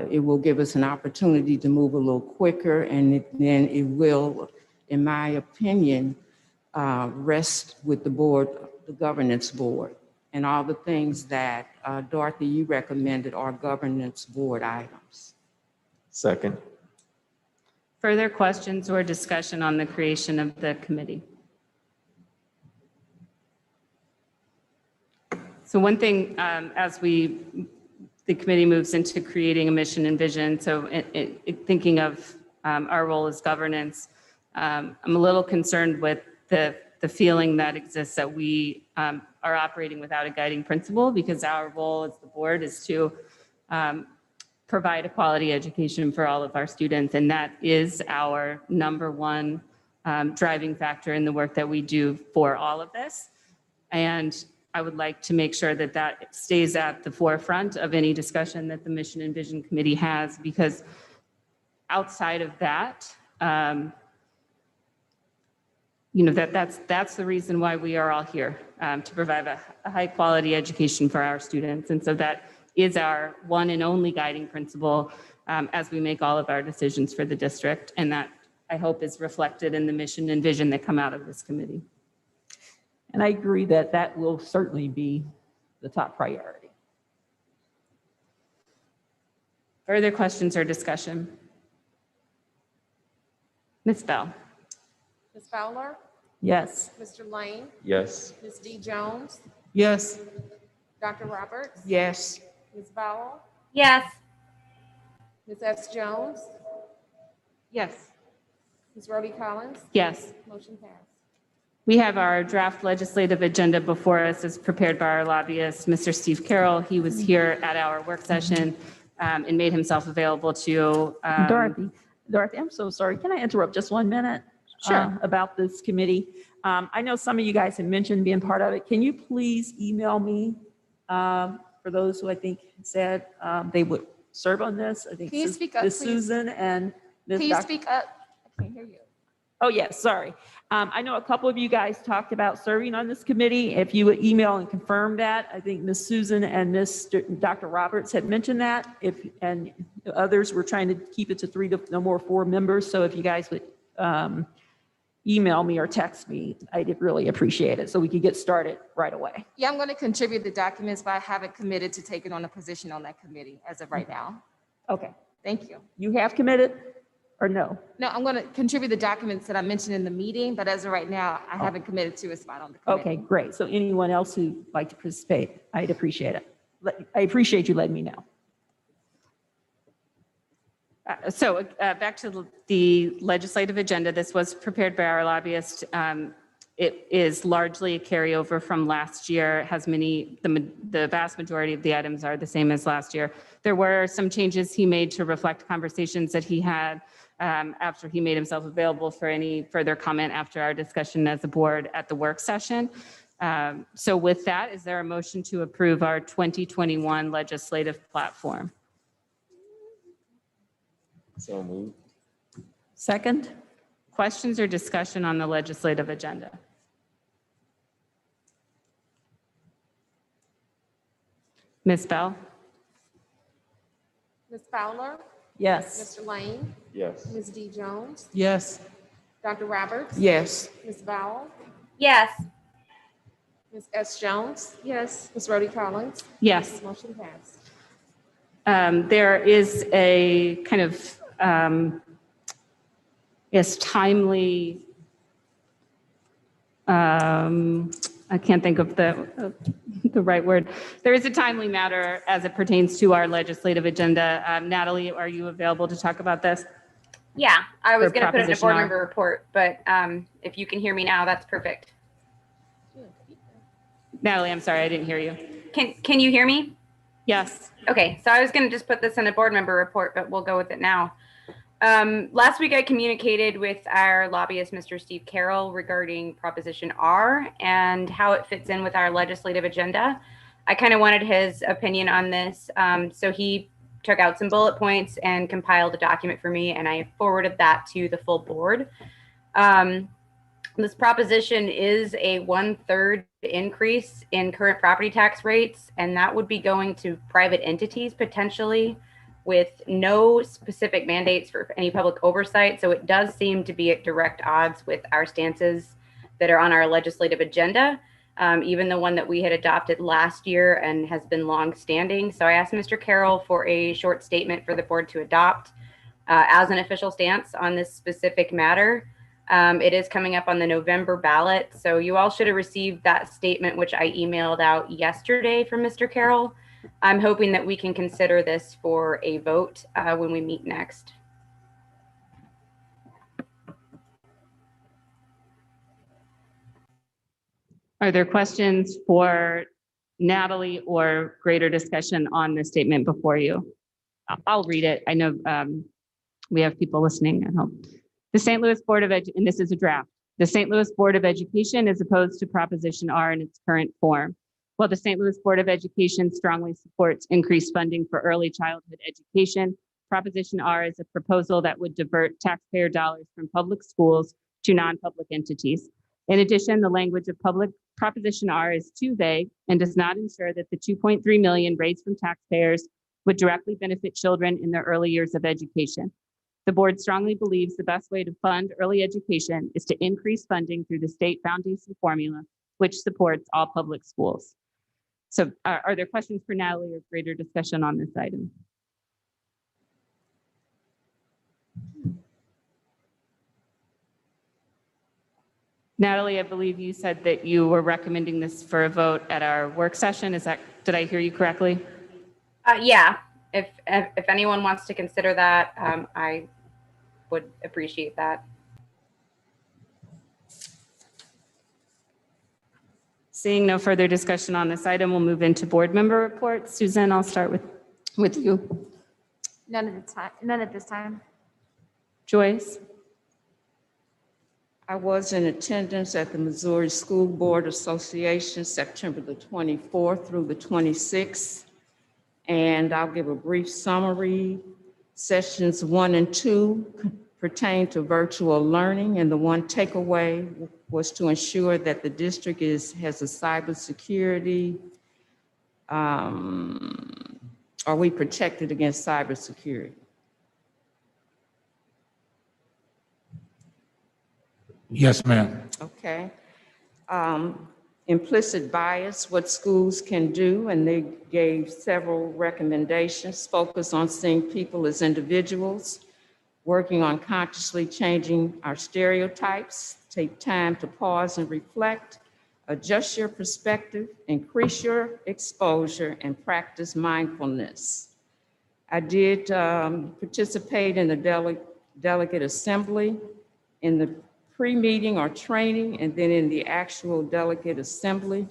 It will give us an opportunity to move a little quicker, and then it will, in my opinion, rest with the board, the governance board, and all the things that Dorothy, you recommended are governance board items. Second. Further questions or discussion on the creation of the committee? So one thing, as the committee moves into creating a mission and vision, so thinking of our role as governance, I'm a little concerned with the feeling that exists that we are operating without a guiding principle, because our role as the board is to provide a quality education for all of our students. And that is our number one driving factor in the work that we do for all of this. And I would like to make sure that that stays at the forefront of any discussion that the Mission and Vision Committee has, because outside of that, that's the reason why we are all here, to provide a high quality education for our students. And so that is our one and only guiding principle as we make all of our decisions for the district. And that, I hope, is reflected in the mission and vision that come out of this committee. And I agree that that will certainly be the top priority. Further questions or discussion? Ms. Bell? Ms. Fowler? Yes. Mr. Lane? Yes. Ms. D. Jones? Yes. Dr. Roberts? Yes. Ms. Bowell? Yes. Ms. S. Jones? Yes. Ms. Rhodey Collins? Yes. Motion passed. We have our draft legislative agenda before us as prepared by our lobbyist, Mr. Steve Carroll. He was here at our work session and made himself available to. Dorothy, I'm so sorry. Can I interrupt just 1 minute? Sure. About this committee. I know some of you guys have mentioned being part of it. Can you please email me for those who I think said they would serve on this? I think Can you speak up, Ms. please? Susan and Ms. Can you Dr. speak up? I can't hear you. Oh, yes, sorry. I know a couple of you guys talked about serving on this committee. If you would email and confirm that, I think Ms. Susan and Dr. Roberts had mentioned that. And others were trying to keep it to 3 to no more 4 members. So if you guys would email me or text me, I'd really appreciate it so we could get started right away. Yeah, I'm going to contribute the documents, but I haven't committed to taking on a position on that committee as of right now. Okay. Thank you. You have committed or no? No, I'm going to contribute the documents that I mentioned in the meeting, but as of right now, I haven't committed to a spot on the committee. Okay, great. So anyone else who'd like to participate, I'd appreciate it. I appreciate you letting me know. So back to the legislative agenda, this was prepared by our lobbyist. It is largely a carryover from last year. It has the vast majority of the items are the same as last year. There were some changes he made to reflect conversations that he had after he made himself available for any further comment after our discussion as a board at the work session. So with that, is there a motion to approve our 2021 legislative platform? So moved. Second? Questions or discussion on the legislative agenda? Ms. Bell? Ms. Fowler? Yes. Mr. Lane? Yes. Ms. D. Jones? Yes. Dr. Roberts? Yes. Ms. Bowell? Yes. Ms. S. Jones? Yes. Ms. Rhodey Collins? Yes. Motion passed. There is a kind of, timely, I can't think of the right word. There is a timely matter as it pertains to our legislative agenda. Natalie, are you available to talk about this? Yeah, I was For going to put it in a Proposition board R. member report, but if you can hear me now, that's perfect. Natalie, I'm sorry, I didn't hear you. Can you hear me? Yes. Okay, so I was going to just put this in a board member report, but we'll go with it now. Last week I communicated with our lobbyist, Mr. Steve Carroll, regarding Proposition R and how it fits in with our legislative agenda. I kind of wanted his opinion on this. So he took out some bullet points and compiled a document for me, and I forwarded that to the full board. This proposition is a 1/3 the increase in current property tax rates, and that would be going to private entities potentially with no specific mandates for any public oversight. So it does seem to be at direct odds with our stances that are on our legislative agenda, even the one that we had adopted last year and has been long-standing. So I asked Mr. Carroll for a short statement for the board to adopt as an official stance on this specific matter. It is coming up on the November ballot. So you all should have received that statement, which I emailed out yesterday from Mr. Carroll. I'm hoping that we can consider this for a vote when we meet next. Are there questions for Natalie or greater discussion on the statement before you? I'll read it. I know we have people listening at home. The St. Louis Board of Education, and this is a draft. The St. Louis Board of Education is opposed to Proposition R in its current form. While the St. Louis Board of Education strongly supports increased funding for early childhood education, Proposition R is a proposal that would divert taxpayer dollars from public schools to non-public entities. In addition, the language of Proposition R is too vague and does not ensure that the $2.3 million raised from taxpayers would directly benefit children in their early years of education. The board strongly believes the best way to fund early education is to increase funding through the state foundation formula, which supports all public schools. So are there questions for Natalie or greater discussion on this item? Natalie, I believe you said that you were recommending this for a vote at our work session. Did I hear you correctly? Yeah, if anyone wants to consider that, I would appreciate that. Seeing no further discussion on this item, we'll move into board member reports. Suzanne, I'll start with you. None at this time. Joyce? I was in attendance at the Missouri School Board Association, September the 24th through the 26th. And I'll give a brief summary. Sessions 1 and 2 pertain to virtual learning, and the one takeaway was to ensure that the district has a cybersecurity. Are we protected against cybersecurity? Yes, ma'am. Okay. Implicit bias, what schools can do, and they gave several recommendations. Focus on seeing people as individuals, working on consciously changing our stereotypes, take time to pause and reflect, adjust your perspective, increase your exposure, and practice mindfulness. I did participate in the delegate assembly, in the pre-meeting or training, and then in the actual delegate assembly,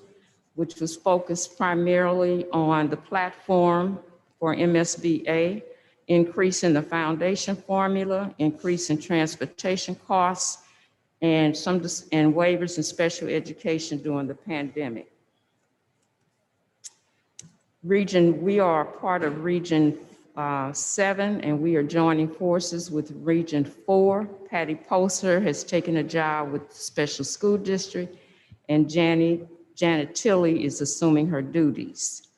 which was focused primarily on the platform for MSBA, increase in the foundation formula, increase in transportation costs, and waivers in special education during the pandemic. We are part of Region 7, and we are joining forces with Region 4. Patty Poster has taken a job with the Special School District, and Janet Tilley is assuming her duties.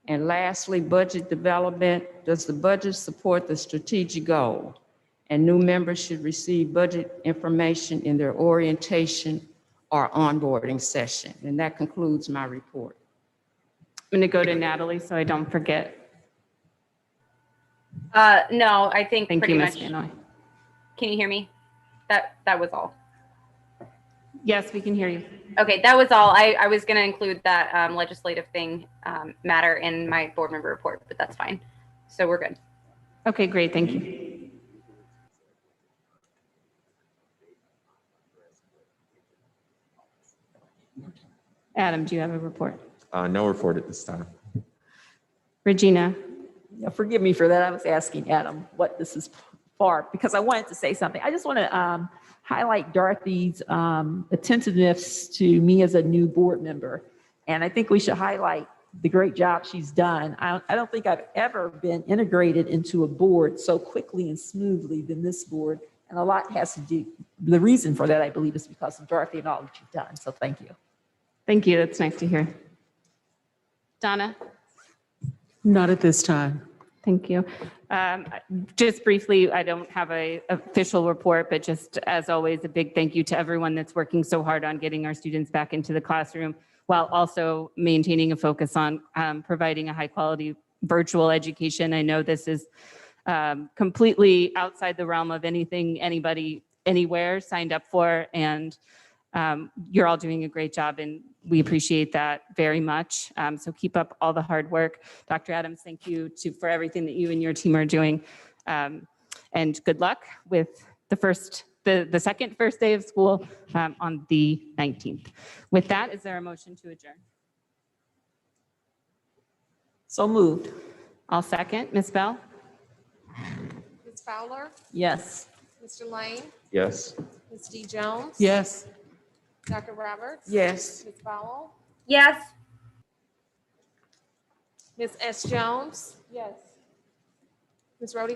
And lastly, budget development. Does the budget support the strategic goal? And new members should receive budget information in their orientation or onboarding session. And that concludes my report. I'm going to go to Natalie so I don't forget. No, I think Thank pretty you, much. Ms. Vannoy. Can you hear me? That was all. Yes, we can hear you. Okay, that was all. I was going to include that legislative thing matter in my board member report, but that's fine. So we're good. Okay, great. Thank you. Adam, do you have a report? No report at this time. Regina? Yeah, forgive me for that. I was asking Adam what this is for because I wanted to say something. I just want to highlight Dorothy's attentiveness to me as a new board member. And I think we should highlight the great job she's done. I don't think I've ever been integrated into a board so quickly and smoothly than this board. And a lot has to do, the reason for that, I believe, is because of Dorothy and all that you've done. So thank you. Thank you. That's nice to hear. Donna? Not at this time. Thank you. Just briefly, I don't have a official report, but just as always, a big thank you to everyone that's working so hard on getting our students back into the classroom while also maintaining a focus on providing a high quality virtual education. I know this is completely outside the realm of anything anybody anywhere signed up for, and you're all doing a great job, and we appreciate that very much. So keep up all the hard work. Dr. Adams, thank you for everything that you and your team are doing. And good luck with the second first day of school on the 19th. With that, is there a motion to adjourn? So moved. I'll second. Ms. Bell? Ms. Fowler? Yes. Mr. Lane? Yes. Ms. D. Jones? Yes. Dr. Roberts? Yes. Ms. Powell? Yes. Ms. S. Jones? Yes. Ms. Rhodey?